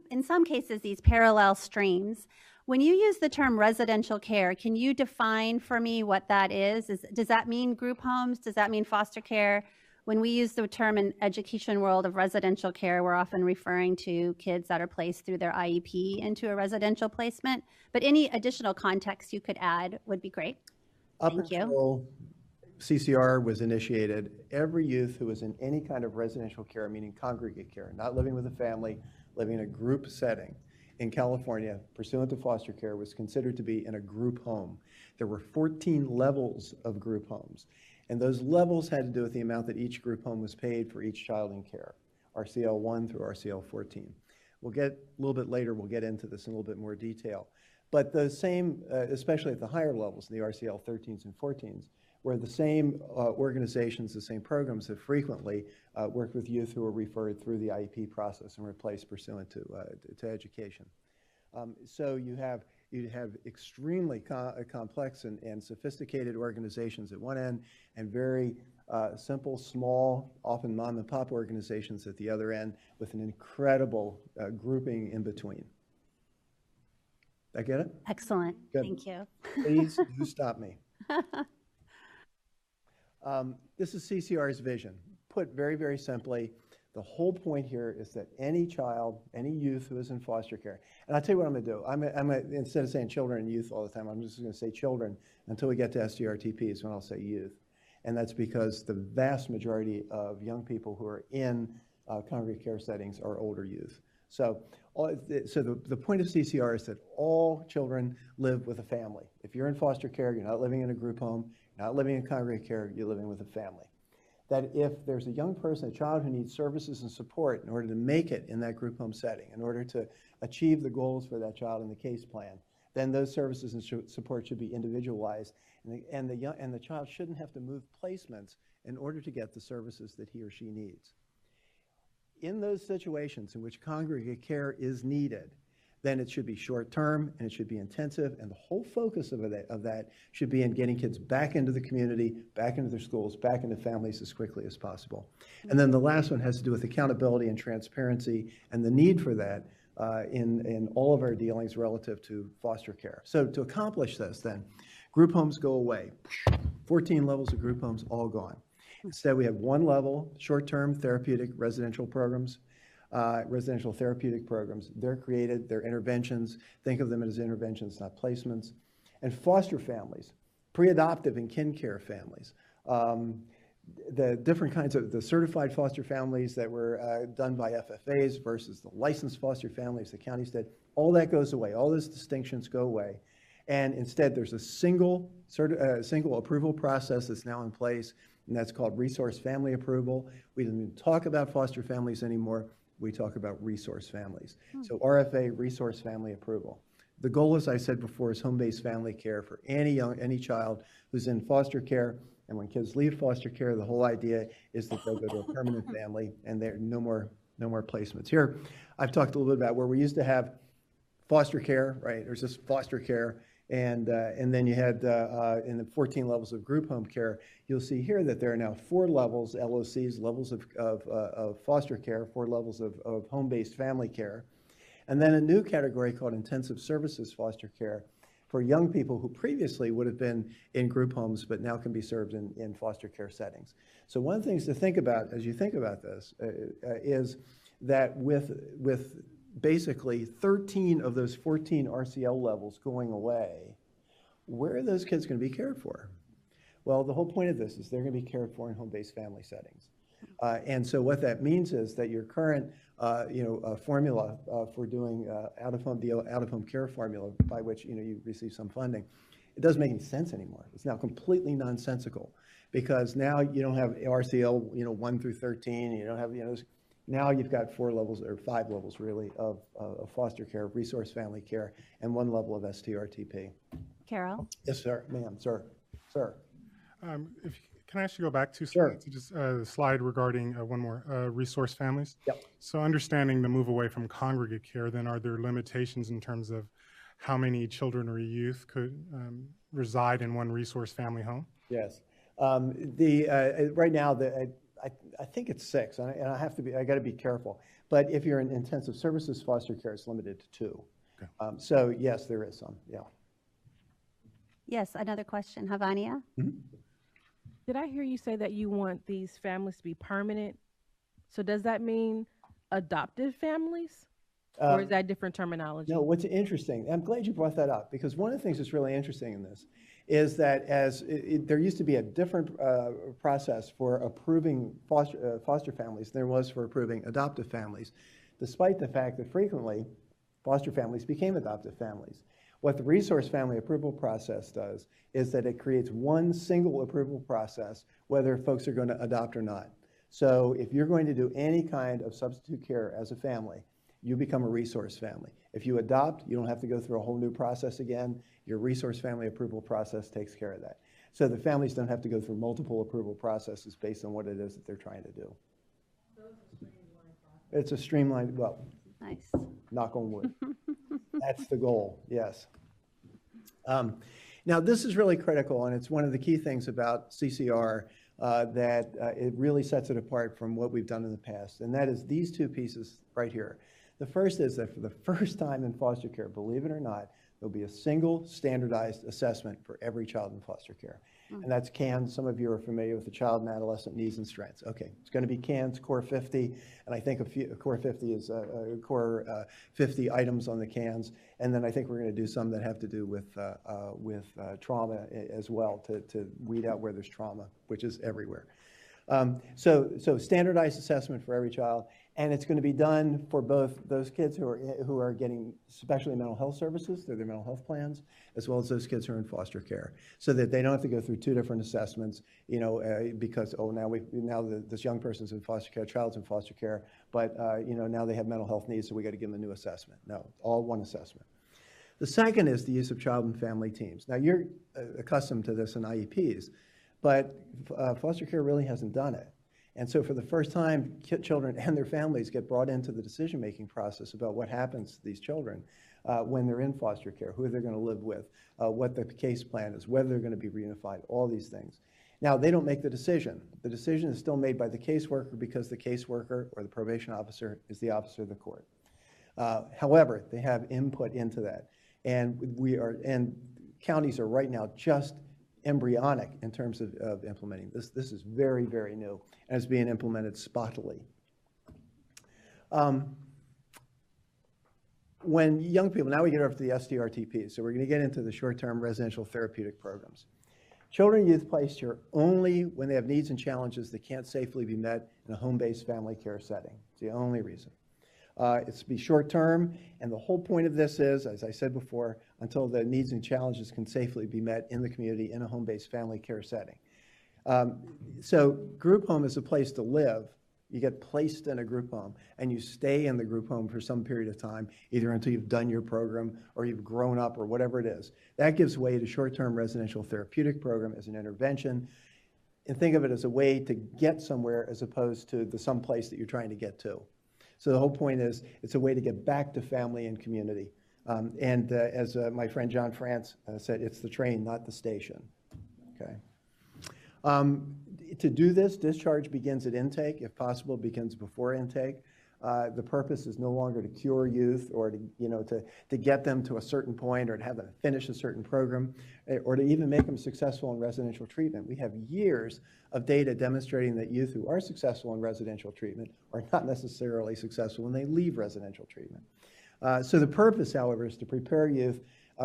cases, these parallel streams, when you use the term residential care, can you define for me what that is? Does that mean group homes? Does that mean foster care? When we use the term in education world of residential care, we're often referring to kids that are placed through their IEP into a residential placement. But any additional context you could add would be great. Thank you. Until CCR was initiated, every youth who was in any kind of residential care, meaning congregate care, not living with a family, living in a group setting in California, pursuant to foster care, was considered to be in a group home. There were 14 levels of group homes. And those levels had to do with the amount that each group home was paid for each child in care, RCL 1 through RCL 14. We'll get a little bit later, we'll get into this in a little bit more detail. But the same, especially at the higher levels, the RCL 13s and 14s, where the same organizations, the same programs have frequently worked with youth who are referred through the IEP process and replaced pursuant to education. So you have extremely complex and sophisticated organizations at one end and very simple, small, often mom and pop organizations at the other end with an incredible grouping in between. Did I get it? Excellent. Good. Thank you. Please do stop me. This is CCR's vision. Put very, very simply, the whole point here is that any child, any youth who is in foster care, and I'll tell you what I'm going to do. I'm gonna, instead of saying children and youth all the time, I'm just going to say children until we get to SDRTPs when I'll say youth. And that's because the vast majority of young people who are in congregate care settings are older youth. So the point of CCR is that all children live with a family. If you're in foster care, you're not living in a group home, you're not living in congregate care, you're living with a family. That if there's a young person, a child who needs services and support in order to make it in that group home setting, in order to achieve the goals for that child in the case plan, then those services and support should be individualized, and the child shouldn't have to move placements in order to get the services that he or she needs. In those situations in which congregate care is needed, then it should be short-term and it should be intensive, and the whole focus of that should be in getting kids back into the community, back into their schools, back into families as quickly as possible. And then the last one has to do with accountability and transparency and the need for that in all of our dealings relative to foster care. So to accomplish this then, group homes go away. 14 levels of group homes all gone. Instead, we have one level, short-term therapeutic residential programs, residential therapeutic programs. They're created, they're interventions. Think of them as interventions, not placements. And foster families, pre-adoptive and kin care families. The different kinds of the certified foster families that were done by FFAs versus the licensed foster families the counties did, all that goes away. All those distinctions go away. And instead, there's a single approval process that's now in place, and that's called resource family approval. We don't even talk about foster families anymore. We talk about resource families. So RFA, resource family approval. The goal, as I said before, is home-based family care for any child who's in foster care. And when kids leave foster care, the whole idea is that they'll go to a permanent family, and there are no more placements. Here, I've talked a little bit about where we used to have foster care, right? There's just foster care. And then you had in the 14 levels of group home care, you'll see here that there are now 4 levels, LOCs, levels of foster care, 4 levels of home-based family care, and then a new category called intensive services foster care for young people who previously would have been in group homes but now can be served in foster care settings. So one of the things to think about as you think about this is that with basically 13 of those 14 RCL levels going away, where are those kids going to be cared for? Well, the whole point of this is they're going to be cared for in home-based family settings. And so what that means is that your current, formula for doing out-of-home care formula by which, you receive some funding, it doesn't make any sense anymore. It's now completely nonsensical because now you don't have RCL, 1 through 13. You don't have, now you've got 4 levels or 5 levels really of foster care, resource family care, and 1 level of STRTP. Carol? Yes, sir, ma'am, sir. Can I actually go back 2 Sure. slides to just the slide regarding one more, resource families? Yep. So understanding the move away from congregate care, then are there limitations in terms of how many children or youth could reside in one resource family home? Yes. Right now, I think it's 6, and I got to be careful. But if you're in intensive services foster care, it's limited to 2. Okay. So yes, there is some. Yeah. Yes, another question. Havania? Mm-hmm. Did I hear you say that you want these families to be permanent? So does that mean adoptive families? Or is that different terminology? No, what's interesting, I'm glad you brought that up, because one of the things that's really interesting in this is that there used to be a different process for approving foster families than there was for approving adoptive families, despite the fact that frequently foster families became adoptive families. What the resource family approval process does is that it creates one single approval process, whether folks are going to adopt or not. So if you're going to do any kind of substitute care as a family, you become a resource family. If you adopt, you don't have to go through a whole new process again. Your resource family approval process takes care of that. So the families don't have to go through multiple approval processes based on what it is that they're trying to do. It's a streamlined, well, nice. Knock on wood. That's the goal, yes. Now, this is really critical, and it's one of the key things about CCR that it really sets it apart from what we've done in the past, and that is these 2 pieces right here. The first is that for the first time in foster care, believe it or not, there'll be a single standardized assessment for every child in foster care. And that's CANS. Some of you are familiar with the Child and Adolescent Needs and Strengths. Okay, it's going to be CANS Core 50, and I think Core 50 is Core 50 items on the CANS, and then I think we're going to do some that have to do with trauma as well to weed out where there's trauma, which is everywhere. So standardized assessment for every child, and it's going to be done for both those kids who are getting especially mental health services through their mental health plans, as well as those kids who are in foster care, so that they don't have to go through 2 different assessments, because now this young person's in foster care, child's in foster care, but now they have mental health needs, so we got to give them a new assessment. No, all one assessment. The second is the use of child and family teams. Now you're accustomed to this in IEPs, but foster care really hasn't done it. And so for the first time, children and their families get brought into the decision-making process about what happens to these children when they're in foster care, who they're going to live with, what the case plan is, whether they're going to be reunified, all these things. Now, they don't make the decision. The decision is still made by the caseworker because the caseworker or the probation officer is the officer of the court. However, they have input into that. And counties are right now just embryonic in terms of implementing this. This is very, very new, and it's being implemented spottily. When young people, now we get over to the STRTP, so we're going to get into the short-term residential therapeutic programs. Children and youth placed here only when they have needs and challenges that can't safely be met in a home-based family care setting. It's the only reason. It's to be short-term, and the whole point of this is, as I said before, until the needs and challenges can safely be met in the community in a home-based family care setting. So group home is a place to live. You get placed in a group home, and you stay in the group home for some period of time, either until you've done your program or you've grown up or whatever it is. That gives way to short-term residential therapeutic program as an intervention, and think of it as a way to get somewhere as opposed to the someplace that you're trying to get to. So the whole point is it's a way to get back to family and community. As my friend John France said, it's the train, not the station. Okay. To do this, discharge begins at intake. If possible, begins before intake. The purpose is no longer to cure youth or to get them to a certain point or to have them finish a certain program or to even make them successful in residential treatment. We have years of data demonstrating that youth who are successful in residential treatment are not necessarily successful when they leave residential treatment. So the purpose, however, is to prepare youth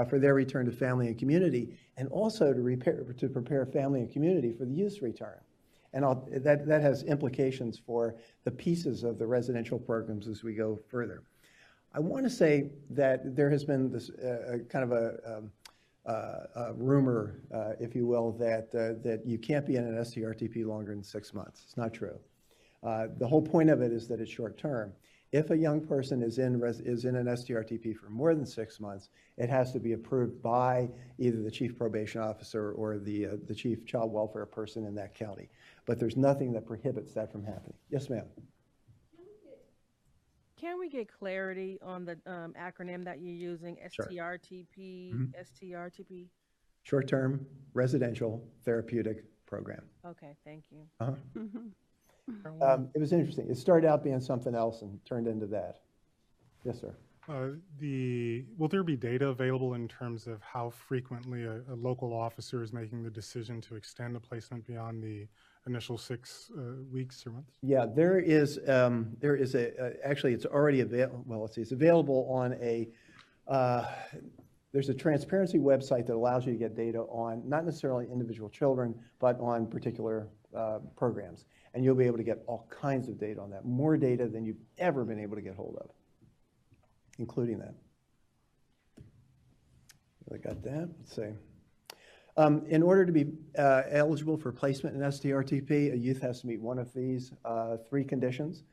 for their return to family and community, and also to prepare family and community for the youth's return. And that has implications for the pieces of the residential programs as we go further. I want to say that there has been this kind of a rumor, if you will, that you can't be in an STRTP longer than 6 months. It's not true. The whole point of it is that it's short term. If a young person is in an STRTP for more than 6 months, it has to be approved by either the chief probation officer or the chief child welfare person in that county. But there's nothing that prohibits that from happening. Yes, ma'am. Can we get clarity on the acronym that you're using, STRTP, STRTP? Short-term residential therapeutic program. Okay, thank you. It was interesting. It started out being something else and turned into that. Yes, sir. Will there be data available in terms of how frequently a local officer is making the decision to extend a placement beyond the initial 6 weeks or months? Yeah, there is actually it's already available. Well, let's see, it's available on there's a transparency website that allows you to get data on not necessarily individual children, but on particular programs. And you'll be able to get all kinds of data on that, more data than you've ever been able to get hold of, including that. I got that. Let's see. In order to be eligible for placement in STRTP, a youth has to meet one of these 3 conditions.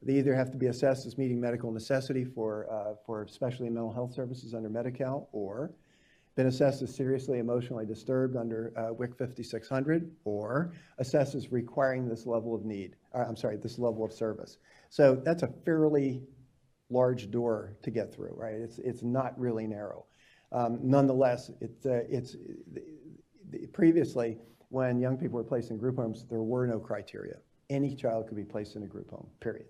They either have to be assessed as meeting medical necessity for especially mental health services under Medi-Cal, or been assessed as seriously emotionally disturbed under WIC 5600, or assessed as requiring this level of need, this level of service. So that's a fairly large door to get through, right? It's not really narrow. Nonetheless, previously, when young people were placed in group homes, there were no criteria. Any child could be placed in a group home, period.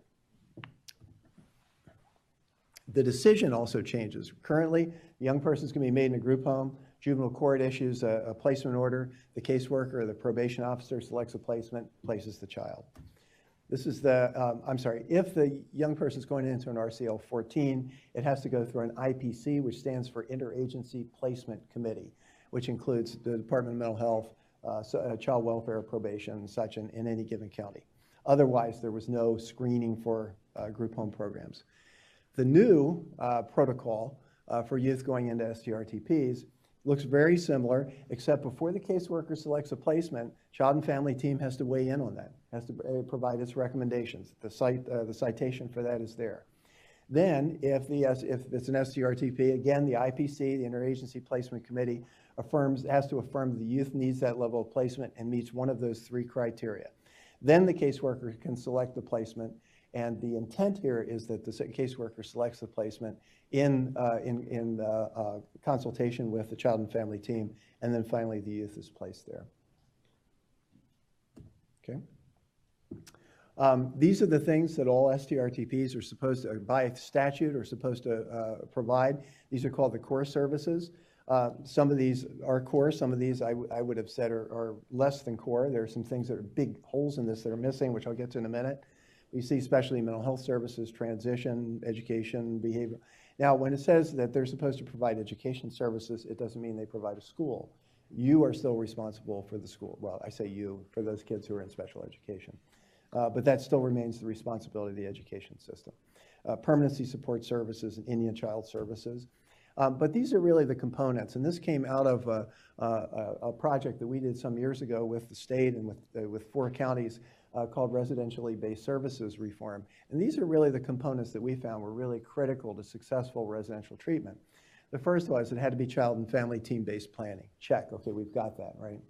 The decision also changes. Currently, the young person's going to be made in a group home. Juvenile court issues a placement order. The caseworker or the probation officer selects a placement, places the child. This is if the young person is going into an RCL 14, it has to go through an IPC, which stands for Interagency Placement Committee, which includes the Department of Mental Health, child welfare, probation, and such in any given county. Otherwise, there was no screening for group home programs. The new protocol for youth going into STRTPs looks very similar, except before the caseworker selects a placement, Child and Family Team has to weigh in on that, has to provide its recommendations. The citation for that is there. Then, if it's an STRTP, again, the IPC, the Interagency Placement Committee, has to affirm the youth needs that level of placement and meets one of those 3 criteria. Then the caseworker can select the placement, and the intent here is that the caseworker selects the placement in consultation with the Child and Family Team, and then finally the youth is placed there. Okay. These are the things that all STRTPs are supposed to, by statute, are supposed to provide. These are called the core services. Some of these are core. Some of these I would have said are less than core. There are some things that are big holes in this that are missing, which I'll get to in a minute. We see especially mental health services, transition, education, behavior. Now, when it says that they're supposed to provide education services, it doesn't mean they provide a school. You are still responsible for the school. Well, I say you, for those kids who are in special education. But that still remains the responsibility of the education system. Permanency support services and Indian child services. But these are really the components. And this came out of a project that we did some years ago with the state and with 4 counties called Residentially Based Services Reform. And these are really the components that we found were really critical to successful residential treatment. The first was it had to be child and family team-based planning. Check, okay, we've got that, right?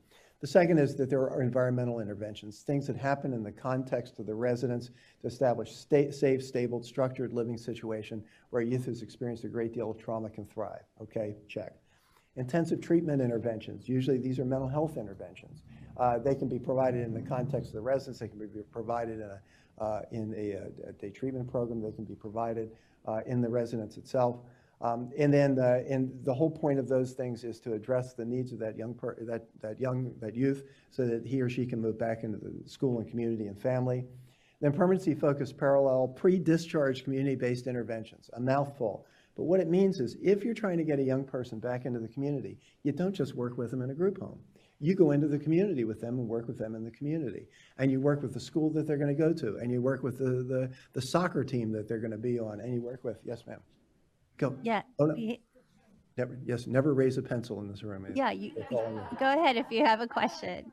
The second is that there are environmental interventions, things that happen in the context of the residents to establish safe, stable, structured living situation where youth who's experienced a great deal of trauma can thrive. Okay, check. Intensive treatment interventions, usually these are mental health interventions. They can be provided in the context of the residents, they can be provided in a day treatment program, they can be provided in the residence itself. And the whole point of those things is to address the needs of that youth so that he or she can move back into the school and community and family. Then permanency-focused parallel pre-discharge community-based interventions, a mouthful. But what it means is if you're trying to get a young person back into the community, you don't just work with them in a group home. You go into the community with them and work with them in the community. And you work with the school that they're going to go to, and you work with the soccer team that they're going to be on, and you work with, yes, ma'am. Go. Yeah. Oh, no. Never raise a pencil in this room. Yeah, go ahead if you have a question.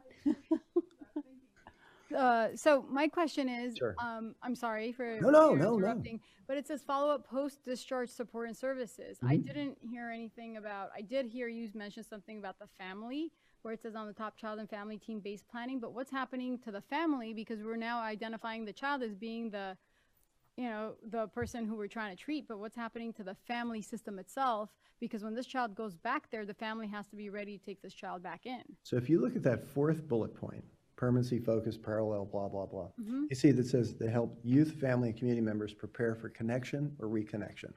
So my question is, Sure. I'm sorry for No. interrupting, but it says follow-up post-discharge support and services. I didn't hear anything about, I did hear you mention something about the family, where it says on the top child and family team-based planning, but what's happening to the family? Because we're now identifying the child as being the, the person who we're trying to treat, but what's happening to the family system itself? Because when this child goes back there, the family has to be ready to take this child back in. So if you look at that fourth bullet point, permanency, focus, parallel, blah, blah, blah. Mhm. You see that says to help youth, family, and community members prepare for connection or reconnection.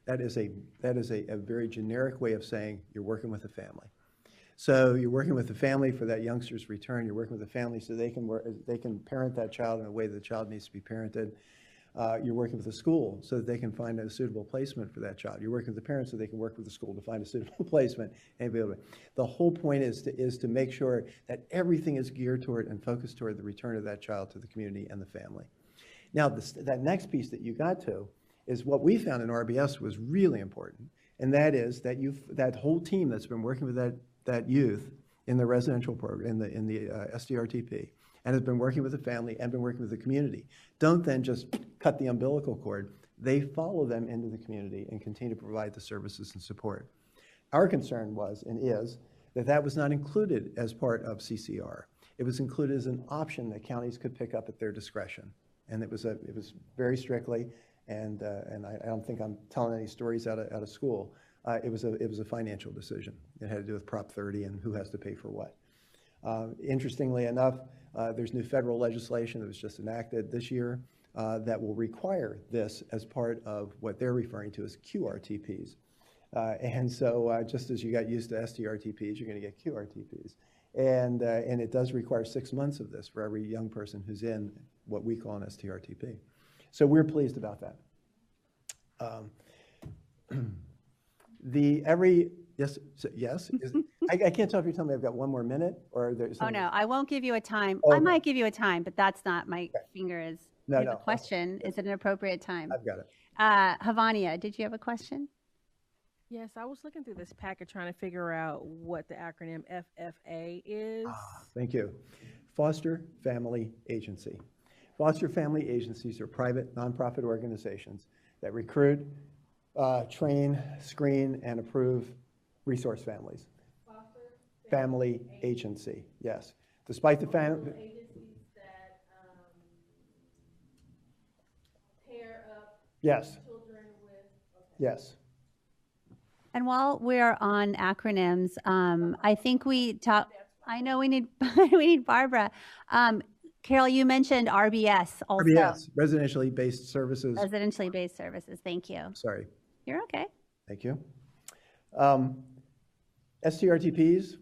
That is a very generic way of saying you're working with the family. So you're working with the family for that youngster's return. You're working with the family so they can parent that child in a way that the child needs to be parented. You're working with the school so that they can find a suitable placement for that child. You're working with the parents so they can work with the school to find a suitable placement and be able to. The whole point is to make sure that everything is geared toward and focused toward the return of that child to the community and the family. Now, that next piece that you got to is what we found in RBS was really important, and that is that that whole team that's been working with that youth in the residential program, in the SDRTP, and has been working with the family and been working with the community. Don't then just cut the umbilical cord. They follow them into the community and continue to provide the services and support. Our concern was and is that was not included as part of CCR. It was included as an option that counties could pick up at their discretion. And it was very strictly, and I don't think I'm telling any stories out of school. It was a financial decision. It had to do with Prop 30 and who has to pay for what. Interestingly enough, there's new federal legislation that was just enacted this year that will require this as part of what they're referring to as QRTPs. And so just as you got used to STRTPs, you're going to get QRTPs. And it does require 6 months of this for every young person who's in what we call an STRTP. So we're pleased about that. Yes. I can't tell if you're telling me I've got one more minute or there's. Oh no, I won't give you a time. Oh, I might give you a time, but that's not my finger is. No, you have a question. Is it an appropriate time? I've got it. Havania, did you have a question? Yes, I was looking through this packet trying to figure out what the acronym FFA is. Thank you. Foster Family Agency. Foster family agencies are private, nonprofit organizations that recruit, train, screen, and approve resource families. Family agency, yes. Despite the family. Agencies that pair up Yes. children with. Yes. And while we're on acronyms, I think I know we need we need Barbara. Carol, you mentioned RBS also. RBS, residentially based services. Residentially based services. Thank you. Sorry. You're okay. Thank you. STRTPs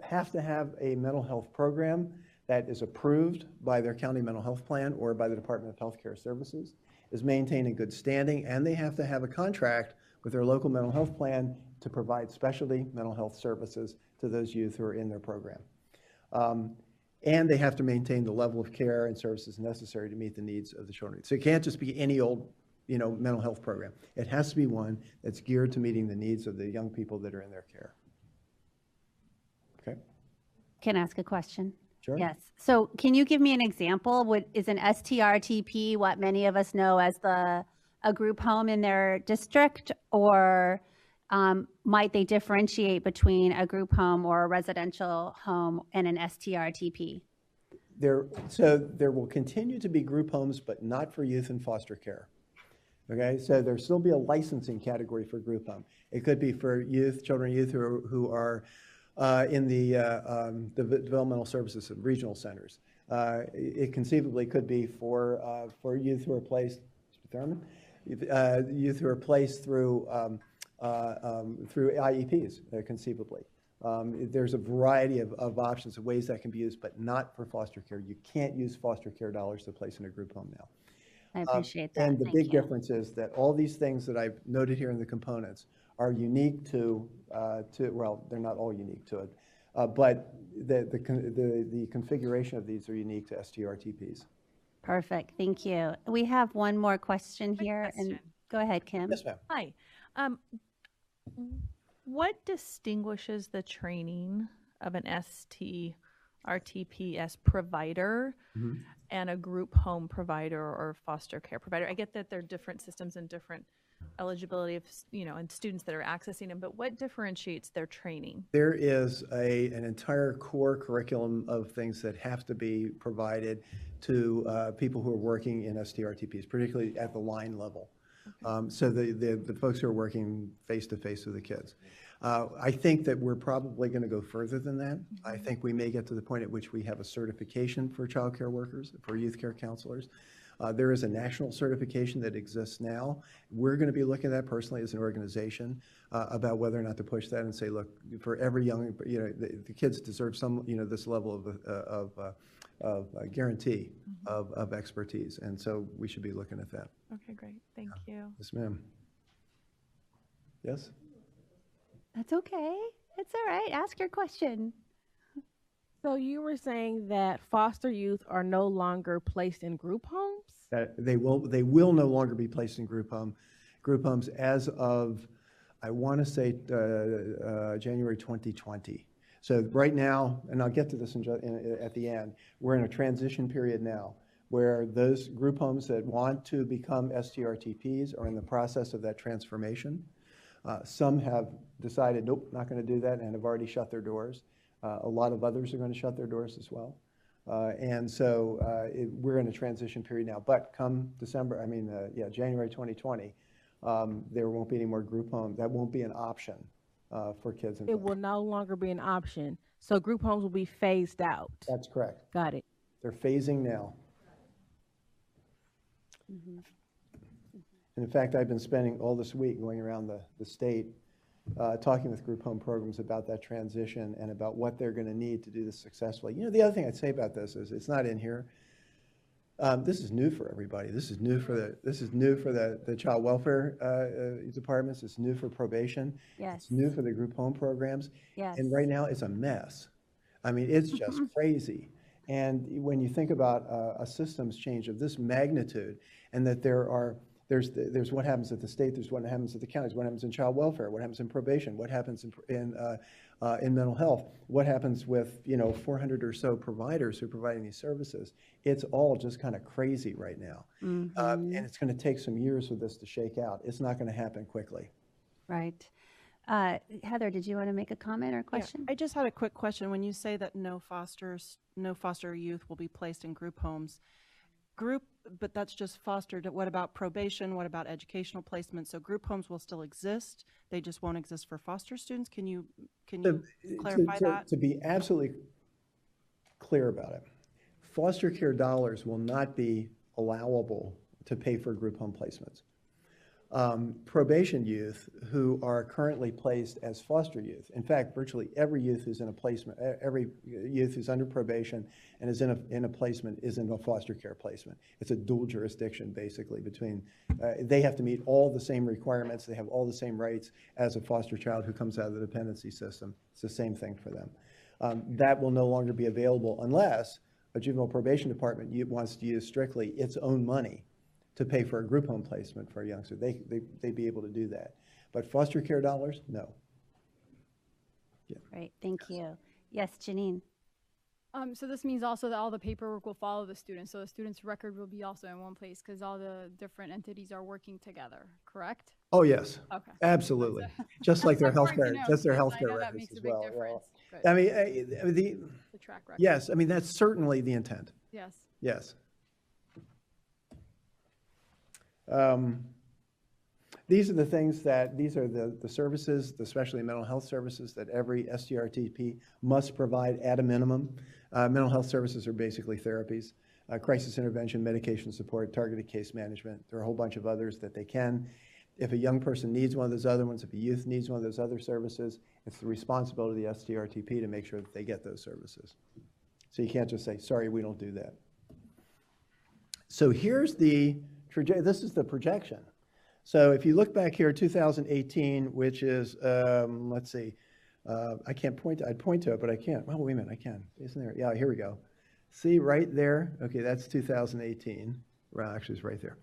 have to have a mental health program that is approved by their county mental health plan or by the Department of Health Care Services, is maintained in good standing, and they have to have a contract with their local mental health plan to provide specialty mental health services to those youth who are in their program. And they have to maintain the level of care and services necessary to meet the needs of the children. So it can't just be any old, mental health program. It has to be one that's geared to meeting the needs of the young people that are in their care. Okay? Can I ask a question? Sure. Yes. So can you give me an example? Is an STRTP what many of us know as a group home in their district, or might they differentiate between a group home or a residential home and an STRTP? So there will continue to be group homes, but not for youth in foster care. Okay, so there'll still be a licensing category for group home. It could be for children and youth who are in the developmental services and regional centers. It conceivably could be for youth who are placed, Mr. Thurmond, youth who are placed through IEPs, conceivably. There's a variety of options, of ways that can be used, but not for foster care. You can't use foster care dollars to place in a group home now. I appreciate that. And the Thank big you. difference is that all these things that I've noted here in the components are unique to well, they're not all unique to it, but the configuration of these are unique to STRTPs. Perfect. Thank you. We have one more question here. And go ahead, Kim. Yes, ma'am. Hi. What distinguishes the training of an STRTPS provider and a group home provider or foster care provider? I get that they're different systems and different eligibility of, and students that are accessing them, but what differentiates their training? There is an entire core curriculum of things that have to be provided to people who are working in STRTPs, particularly at the line level. So the folks who are working face-to-face with the kids. I think that we're probably going to go further than that. I think we may get to the point at which we have a certification for child care workers, for youth care counselors. There is a national certification that exists now. We're going to be looking at that personally as an organization about whether or not to push that and say, look, for every young, the kids deserve some, this level of guarantee of expertise. And so we should be looking at that. Okay, great. Thank you. Yes, ma'am. Yes? That's okay. It's all right. Ask your question. So you were saying that foster youth are no longer placed in group homes? They will no longer be placed in group homes as of, I want to say, January 2020. So right now, and I'll get to this at the end, we're in a transition period now where those group homes that want to become STRTPs are in the process of that transformation. Some have decided, nope, not going to do that, and have already shut their doors. A lot of others are going to shut their doors as well. And so we're in a transition period now. But come January 2020, there won't be any more group homes. That won't be an option for kids. It will no longer be an option. So group homes will be phased out. That's correct. Got it. They're phasing now. And in fact, I've been spending all this week going around the state talking with group home programs about that transition and about what they're going to need to do this successfully. The other thing I'd say about this is it's not in here. This is new for everybody. This is new for the child welfare departments. It's new for probation. Yes. It's new for the group home programs. Yes. And right now it's a mess. I mean, it's just crazy. And when you think about a systems change of this magnitude, and that there's what happens at the state, there's what happens at the counties, what happens in child welfare, what happens in probation, what happens in mental health, what happens with 400 or so providers who are providing these services. It's all just kind of crazy right now, and it's going to take some years for this to shake out. It's not going to happen quickly. Right. Heather, did you want to make a comment or question? Yeah, I just had a quick question. When you say that no foster youth will be placed in group homes, but that's just fostered. What about probation? What about educational placement? So group homes will still exist. They just won't exist for foster students. Can you clarify that? To be absolutely clear about it, foster care dollars will not be allowable to pay for group home placements. Probation youth who are currently placed as foster youth, in fact, virtually every youth who's in a placement, every youth who's under probation and is in a placement is in a foster care placement. It's a dual jurisdiction, basically, between, they have to meet all the same requirements, they have all the same rights as a foster child who comes out of the dependency system. It's the same thing for them. That will no longer be available unless a juvenile probation department wants to use strictly its own money to pay for a group home placement for a youngster. They'd be able to do that. But foster care dollars, no. Yeah. Great, thank you. Yes, Janine. So this means also that all the paperwork will follow the student. So the student's record will be also in one place because all the different entities are working together, correct? Oh, yes. Okay. Absolutely. Just like their healthcare, just their healthcare that records makes as a big well. difference. I mean, The track record. yes, I mean, that's certainly the intent. Yes. Yes. These are the things these are the services, especially mental health services, that every STRTP must provide at a minimum. Mental health services are basically therapies, crisis intervention, medication support, targeted case management. There are a whole bunch of others that they can. If a young person needs one of those other ones, if a youth needs one of those other services, it's the responsibility of the STRTP to make sure that they get those services. So you can't just say, sorry, we don't do that. So here's the this is the projection. So if you look back here, 2018, which is, let's see, I can't point to, I'd point to it, but I can't. Oh, wait a minute, I can. Isn't there? Yeah, here we go. See right there? Okay, that's 2018. Well, actually, it's right there.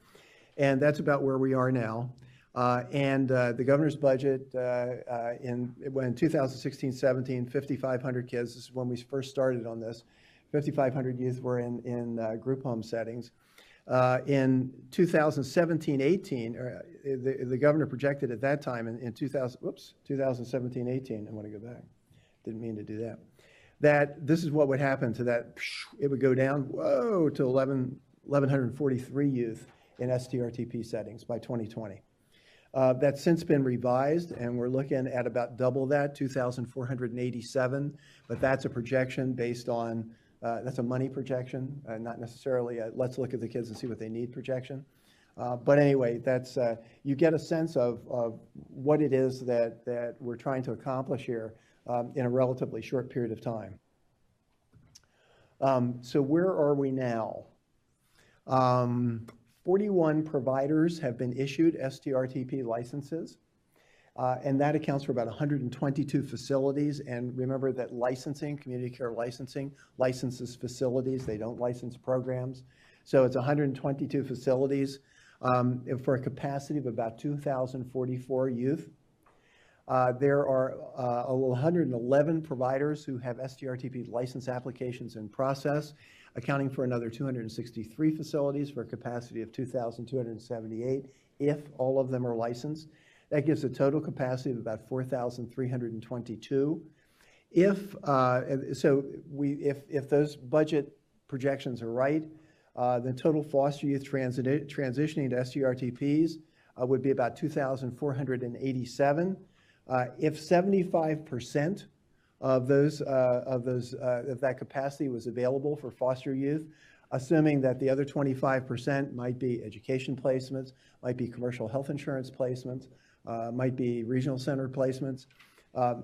And that's about where we are now. The governor's budget in 2016-17, 5,500 kids. This is when we first started on this. 5,500 youth were in group home settings. In 2017-18, the governor projected at that time in 2017-18, I want to go back. Didn't mean to do that. That this is what would happen to that. It would go down, whoa, to 1,143 youth in STRTP settings by 2020. That's since been revised, and we're looking at about double that, 2,487. But that's a projection based on, that's a money projection, not necessarily a let's look at the kids and see what they need projection. But anyway, that's you get a sense of what it is that we're trying to accomplish here in a relatively short period of time. So where are we now? 41 providers have been issued STRTP licenses, and that accounts for about 122 facilities. And remember that licensing, community care licensing, licenses facilities. They don't license programs. So it's 122 facilities for a capacity of about 2,044 youth. There are 111 providers who have STRTP license applications in process, accounting for another 263 facilities for a capacity of 2,278 if all of them are licensed. That gives a total capacity of about 4,322. If those budget projections are right, the total foster youth transitioning to STRTPs would be about 2,487. If 75% of that capacity was available for foster youth, assuming that the other 25% might be education placements, might be commercial health insurance placements, might be regional center placements,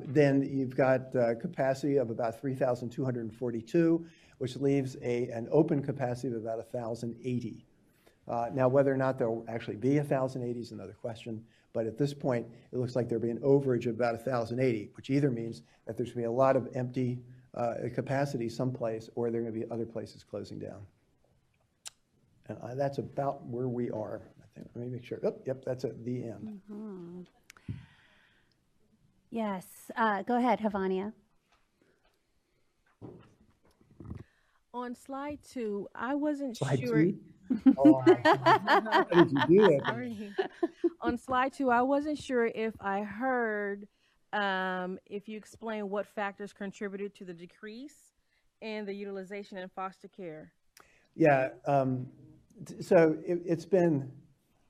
then you've got capacity of about 3,242, which leaves an open capacity of about 1,080. Now, whether or not there'll actually be 1,080 is another question. But at this point, it looks like there'll be an overage of about 1,080, which either means that there's going to be a lot of empty capacity someplace, or there are going to be other places closing down. And that's about where we are. I think. Let me make sure. Oh, yep, that's at the end. Mm-hmm. Yes. Go ahead, Havania. On slide 2, I wasn't Slide sure. 2? Oh, how did you do that? Sorry. On slide 2, I wasn't sure if I heard if you explain what factors contributed to the decrease in the utilization in foster care. Yeah, so it's been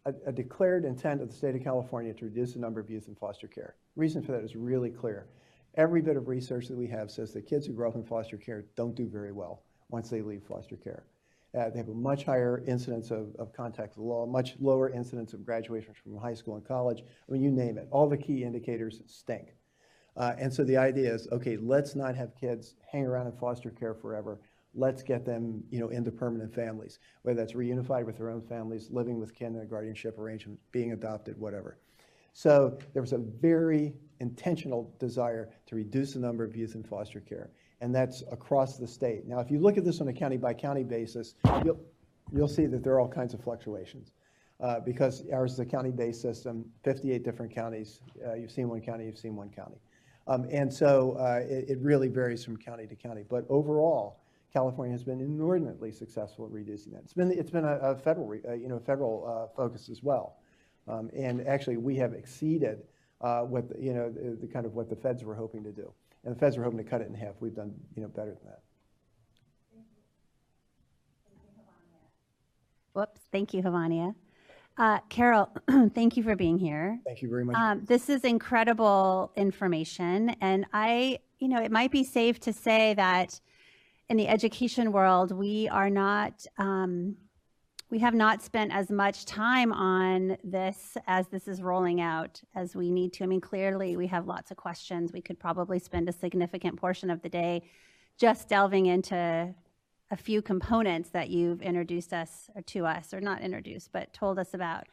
a declared intent of the state of California to reduce the number of youth in foster care. The reason for that is really clear. Every bit of research that we have says that kids who grow up in foster care don't do very well once they leave foster care. They have a much higher incidence of contact with the law, much lower incidence of graduation from high school and college. I mean, you name it. All the key indicators stink. And so the idea is, okay, let's not have kids hang around in foster care forever. Let's get them, into permanent families, whether that's reunified with their own families, living with kin in a guardianship arrangement, being adopted, whatever. So there was a very intentional desire to reduce the number of youth in foster care, and that's across the state. Now, if you look at this on a county-by-county basis, you'll see that there are all kinds of fluctuations because ours is a county-based system, 58 different counties. You've seen one county, you've seen one county. And so it really varies from county to county. But overall, California has been inordinately successful at reducing that. It's been a federal focus as well. And actually, we have exceeded what the kind of what the feds were hoping to do. And the feds were hoping to cut it in half. We've done better than that. Whoops. Thank you, Havania. Carol, thank you for being here. Thank you very much. This is incredible information. And it might be safe to say that in the education world, we are not we have not spent as much time on this as this is rolling out as we need to. I mean, clearly we have lots of questions. We could probably spend a significant portion of the day just delving into a few components that you've introduced us or to us, or not introduced, but told us about.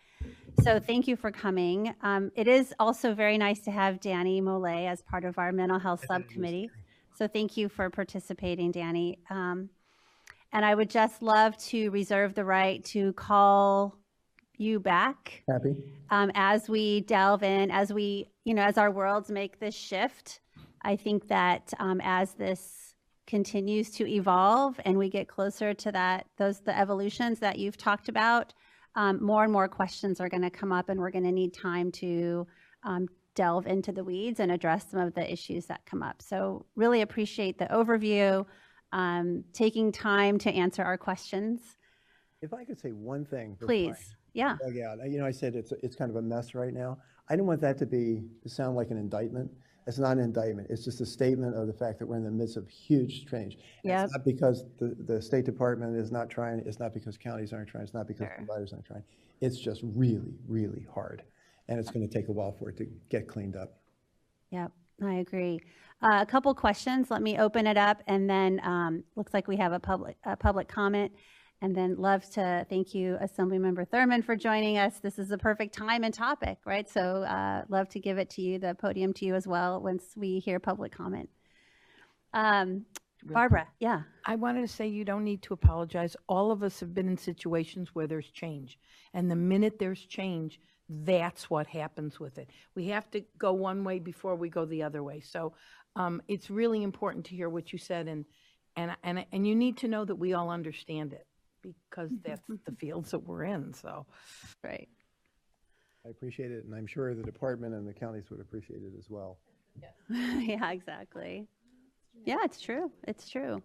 So thank you for coming. It is also very nice to have Danny Mollet as part of our mental health subcommittee. So thank you for participating, Danny. And I would just love to reserve the right to call you back. Happy. As we delve in, as we, as our worlds make this shift. I think that as this continues to evolve and we get closer to the evolutions that you've talked about, more and more questions are going to come up, and we're going to need time to delve into the weeds and address some of the issues that come up. So really appreciate the overview, taking time to answer our questions. If I could say one thing. Please. Yeah. I said it's kind of a mess right now. I don't want that to sound like an indictment. It's not an indictment. It's just a statement of the fact that we're in the midst of huge change. Yep. It's not because the State Department is not trying. It's not because counties aren't trying. It's not because providers aren't trying. It's just really, really hard. And it's going to take a while for it to get cleaned up. Yep, I agree. A couple questions. Let me open it up, and then looks like we have a public comment. And then love to thank you, Assemblymember Thurmond, for joining us. This is a perfect time and topic, right? So love to give it to you, the podium to you as well, once we hear public comment. Barbara, yeah. I wanted to say you don't need to apologize. All of us have been in situations where there's change. And the minute there's change, that's what happens with it. We have to go one way before we go the other way. So it's really important to hear what you said. And you need to know that we all understand it, because that's the fields that we're in, so. Right. I appreciate it, and I'm sure the department and the counties would appreciate it as well. Yeah, exactly. Yeah, it's true. It's true.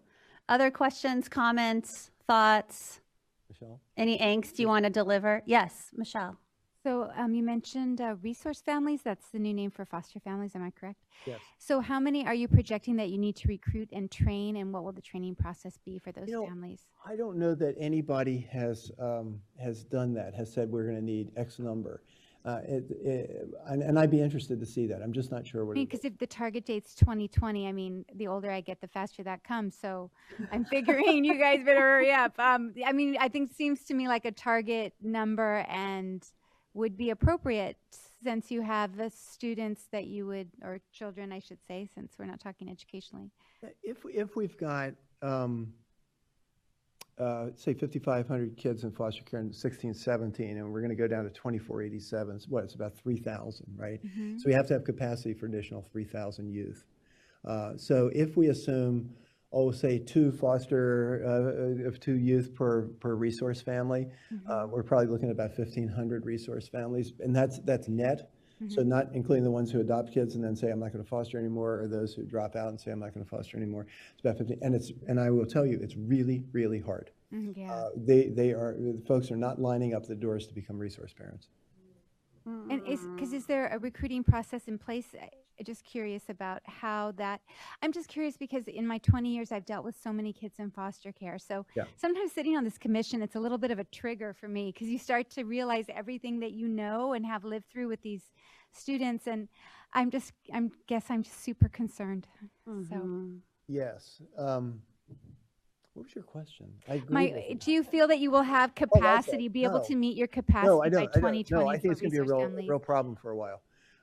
Other questions, comments, thoughts? Michelle? Any angst you want to deliver? Yes, Michelle. So you mentioned resource families. That's the new name for foster families. Am I correct? Yes. So how many are you projecting that you need to recruit and train, and what will the training process be for those families? I don't know that anybody has done that, has said we're going to need X number. And I'd be interested to see that. I'm just not sure what. Because if the target date's 2020, I mean, the older I get, the faster that comes. So I'm figuring you guys better hurry up. I mean, I think it seems to me like a target number and would be appropriate, since you have the students that you would, or children, I should say, since we're not talking educationally. If we've got, say 5,500 kids in foster care in 16, 17, and we're going to go down to 2,487, it's about 3,000, right? Mm-hmm. So we have to have capacity for additional 3,000 youth. So if we assume, say two youth per resource family, mm-hmm. We're probably looking at about 1,500 resource families, and that's net. Mm-hmm. So not including the ones who adopt kids and then say, I'm not going to foster anymore, or those who drop out and say, I'm not going to foster anymore. It's about 50, and I will tell you, it's really, really hard. Mm-hmm. Yeah. The folks are not lining up the doors to become resource parents. And is there a recruiting process in place? I'm just curious about how that, I'm just curious because in my 20 years, I've dealt with so many kids in foster care. So sometimes sitting on this commission, it's a little bit of a trigger for me, because you start to realize everything that you know and have lived through with these students. And I guess I'm just super concerned. Mm-hmm. So. Yes. What was your question? I agree. Do you feel that you will have capacity, be able to meet your capacity by 2020? No, I think it's going to be a real problem for a while.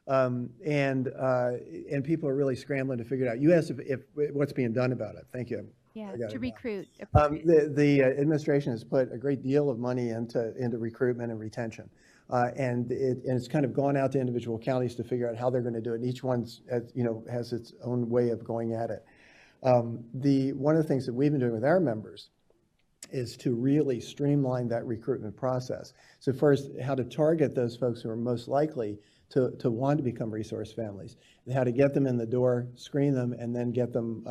And people are really scrambling to figure it out. You asked if what's being done about it. Thank you. Yeah, to recruit. The administration has put a great deal of money into recruitment and retention. And it's kind of gone out to individual counties to figure out how they're going to do it. And each one has its own way of going at it. One of the things that we've been doing with our members is to really streamline that recruitment process. So first, how to target those folks who are most likely to want to become resource families, and how to get them in the door, screen them, and then get them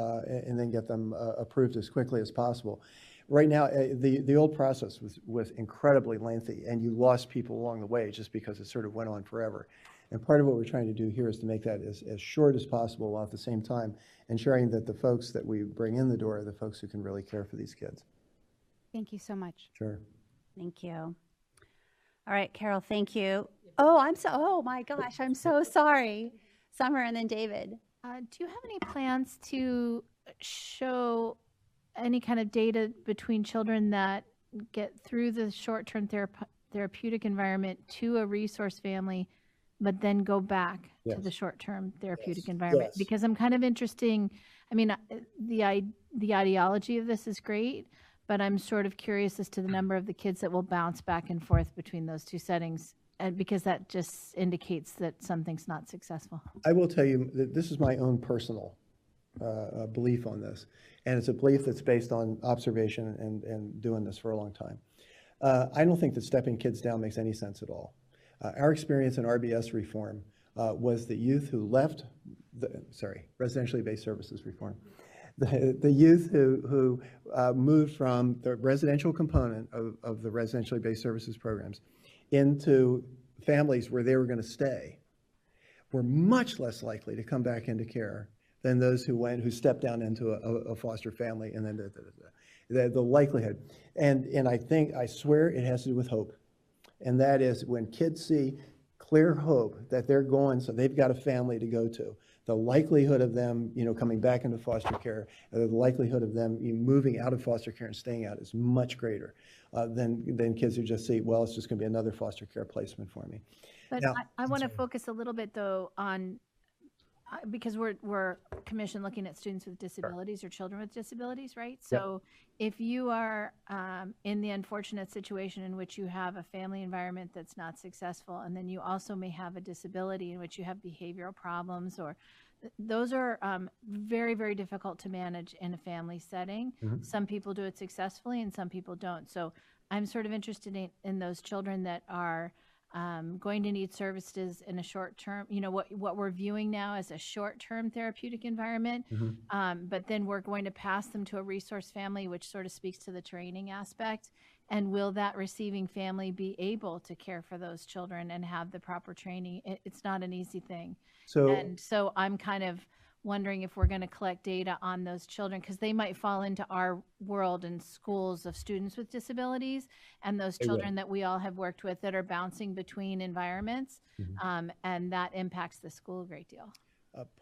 approved as quickly as possible. Right now, the old process was incredibly lengthy, and you lost people along the way just because it sort of went on forever. And part of what we're trying to do here is to make that as short as possible, while at the same time ensuring that the folks that we bring in the door are the folks who can really care for these kids. Thank you so much. Sure. Thank you. All right, Carol, thank you. Oh my gosh, I'm so sorry. Summer and then David. Do you have any plans to show any kind of data between children that get through the short-term therapeutic environment to a resource family, but then go back to the short-term therapeutic environment? Yes. Because I'm kind of interested. I mean, the ideology of this is great, but I'm sort of curious as to the number of the kids that will bounce back and forth between those two settings, and because that just indicates that something's not successful. I will tell you that this is my own personal belief on this, and it's a belief that's based on observation and doing this for a long time. I don't think that stepping kids down makes any sense at all. Our experience in RBS reform was that youth who left, residentially based services reform, the youth who moved from the residential component of the residentially based services programs into families where they were going to stay were much less likely to come back into care than those who stepped down into a foster family, and then the likelihood. And I swear it has to do with hope. And that is when kids see clear hope that they're going, so they've got a family to go to, the likelihood of them, coming back into foster care, the likelihood of them moving out of foster care and staying out is much greater than kids who just see, well, it's just going to be another foster care placement for me. But Now, I want to focus a little bit, though, on, because we're commissioned looking at students with disabilities or children with disabilities, right? So if you are in the unfortunate situation in which you have a family environment that's not successful, and then you also may have a disability in which you have behavioral problems, or those are very, very difficult to manage in a family setting. Mm-hmm. Some people do it successfully and some people don't. So I'm sort of interested in those children that are going to need services in a short term, what we're viewing now as a short-term therapeutic environment, but then we're going to pass them to a resource family, which sort of speaks to the training aspect. And will that receiving family be able to care for those children and have the proper training? It's not an easy thing. So I'm kind of wondering if we're going to collect data on those children, because they might fall into our world and schools of students with disabilities and those children that we all have worked with that are bouncing between environments, and that impacts the school a great deal.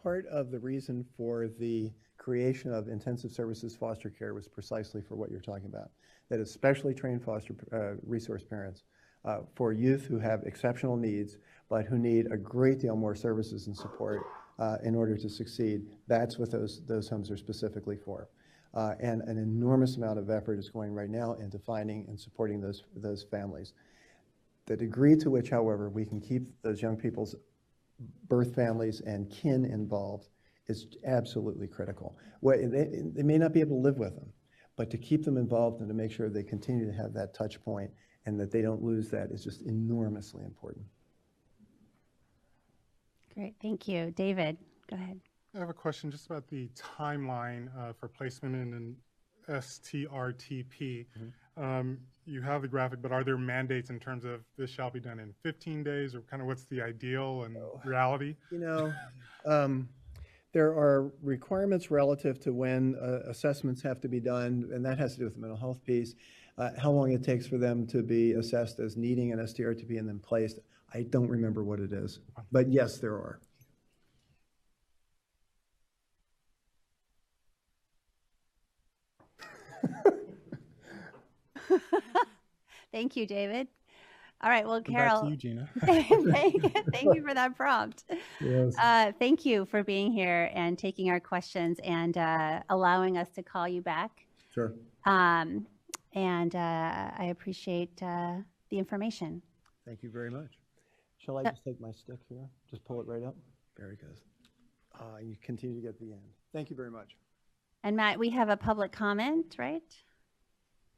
Part of the reason for the creation of intensive services foster care was precisely for what you're talking about, that especially trained foster resource parents for youth who have exceptional needs but who need a great deal more services and support in order to succeed. That's what those homes are specifically for. And an enormous amount of effort is going right now into finding and supporting those families. The degree to which, however, we can keep those young people's birth families and kin involved is absolutely critical. They may not be able to live with them, but to keep them involved and to make sure they continue to have that touch point and that they don't lose that is just enormously important. Great, thank you. David, go ahead. I have a question just about the timeline for placement in an STRTP. You have the graphic, but are there mandates in terms of this shall be done in 15 days, or kind of what's the ideal and reality? There are requirements relative to when assessments have to be done, and that has to do with the mental health piece, how long it takes for them to be assessed as needing an STRTP and then placed. I don't remember what it is, but yes, there are. Thank you, David. All right, well, Carol. Back to you, Gina. Thank you for that prompt. Yes. Thank you for being here and taking our questions and allowing us to call you back. Sure. And I appreciate the information. Thank you very much. Shall I just take my stick here? Just pull it right up? Very good. You continue to get the end. Thank you very much. And Matt, we have a public comment, right?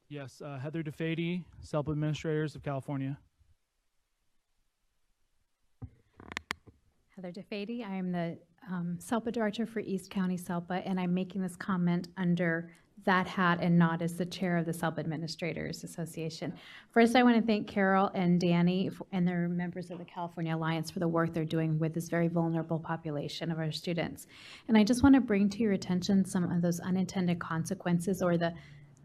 Yes, Heather DeFady, SELPA Administrators of California. Heather DeFady, I am the SELPA Director for East County SELPA, and I'm making this comment under that hat and not as the chair of the SELPA Administrators Association. First, I want to thank Carol and Danny and their members of the California Alliance for the work they're doing with this very vulnerable population of our students. And I just want to bring to your attention some of those unintended consequences or the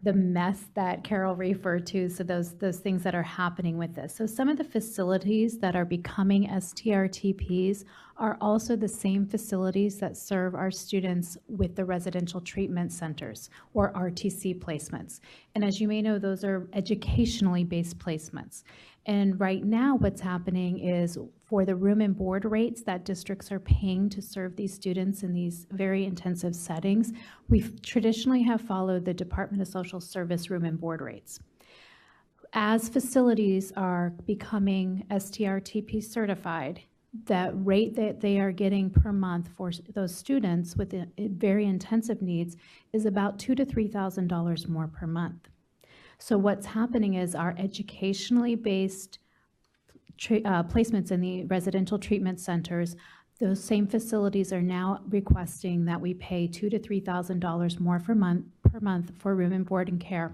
the mess that Carol referred to, so those things that are happening with this. So some of the facilities that are becoming STRTPs are also the same facilities that serve our students with the residential treatment centers or RTC placements. And as you may know, those are educationally based placements. And right now what's happening is for the room and board rates that districts are paying to serve these students in these very intensive settings, we traditionally have followed the Department of Social Service room and board rates. As facilities are becoming STRTP certified, that rate that they are getting per month for those students with very intensive needs is about $2,000 to $3,000 more per month. So what's happening is our educationally based placements in the residential treatment centers, those same facilities are now requesting that we pay $2,000 to $3,000 more per month for room and board and care.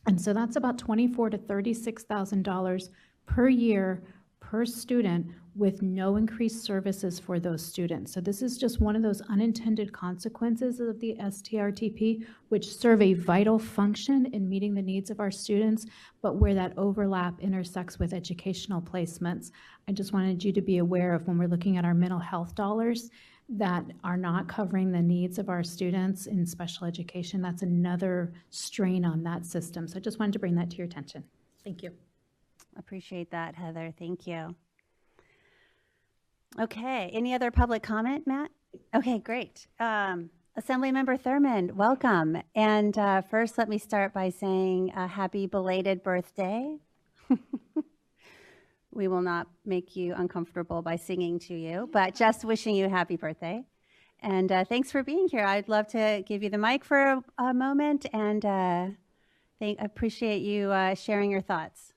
And so that's about $24,000 to $36,000 per year per student with no increased services for those students. So this is just one of those unintended consequences of the STRTP, which serve a vital function in meeting the needs of our students, but where that overlap intersects with educational placements. I just wanted you to be aware of when we're looking at our mental health dollars that are not covering the needs of our students in special education. That's another strain on that system. So I just wanted to bring that to your attention. Thank you. Appreciate that, Heather. Thank you. Okay, any other public comment, Matt? Okay, great. Assemblymember Thurmond, welcome. And first, let me start by saying a happy belated birthday. We will not make you uncomfortable by singing to you, but just wishing you a happy birthday. And thanks for being here. I'd love to give you the mic for a moment and appreciate you sharing your thoughts.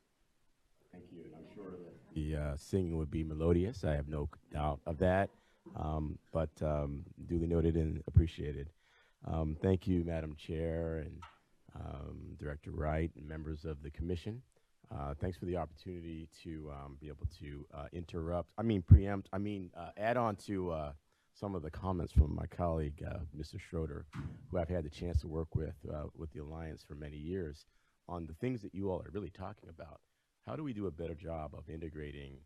Thank you. And I'm sure that the singing would be melodious. I have no doubt of that, but duly noted and appreciated. Thank you, Madam Chair and Director Wright and members of the commission. Thanks for the opportunity to be able to add on to some of the comments from my colleague, Mr. Schroeder, who I've had the chance to work with the Alliance for many years on the things that you all are really talking about. How do we do a better job of integrating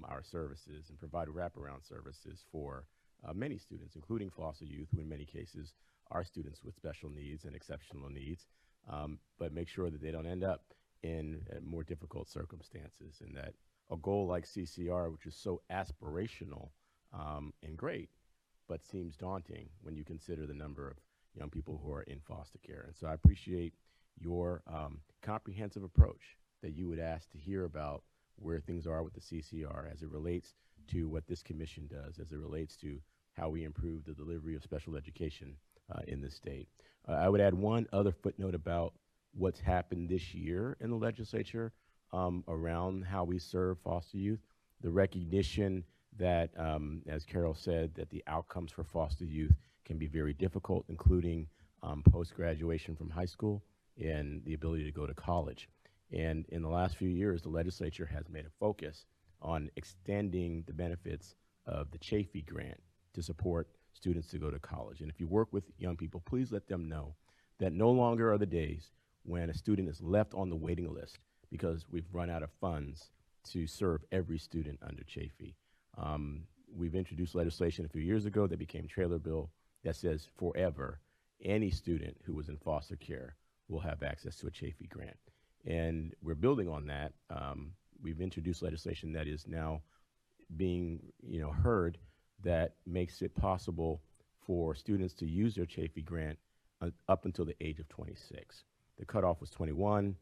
our services and provide wraparound services for many students, including foster youth, who in many cases are students with special needs and exceptional needs, but make sure that they don't end up in more difficult circumstances, and that a goal like CCR, which is so aspirational and great, but seems daunting when you consider the number of young people who are in foster care. And so I appreciate your comprehensive approach that you would ask to hear about where things are with the CCR as it relates to what this commission does, as it relates to how we improve the delivery of special education in the state. I would add one other footnote about what's happened this year in the legislature around how we serve foster youth. The recognition that, as Carol said, that the outcomes for foster youth can be very difficult, including post-graduation from high school and the ability to go to college. And in the last few years, the legislature has made a focus on extending the benefits of the Chafee grant to support students to go to college. And if you work with young people, please let them know that no longer are the days when a student is left on the waiting list because we've run out of funds to serve every student under Chafee. We've introduced legislation a few years ago that became trailer bill that says forever any student who was in foster care will have access to a Chafee grant. And we're building on that. We've introduced legislation that is now being heard that makes it possible for students to use their Chafee grant up until the age of 26. The cutoff was 21.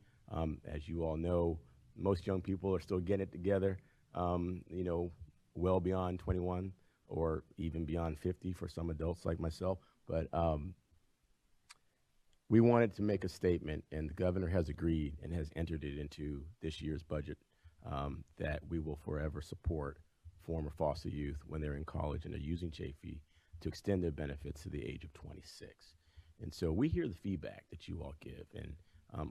As you all know, most young people are still getting it together, well beyond 21 or even beyond 50 for some adults like myself. But we wanted to make a statement, and the governor has agreed and has entered it into this year's budget that we will forever support former foster youth when they're in college and are using Chafee to extend their benefits to the age of 26. And so we hear the feedback that you all give, and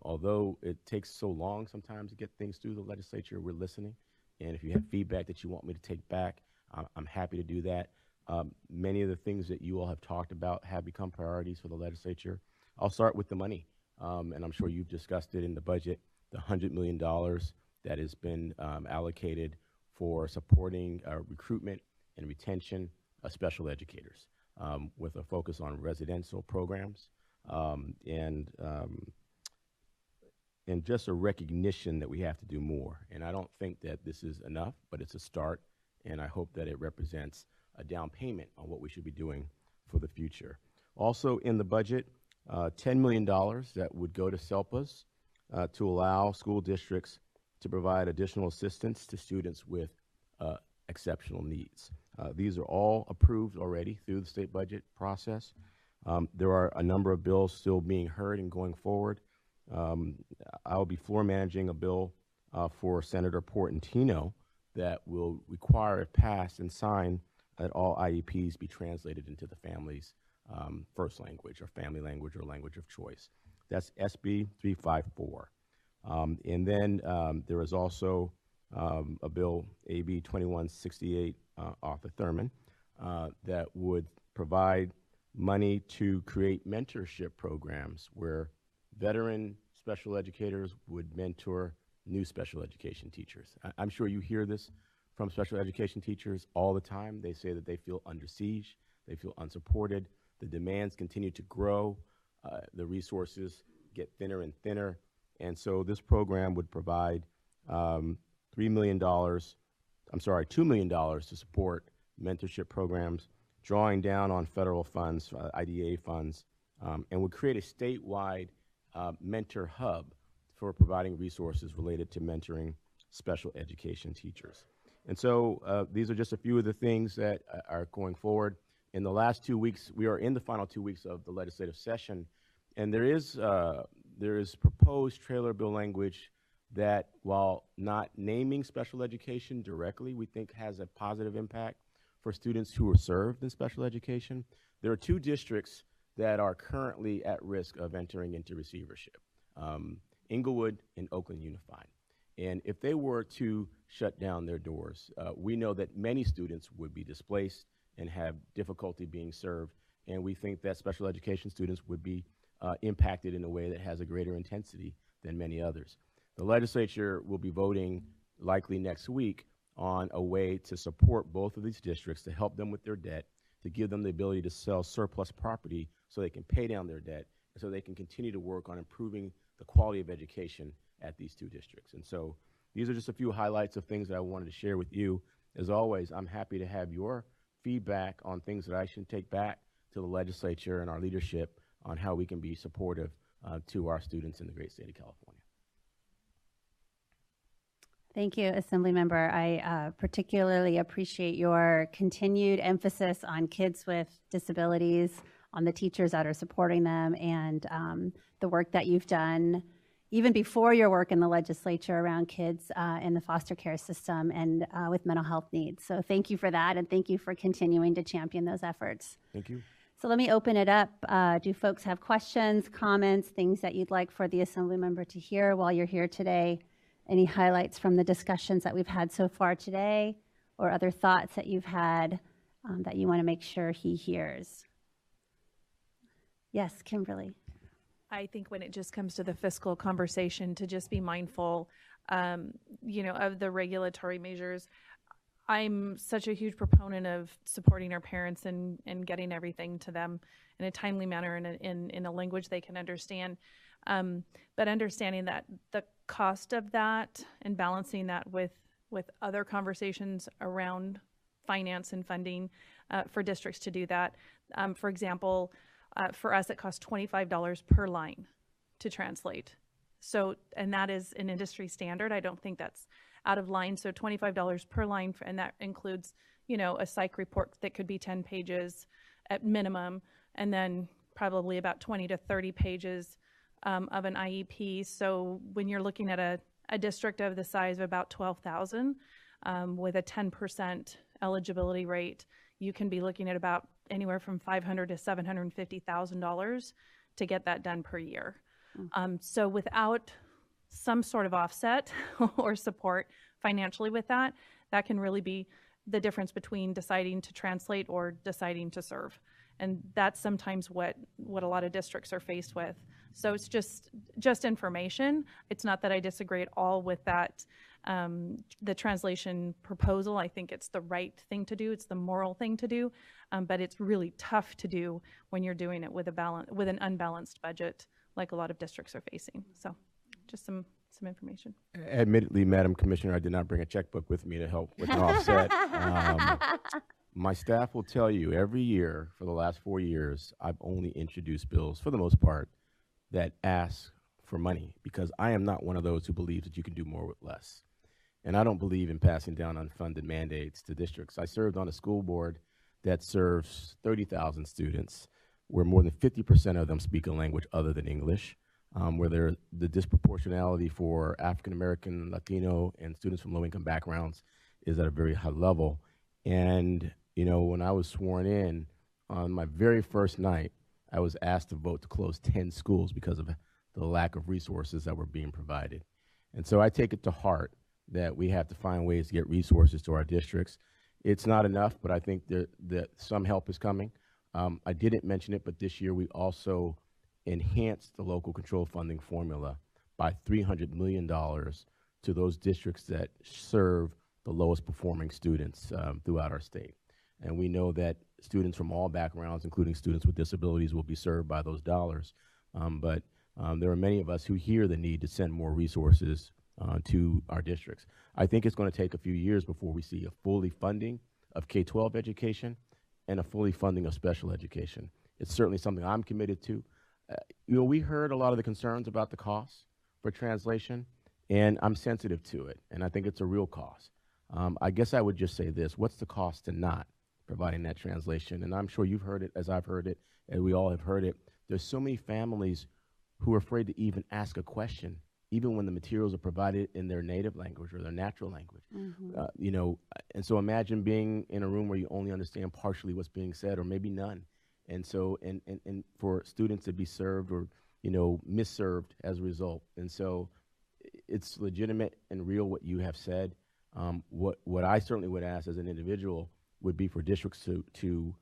although it takes so long sometimes to get things through the legislature, we're listening. And if you have feedback that you want me to take back, I'm happy to do that. Many of the things that you all have talked about have become priorities for the legislature. I'll start with the money. and I'm sure you've discussed it in the budget, the $100 million that has been allocated for supporting recruitment and retention of special educators, with a focus on residential programs and just a recognition that we have to do more. And I don't think that this is enough, but it's a start, and I hope that it represents a down payment on what we should be doing for the future. Also in the budget, $10 million that would go to SELPAs to allow school districts to provide additional assistance to students with exceptional needs. These are all approved already through the state budget process. There are a number of bills still being heard and going forward. I'll be floor managing a bill for Senator Portantino that will require, if passed and signed, that all IEPs be translated into the family's first language or family language or language of choice. That's SB 354. And then there is also a bill, AB 2168, Arthur Thurmond, that would provide money to create mentorship programs where veteran special educators would mentor new special education teachers. I'm sure you hear this from special education teachers all the time. They say that they feel under siege, they feel unsupported, the demands continue to grow, the resources get thinner and thinner, and so this program would provide $2 million to support mentorship programs, drawing down on federal funds, IDA funds, and would create a statewide mentor hub for providing resources related to mentoring special education teachers. And so these are just a few of the things that are going forward. In the last 2 weeks, we are in the final 2 weeks of the legislative session, and there is proposed trailer bill language that, while not naming special education directly, we think has a positive impact for students who are served in special education. There are 2 districts that are currently at risk of entering into receivership, Inglewood and Oakland Unified. And if they were to shut down their doors, we know that many students would be displaced and have difficulty being served, and we think that special education students would be impacted in a way that has a greater intensity than many others. The legislature will be voting likely next week on a way to support both of these districts, to help them with their debt, to give them the ability to sell surplus property so they can pay down their debt, and so they can continue to work on improving the quality of education at these 2 districts. And so these are just a few highlights of things that I wanted to share with you. As always, I'm happy to have your feedback on things that I should take back to the legislature and our leadership on how we can be supportive to our students in the great state of California. Thank you, Assemblymember. I particularly appreciate your continued emphasis on kids with disabilities, on the teachers that are supporting them, and the work that you've done even before your work in the legislature around kids in the foster care system and with mental health needs. So thank you for that, and thank you for continuing to champion those efforts. Thank you. So let me open it up. Do folks have questions, comments, things that you'd like for the Assemblymember to hear while you're here today? Any highlights from the discussions that we've had so far today, or other thoughts that you've had that you want to make sure he hears? Yes, Kimberly. I think when it just comes to the fiscal conversation, to just be mindful, of the regulatory measures. I'm such a huge proponent of supporting our parents and getting everything to them in a timely manner and in a language they can understand. But understanding that the cost of that and balancing that with other conversations around finance and funding for districts to do that. For example, for us, it costs $25 per line to translate. So, and that is an industry standard. I don't think that's out of line. So $25 per line, and that includes, a psych report that could be 10 pages at minimum, and then probably about 20 to 30 pages of an IEP. So when you're looking at a district of the size of about 12,000 with a 10% eligibility rate, you can be looking at about anywhere from $500,000 to $750,000 to get that done per year. So without some sort of offset or support financially with that, that can really be the difference between deciding to translate or deciding to serve. And that's sometimes what a lot of districts are faced with. So it's just information. It's not that I disagree at all with that, the translation proposal. I think it's the right thing to do. It's the moral thing to do, but it's really tough to do when you're doing it with an unbalanced budget like a lot of districts are facing. So just some information. Admittedly, Madam Commissioner, I did not bring a checkbook with me to help with an offset. My staff will tell you every year for the last 4 years, I've only introduced bills, for the most part, that ask for money, because I am not one of those who believes that you can do more with less. And I don't believe in passing down unfunded mandates to districts. I served on a school board that serves 30,000 students, where more than 50% of them speak a language other than English, where the disproportionality for African American, Latino, and students from low-income backgrounds is at a very high level. And you know, when I was sworn in on my very first night, I was asked to vote to close 10 schools because of the lack of resources that were being provided. And so I take it to heart that we have to find ways to get resources to our districts. It's not enough, but I think that some help is coming. I didn't mention it, but this year we also enhanced the local control funding formula by $300 million to those districts that serve the lowest performing students throughout our state. And we know that students from all backgrounds, including students with disabilities, will be served by those dollars. But there are many of us who hear the need to send more resources to our districts. I think it's going to take a few years before we see a fully funding of K-12 education and a fully funding of special education. It's certainly something I'm committed to. You know, we heard a lot of the concerns about the costs for translation, and I'm sensitive to it, and I think it's a real cost. I guess I would just say this: what's the cost to not providing that translation? And I'm sure you've heard it, as I've heard it, and we all have heard it. There's so many families who are afraid to even ask a question, even when the materials are provided in their native language or their natural language. You know, and so imagine being in a room where you only understand partially what's being said, or maybe none. And so, and for students to be served or, you know, misserved as a result. And so it's legitimate and real what you have said. What I certainly would ask as an individual would be for districts to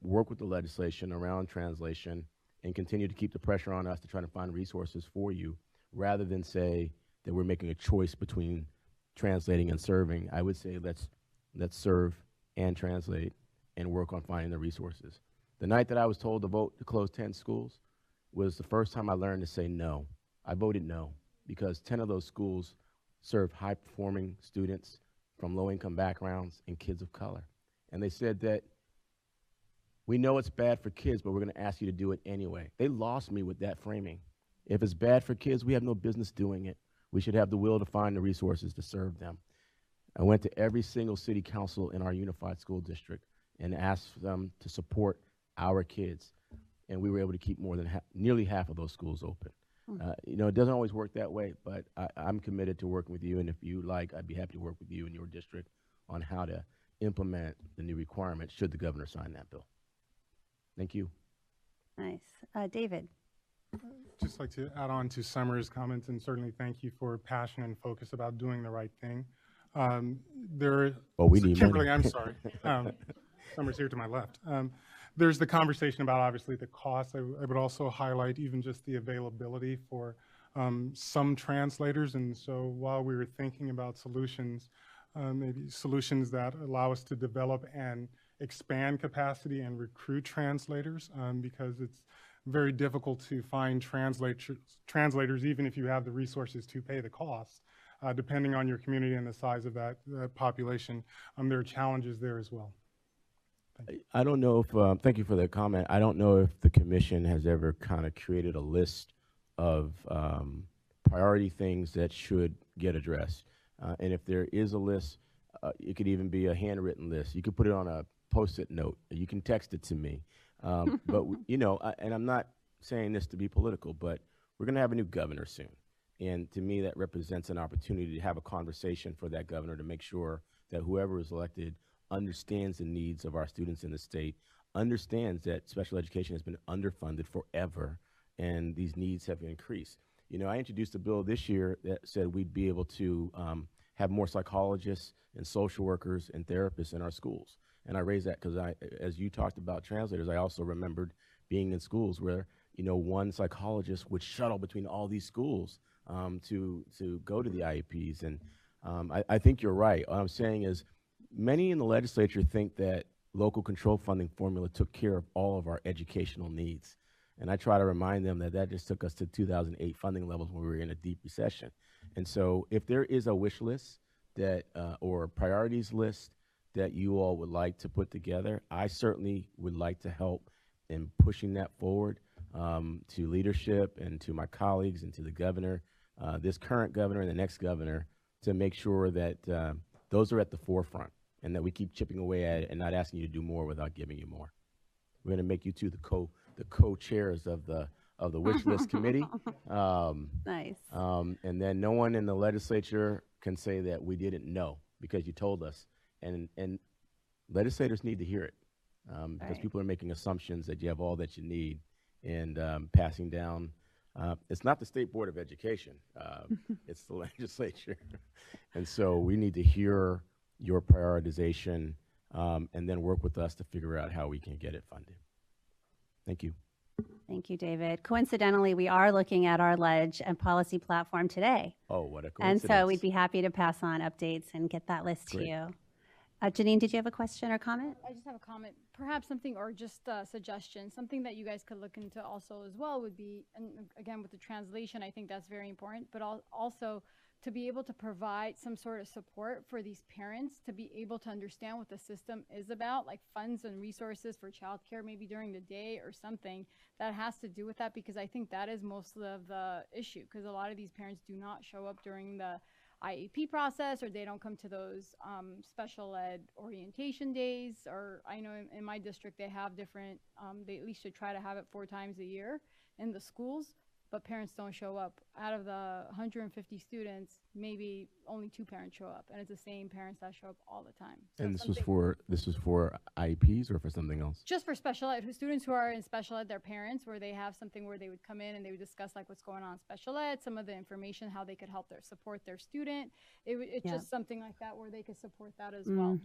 work with the legislation around translation and continue to keep the pressure on us to try to find resources for you, rather than say that we're making a choice between translating and serving. I would say let's serve and translate and work on finding the resources. The night that I was told to vote to close 10 schools was the first time I learned to say no. I voted no because 10 of those schools serve high-performing students from low-income backgrounds and kids of color. And they said that we know it's bad for kids, but we're going to ask you to do it anyway. They lost me with that framing. If it's bad for kids, we have no business doing it. We should have the will to find the resources to serve them. I went to every single city council in our unified school district and asked them to support our kids. And we were able to keep more than nearly half of those schools open. You know, it doesn't always work that way, but I'm committed to working with you. And if you like, I'd be happy to work with you in your district on how to implement the new requirements should the governor sign that bill. Thank you. Nice. David. Just like to add on to Summer's comments, and certainly thank you for passion and focus about doing the right thing. We need Kimberly, money. I'm sorry. Summer's here to my left. There's the conversation about obviously the cost. I would also highlight even just the availability for some translators. And so while we were thinking about solutions, maybe solutions that allow us to develop and expand capacity and recruit translators, because it's very difficult to find translators even if you have the resources to pay the cost. Depending on your community and the size of that population, there are challenges there as well. I don't know if, thank you for that comment. I don't know if the commission has ever kind of created a list of priority things that should get addressed. And if there is a list, it could even be a handwritten list. You could put it on a Post-it note. You can text it to me. But, you know, and I'm not saying this to be political, but we're going to have a new governor soon. And to me, that represents an opportunity to have a conversation for that governor to make sure that whoever is elected understands the needs of our students in the state, understands that special education has been underfunded forever, and these needs have increased. You know, I introduced a bill this year that said we'd be able to have more psychologists and social workers and therapists in our schools. And I raised that because as you talked about translators, I also remembered being in schools where, one psychologist would shuttle between all these schools to go to the IEPs. And I think you're right. What I'm saying is many in the legislature think that local control funding formula took care of all of our educational needs. And I try to remind them that just took us to 2008 funding levels when we were in a deep recession. And so if there is a wish list that, or a priorities list that you all would like to put together, I certainly would like to help in pushing that forward to leadership and to my colleagues and to the governor, this current governor and the next governor, to make sure that those are at the forefront and that we keep chipping away at it and not asking you to do more without giving you more. We're going to make you two the co-chairs of the wish list committee. Nice. And then no one in the legislature can say that we didn't know because you told us. And legislators need to hear it because people are making assumptions that you have all that you need and passing down. It's not the State Board of Education. It's the legislature. And so we need to hear your prioritization and then work with us to figure out how we can get it funded. Thank you. Thank you, David. Coincidentally, we are looking at our ledge and policy platform today. Oh, what a coincidence. And so we'd be happy to pass on updates and get that list to you. Janine, did you have a question or comment? I just have a comment, perhaps something, or just a suggestion, something that you guys could look into also as well would be, and again, with the translation, I think that's very important, but also to be able to provide some sort of support for these parents to be able to understand what the system is about, like funds and resources for childcare, maybe during the day or something that has to do with that, because I think that is most of the issue, because a lot of these parents do not show up during the IEP process, or they don't come to those special ed orientation days, or I know in my district they have different, they at least should try to have it 4 times a year in the schools, but parents don't show up. Out of the 150 students, maybe only 2 parents show up, and it's the same parents that show up all the time. So and this was for IEPs or for something else? Just for special ed, students who are in special ed, their parents, where they have something where they would come in and they would discuss like what's going on in special ed, some of the information, how they could help support their student. It's just something like that where they could support that as well.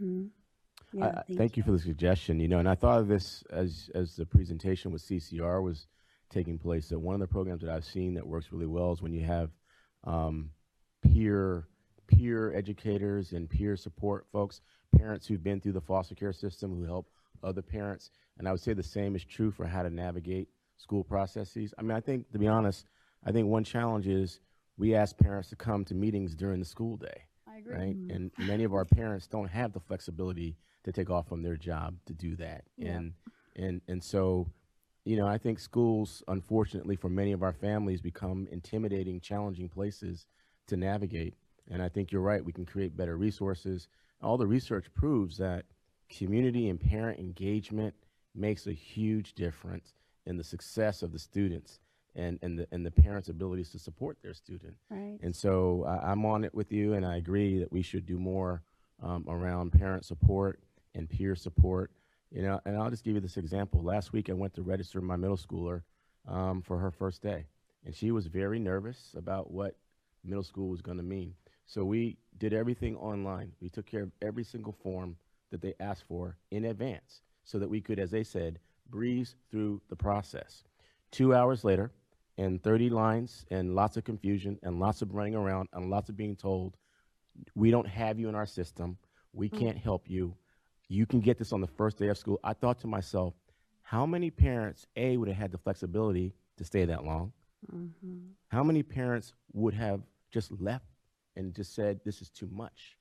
Yeah, thank you for the suggestion. And I thought of this as the presentation with CCR was taking place, that one of the programs that I've seen that works really well is when you have peer educators and peer support folks, parents who've been through the foster care system who help other parents. And I would say the same is true for how to navigate school processes. I mean, I think, to be honest, I think one challenge is we ask parents to come to meetings during the school day. I agree. Right? And many of our parents don't have the flexibility to take off from their job to do that. Yeah. And so, I think schools, unfortunately, for many of our families, become intimidating, challenging places to navigate. And I think you're right. We can create better resources. All the research proves that community and parent engagement makes a huge difference in the success of the students and the parents' abilities to support their student. Right. And so I'm on it with you, and I agree that we should do more around parent support and peer support. And I'll just give you this example. Last week, I went to register my middle schooler for her first day, and she was very nervous about what middle school was going to mean. So we did everything online. We took care of every single form that they asked for in advance so that we could, as they said, breeze through the process. 2 hours later, and 30 lines, and lots of confusion, and lots of running around, and lots of being told, we don't have you in our system. We can't help you. You can get this on the first day of school. I thought to myself, how many parents, A, would have had the flexibility to stay that long? How many parents would have just left and just said, this is too much?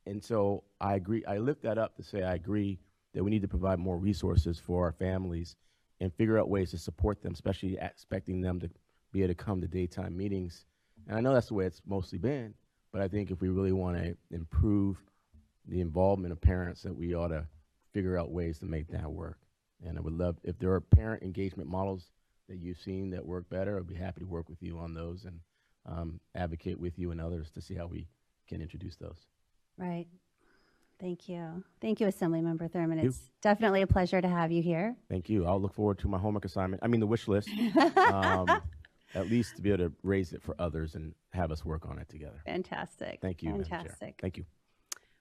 And so I agree. I lift that up to say I agree that we need to provide more resources for our families and figure out ways to support them, especially expecting them to be able to come to daytime meetings. And I know that's the way it's mostly been, but I think if we really want to improve the involvement of parents, that we ought to figure out ways to make that work. And I would love, if there are parent engagement models that you've seen that work better, I'd be happy to work with you on those and advocate with you and others to see how we can introduce those. Right. Thank you. Thank you, Assemblymember Thurmond. It's definitely a pleasure to have you here. Thank you. I'll look forward to my homework assignment. I mean, the wish list, at least to be able to raise it for others and have us work on it together. Fantastic. Thank you, Madam Chair. Fantastic. Thank you.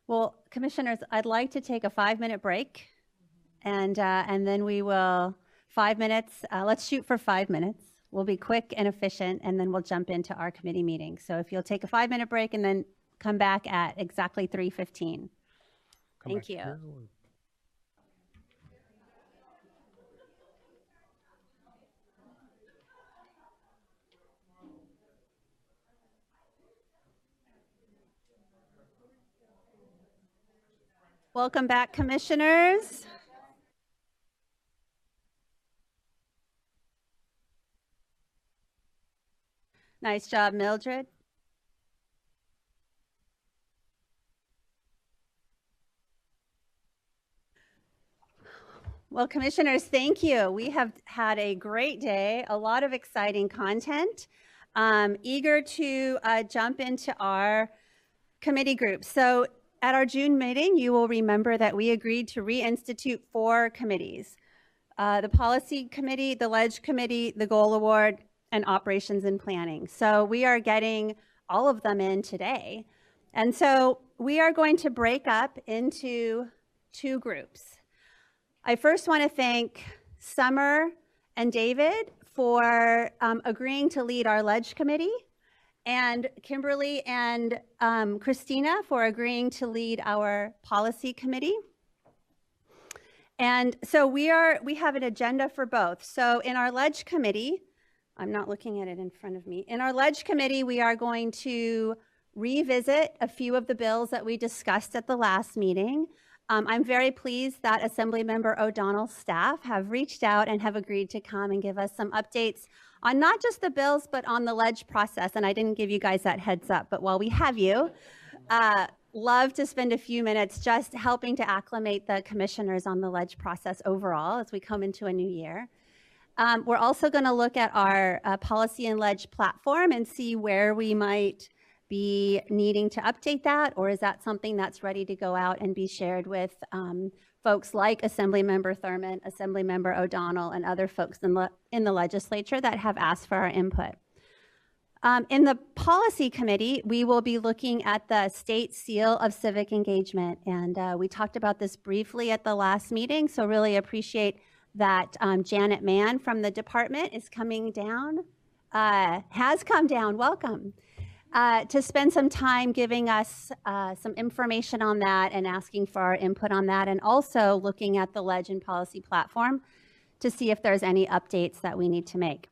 Well, commissioners, I'd like to take a 5-minute break, and then we will 5 minutes. Let's shoot for 5 minutes. We'll be quick and efficient, and then we'll jump into our committee meeting. So if you'll take a 5-minute break and then come back at exactly 3:15. Thank you. Welcome back, commissioners. Nice job, Mildred. Well, commissioners, thank you. We have had a great day, a lot of exciting content. Eager to jump into our committee groups. So at our June meeting, you will remember that we agreed to reinstitute 4 committees. The Policy Committee, the Ledge Committee, the Goal Award, and Operations and Planning. So we are getting all of them in today. And so we are going to break up into 2 groups. I first want to thank Summer and David for agreeing to lead our Ledge Committee, and Kimberly and Christina for agreeing to lead our Policy Committee. And so we have an agenda for both. So in our Ledge Committee, I'm not looking at it in front of me. In our Ledge Committee, we are going to revisit a few of the bills that we discussed at the last meeting. I'm very pleased that Assemblymember O'Donnell's staff have reached out and have agreed to come and give us some updates on not just the bills, but on the Ledge process. And I didn't give you guys that heads up, but while we have you, love to spend a few minutes just helping to acclimate the commissioners on the Ledge process overall as we come into a new year. We're also going to look at our Policy and Ledge platform and see where we might be needing to update that, or is that something that's ready to go out and be shared with folks like Assemblymember Thurmond, Assemblymember O'Donnell, and other folks in the legislature that have asked for our input. In the Policy Committee, we will be looking at the State Seal of Civic Engagement, and we talked about this briefly at the last meeting, so really appreciate that Janet Mann from the department is coming down, has come down, welcome, to spend some time giving us some information on that and asking for our input on that, and also looking at the Ledge and Policy platform to see if there's any updates that we need to make.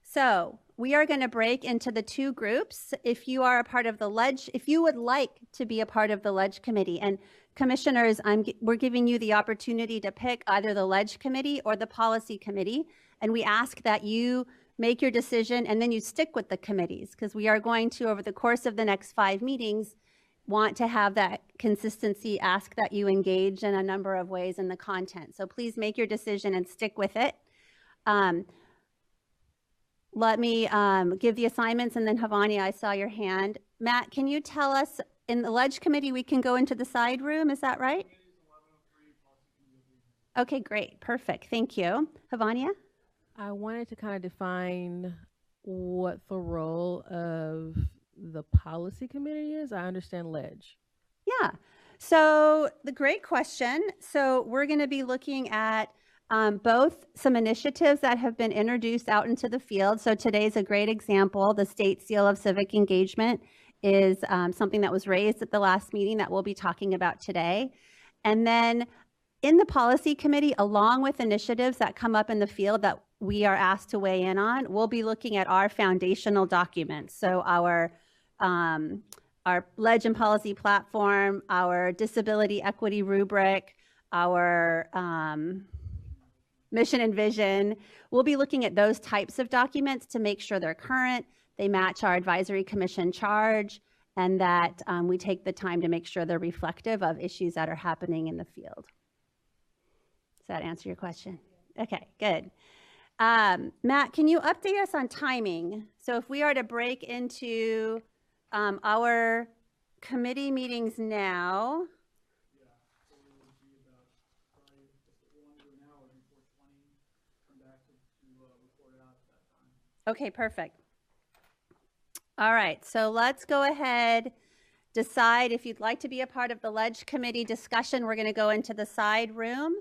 So we are going to break into the 2 groups. If you are a part of the Ledge, if you would like to be a part of the Ledge Committee, and commissioners, we're giving you the opportunity to pick either the Ledge Committee or the Policy Committee, and we ask that you make your decision and then you stick with the committees, because we are going to, over the course of the next 5 meetings, want to have that consistency, ask that you engage in a number of ways in the content. So please make your decision and stick with it. Let me give the assignments, and then Havani, I saw your hand. Matt, can you tell us, in the Ledge Committee, we can go into the side room, is that right? Okay, great, perfect, thank you. Havania? I wanted to kind of define what the role of the Policy Committee is. I understand Ledge. Yeah, so the great question. So we're going to be looking at both some initiatives that have been introduced out into the field. So today's a great example. The State Seal of Civic Engagement is something that was raised at the last meeting that we'll be talking about today. And then in the Policy Committee, along with initiatives that come up in the field that we are asked to weigh in on, we'll be looking at our foundational documents. So our Ledge and Policy platform, our disability equity rubric, our mission and vision. We'll be looking at those types of documents to make sure they're current, they match our advisory commission charge, and that we take the time to make sure they're reflective of issues that are happening in the field. Does that answer your question? Okay, good. Matt, can you update us on timing? So if we are to break into our committee meetings now. Okay, perfect. All right, so let's go ahead, decide if you'd like to be a part of the Ledge Committee discussion. We're going to go into the side room.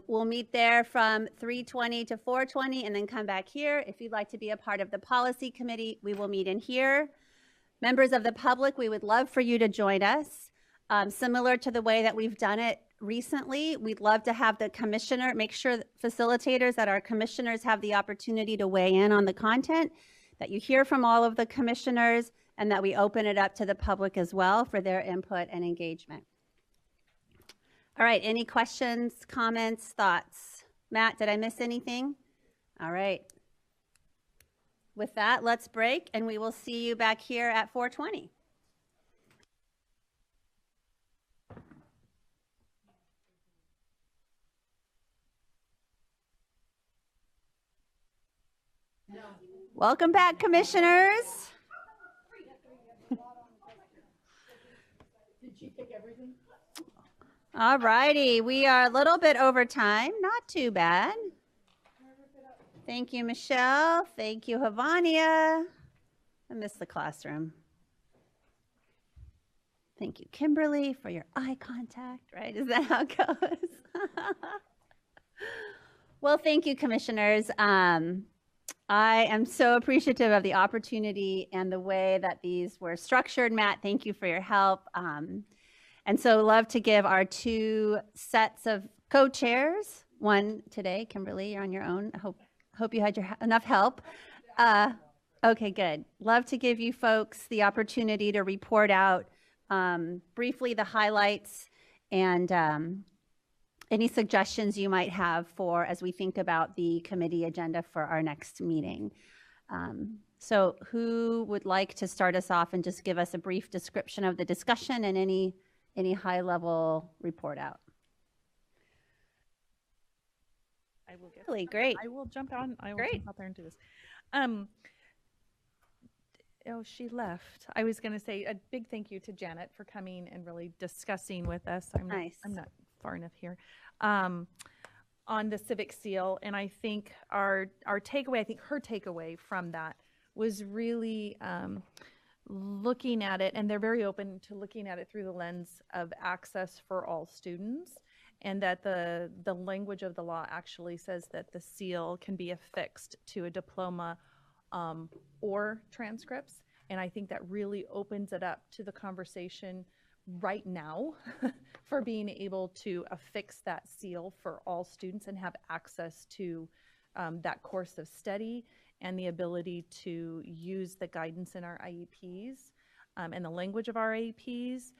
We'll meet there from 3:20 to 4:20 and then come back here. If you'd like to be a part of the policy committee, we will meet in here. Members of the public, we would love for you to join us. Similar to the way that we've done it recently, we'd love to have the commissioner, make sure that facilitators, that our commissioners have the opportunity to weigh in on the content, that you hear from all of the commissioners, and that we open it up to the public as well for their input and engagement. All right, any questions, comments, thoughts? Matt, did I miss anything? All right. With that, let's break, and we will see you back here at 4:20. Welcome back, commissioners. Did you pick everything? All righty, we are a little bit over time, not too bad. Thank you, Michelle. Thank you, Havania. I missed the classroom. Thank you, Kimberly, for your eye contact, right? Is that how it goes? Well, thank you, commissioners. I am so appreciative of the opportunity and the way that these were structured. Matt, thank you for your help. And so love to give our two sets of co-chairs, one today. Kimberly, you're on your own. I hope you had enough help. Okay, good. Love to give you folks the opportunity to report out briefly the highlights and any suggestions you might have for as we think about the committee agenda for our next meeting. So who would like to start us off and just give us a brief description of the discussion and any high-level report out? I will get really great. I will jump on. I will jump out there and do this. Oh, she left. I was going to say a big thank you to Janet for coming and really discussing with us. I'm not far enough here. On the civic seal, and I think our takeaway, I think her takeaway from that was really looking at it, and they're very open to looking at it through the lens of access for all students, and that the language of the law actually says that the seal can be affixed to a diploma or transcripts, and I think that really opens it up to the conversation right now for being able to affix that seal for all students and have access to that course of study and the ability to use the guidance in our IEPs and the language of our IEPs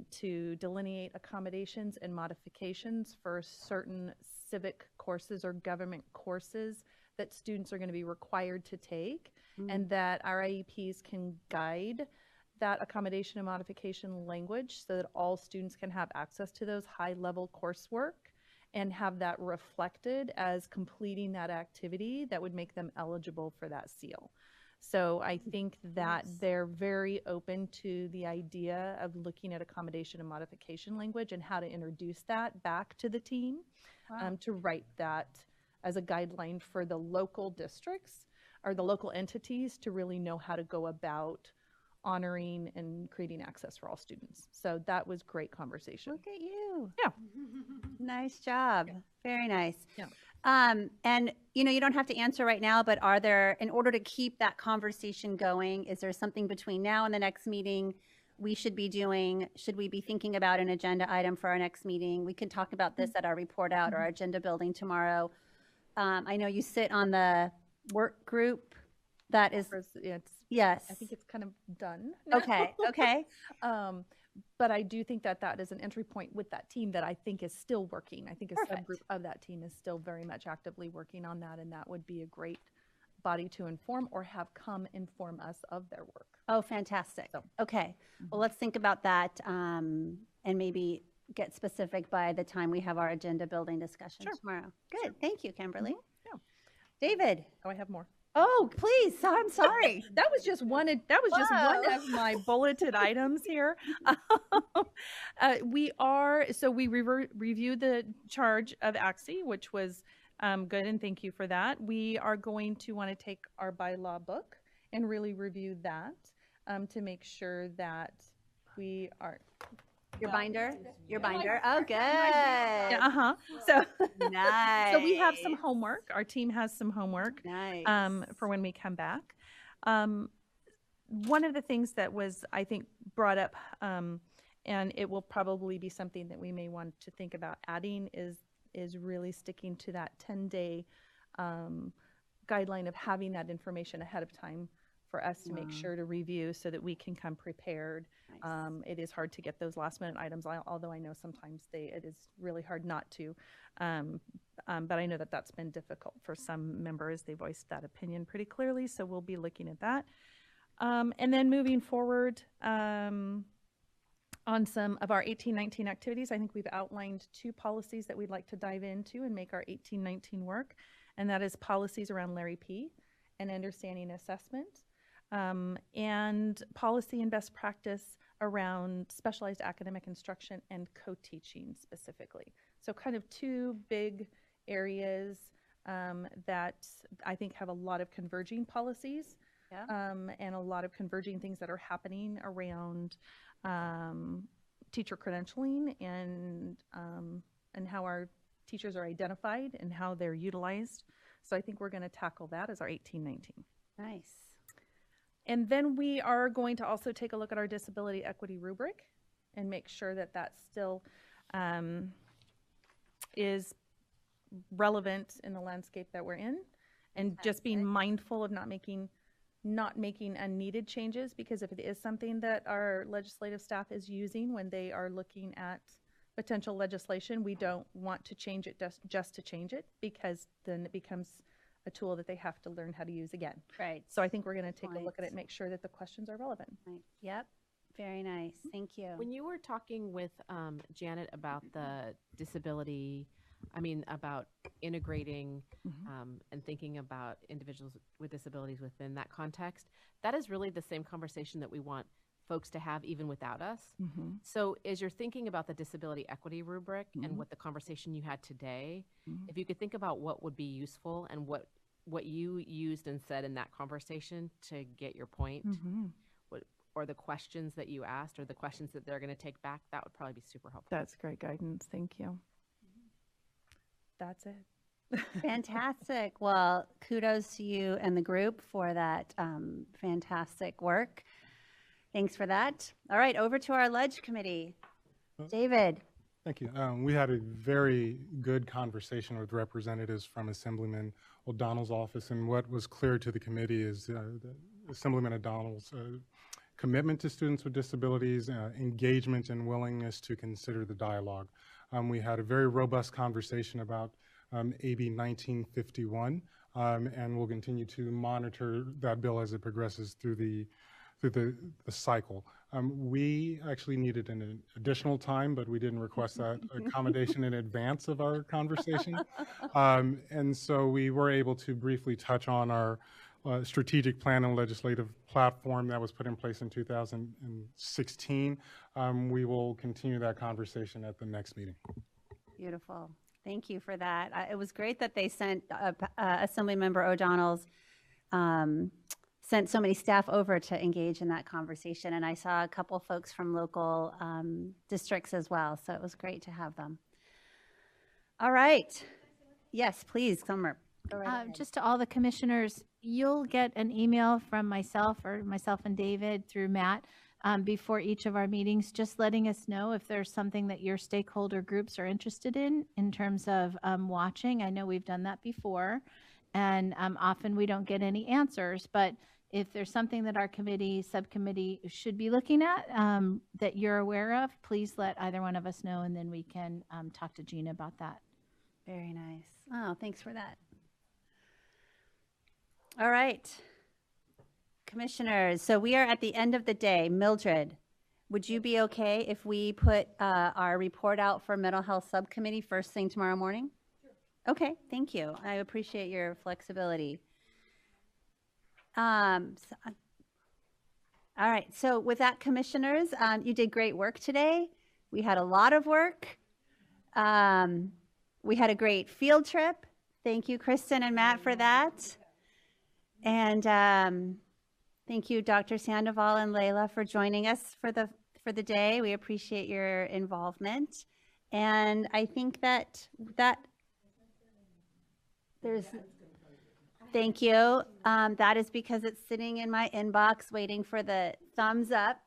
to delineate accommodations and modifications for certain civic courses or government courses that students are going to be required to take, and that our IEPs can guide that accommodation and modification language so that all students can have access to those high-level coursework and have that reflected as completing that activity that would make them eligible for that seal. So I think that they're very open to the idea of looking at accommodation and modification language and how to introduce that back to the team, to write that as a guideline for the local districts or the local entities to really know how to go about honoring and creating access for all students. So that was great conversation. Look at you. Yeah. Nice job. Yeah. Very nice. Yeah. And you don't have to answer right now, but are there, in order to keep that conversation going, is there something between now and the next meeting we should be doing? Should we be thinking about an agenda item for our next meeting? We can talk about this at our report out or our agenda building tomorrow. I know you sit on the work group that is, yes. I think it's kind of done now. Okay. But I do think that that is an entry point with that team that I think is still working. I think a subgroup of that team is still very much actively working on that, and that would be a great body to inform or have come inform us of their work. Oh, fantastic. Okay. Well, let's think about that and maybe get specific by the time we have our agenda building discussion tomorrow. Good. Thank you, Kimberly. Yeah. David. Oh, I have more. Oh, please. I'm sorry. That was just one of my bulleted items here. We reviewed the charge of ACSE, which was good, and thank you for that. We are going to want to take our bylaw book and really review that to make sure that we are Your binder? Your binder? Oh, good. Yeah, So, Nice. so we have some homework. Our team has some homework Nice. For when we come back. One of the things that was, I think, brought up, and it will probably be something that we may want to think about adding, is really sticking to that 10-day guideline of having that information ahead of time for us to make sure to review so that we can come prepared. It is hard to get those last minute items, although I know sometimes it is really hard not to. But I know that that's been difficult for some members. They voiced that opinion pretty clearly, so we'll be looking at that. And then moving forward on some of our 18-19 activities, I think we've outlined 2 policies that we'd like to dive into and make our 18-19 work, and that is policies around Larry P. and understanding assessment, and policy and best practice around specialized academic instruction and co-teaching specifically. So kind of 2 big areas that I think have a lot of converging policies. Yeah. And a lot of converging things that are happening around teacher credentialing and how our teachers are identified and how they're utilized. So I think we're going to tackle that as our 18-19. Nice. And then we are going to also take a look at our disability equity rubric and make sure that that still is relevant in the landscape that we're in, and just being mindful of not making unneeded changes, because if it is something that our legislative staff is using when they are looking at potential legislation, we don't want to change it just to change it, because then it becomes a tool that they have to learn how to use again. Right. So I think we're going to take a look at it and make sure that the questions are relevant. Right. Yep. Very nice. Thank you. When you were talking with Janet about the disability, about integrating and thinking about individuals with disabilities within that context, that is really the same conversation that we want folks to have even without us. Mm-hmm. So as you're thinking about the disability equity rubric and what the conversation you had today, if you could think about what would be useful and what you used and said in that conversation to get your point, or the questions that you asked or the questions that they're going to take back, that would probably be super helpful. That's great guidance. Thank you. That's it. Fantastic. Well, kudos to you and the group for that fantastic work. Thanks for that. All right, over to our Ledge Committee. David. Thank you. We had a very good conversation with representatives from Assemblyman O'Donnell's office, and what was clear to the committee is Assemblyman O'Donnell's commitment to students with disabilities, engagement and willingness to consider the dialogue. We had a very robust conversation about AB 1951, and we'll continue to monitor that bill as it progresses through the cycle. We actually needed an additional time, but we didn't request that accommodation in advance of our conversation. And so we were able to briefly touch on our strategic plan and legislative platform that was put in place in 2016. We will continue that conversation at the next meeting. Beautiful. Thank you for that. It was great that they sent Assemblymember O'Donnell's sent so many staff over to engage in that conversation, and I saw a couple folks from local districts as well, so it was great to have them. All right. Yes, please, Summer. Go right ahead. Just to all the commissioners, you'll get an email from myself and David through Matt before each of our meetings, just letting us know if there's something that your stakeholder groups are interested in terms of watching. I know we've done that before, and often we don't get any answers, but if there's something that our subcommittee should be looking at that you're aware of, please let either one of us know, and then we can talk to Gina about that. Very nice. Oh, thanks for that. All right. Commissioners, so we are at the end of the day. Mildred, would you be okay if we put our report out for mental health subcommittee first thing tomorrow morning? Sure. Okay, thank you. I appreciate your flexibility. All right, so with that, commissioners, you did great work today. We had a lot of work. We had a great field trip. Thank you, Kristen and Matt, for that. And thank you, Dr. Sandoval and Layla, for joining us for the for the day. We appreciate your involvement. And I think that there's, thank you. That is because it's sitting in my inbox waiting for the thumbs up.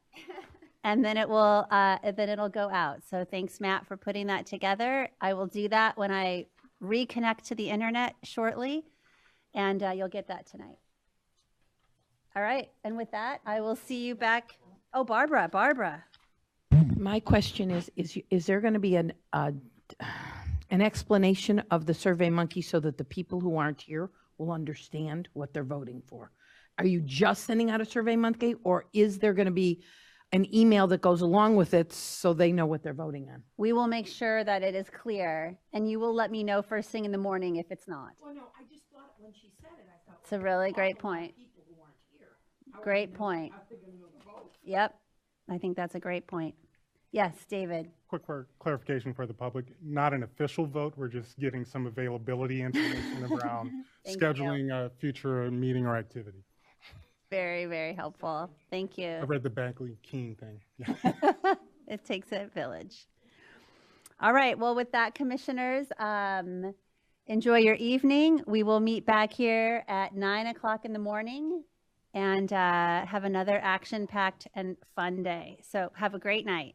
And then it'll go out. So thanks, Matt, for putting that together. I will do that when I reconnect to the internet shortly, and you'll get that tonight. All right, and with that, I will see you back. Oh, Barbara. My question is there going to be an explanation of the Survey Monkey so that the people who aren't here will understand what they're voting for? Are you just sending out a Survey Monkey, or is there going to be an email that goes along with it so they know what they're voting on? We will make sure that it is clear, and you will let me know first thing in the morning if it's not. Well, no, I just thought when she said it, I thought it's a really great point. Great point. Yep, I think that's a great point. Yes, David. Quick clarification for the public, not an official vote. We're just getting some availability information around scheduling a future meeting or activity. Very, very helpful. Thank you. I read the Bankley Keene thing. Yeah. It takes a village. All right. Well, with that, commissioners, enjoy your evening. We will meet back here at 9 o'clock in the morning and have another action-packed and fun day. So have a great night.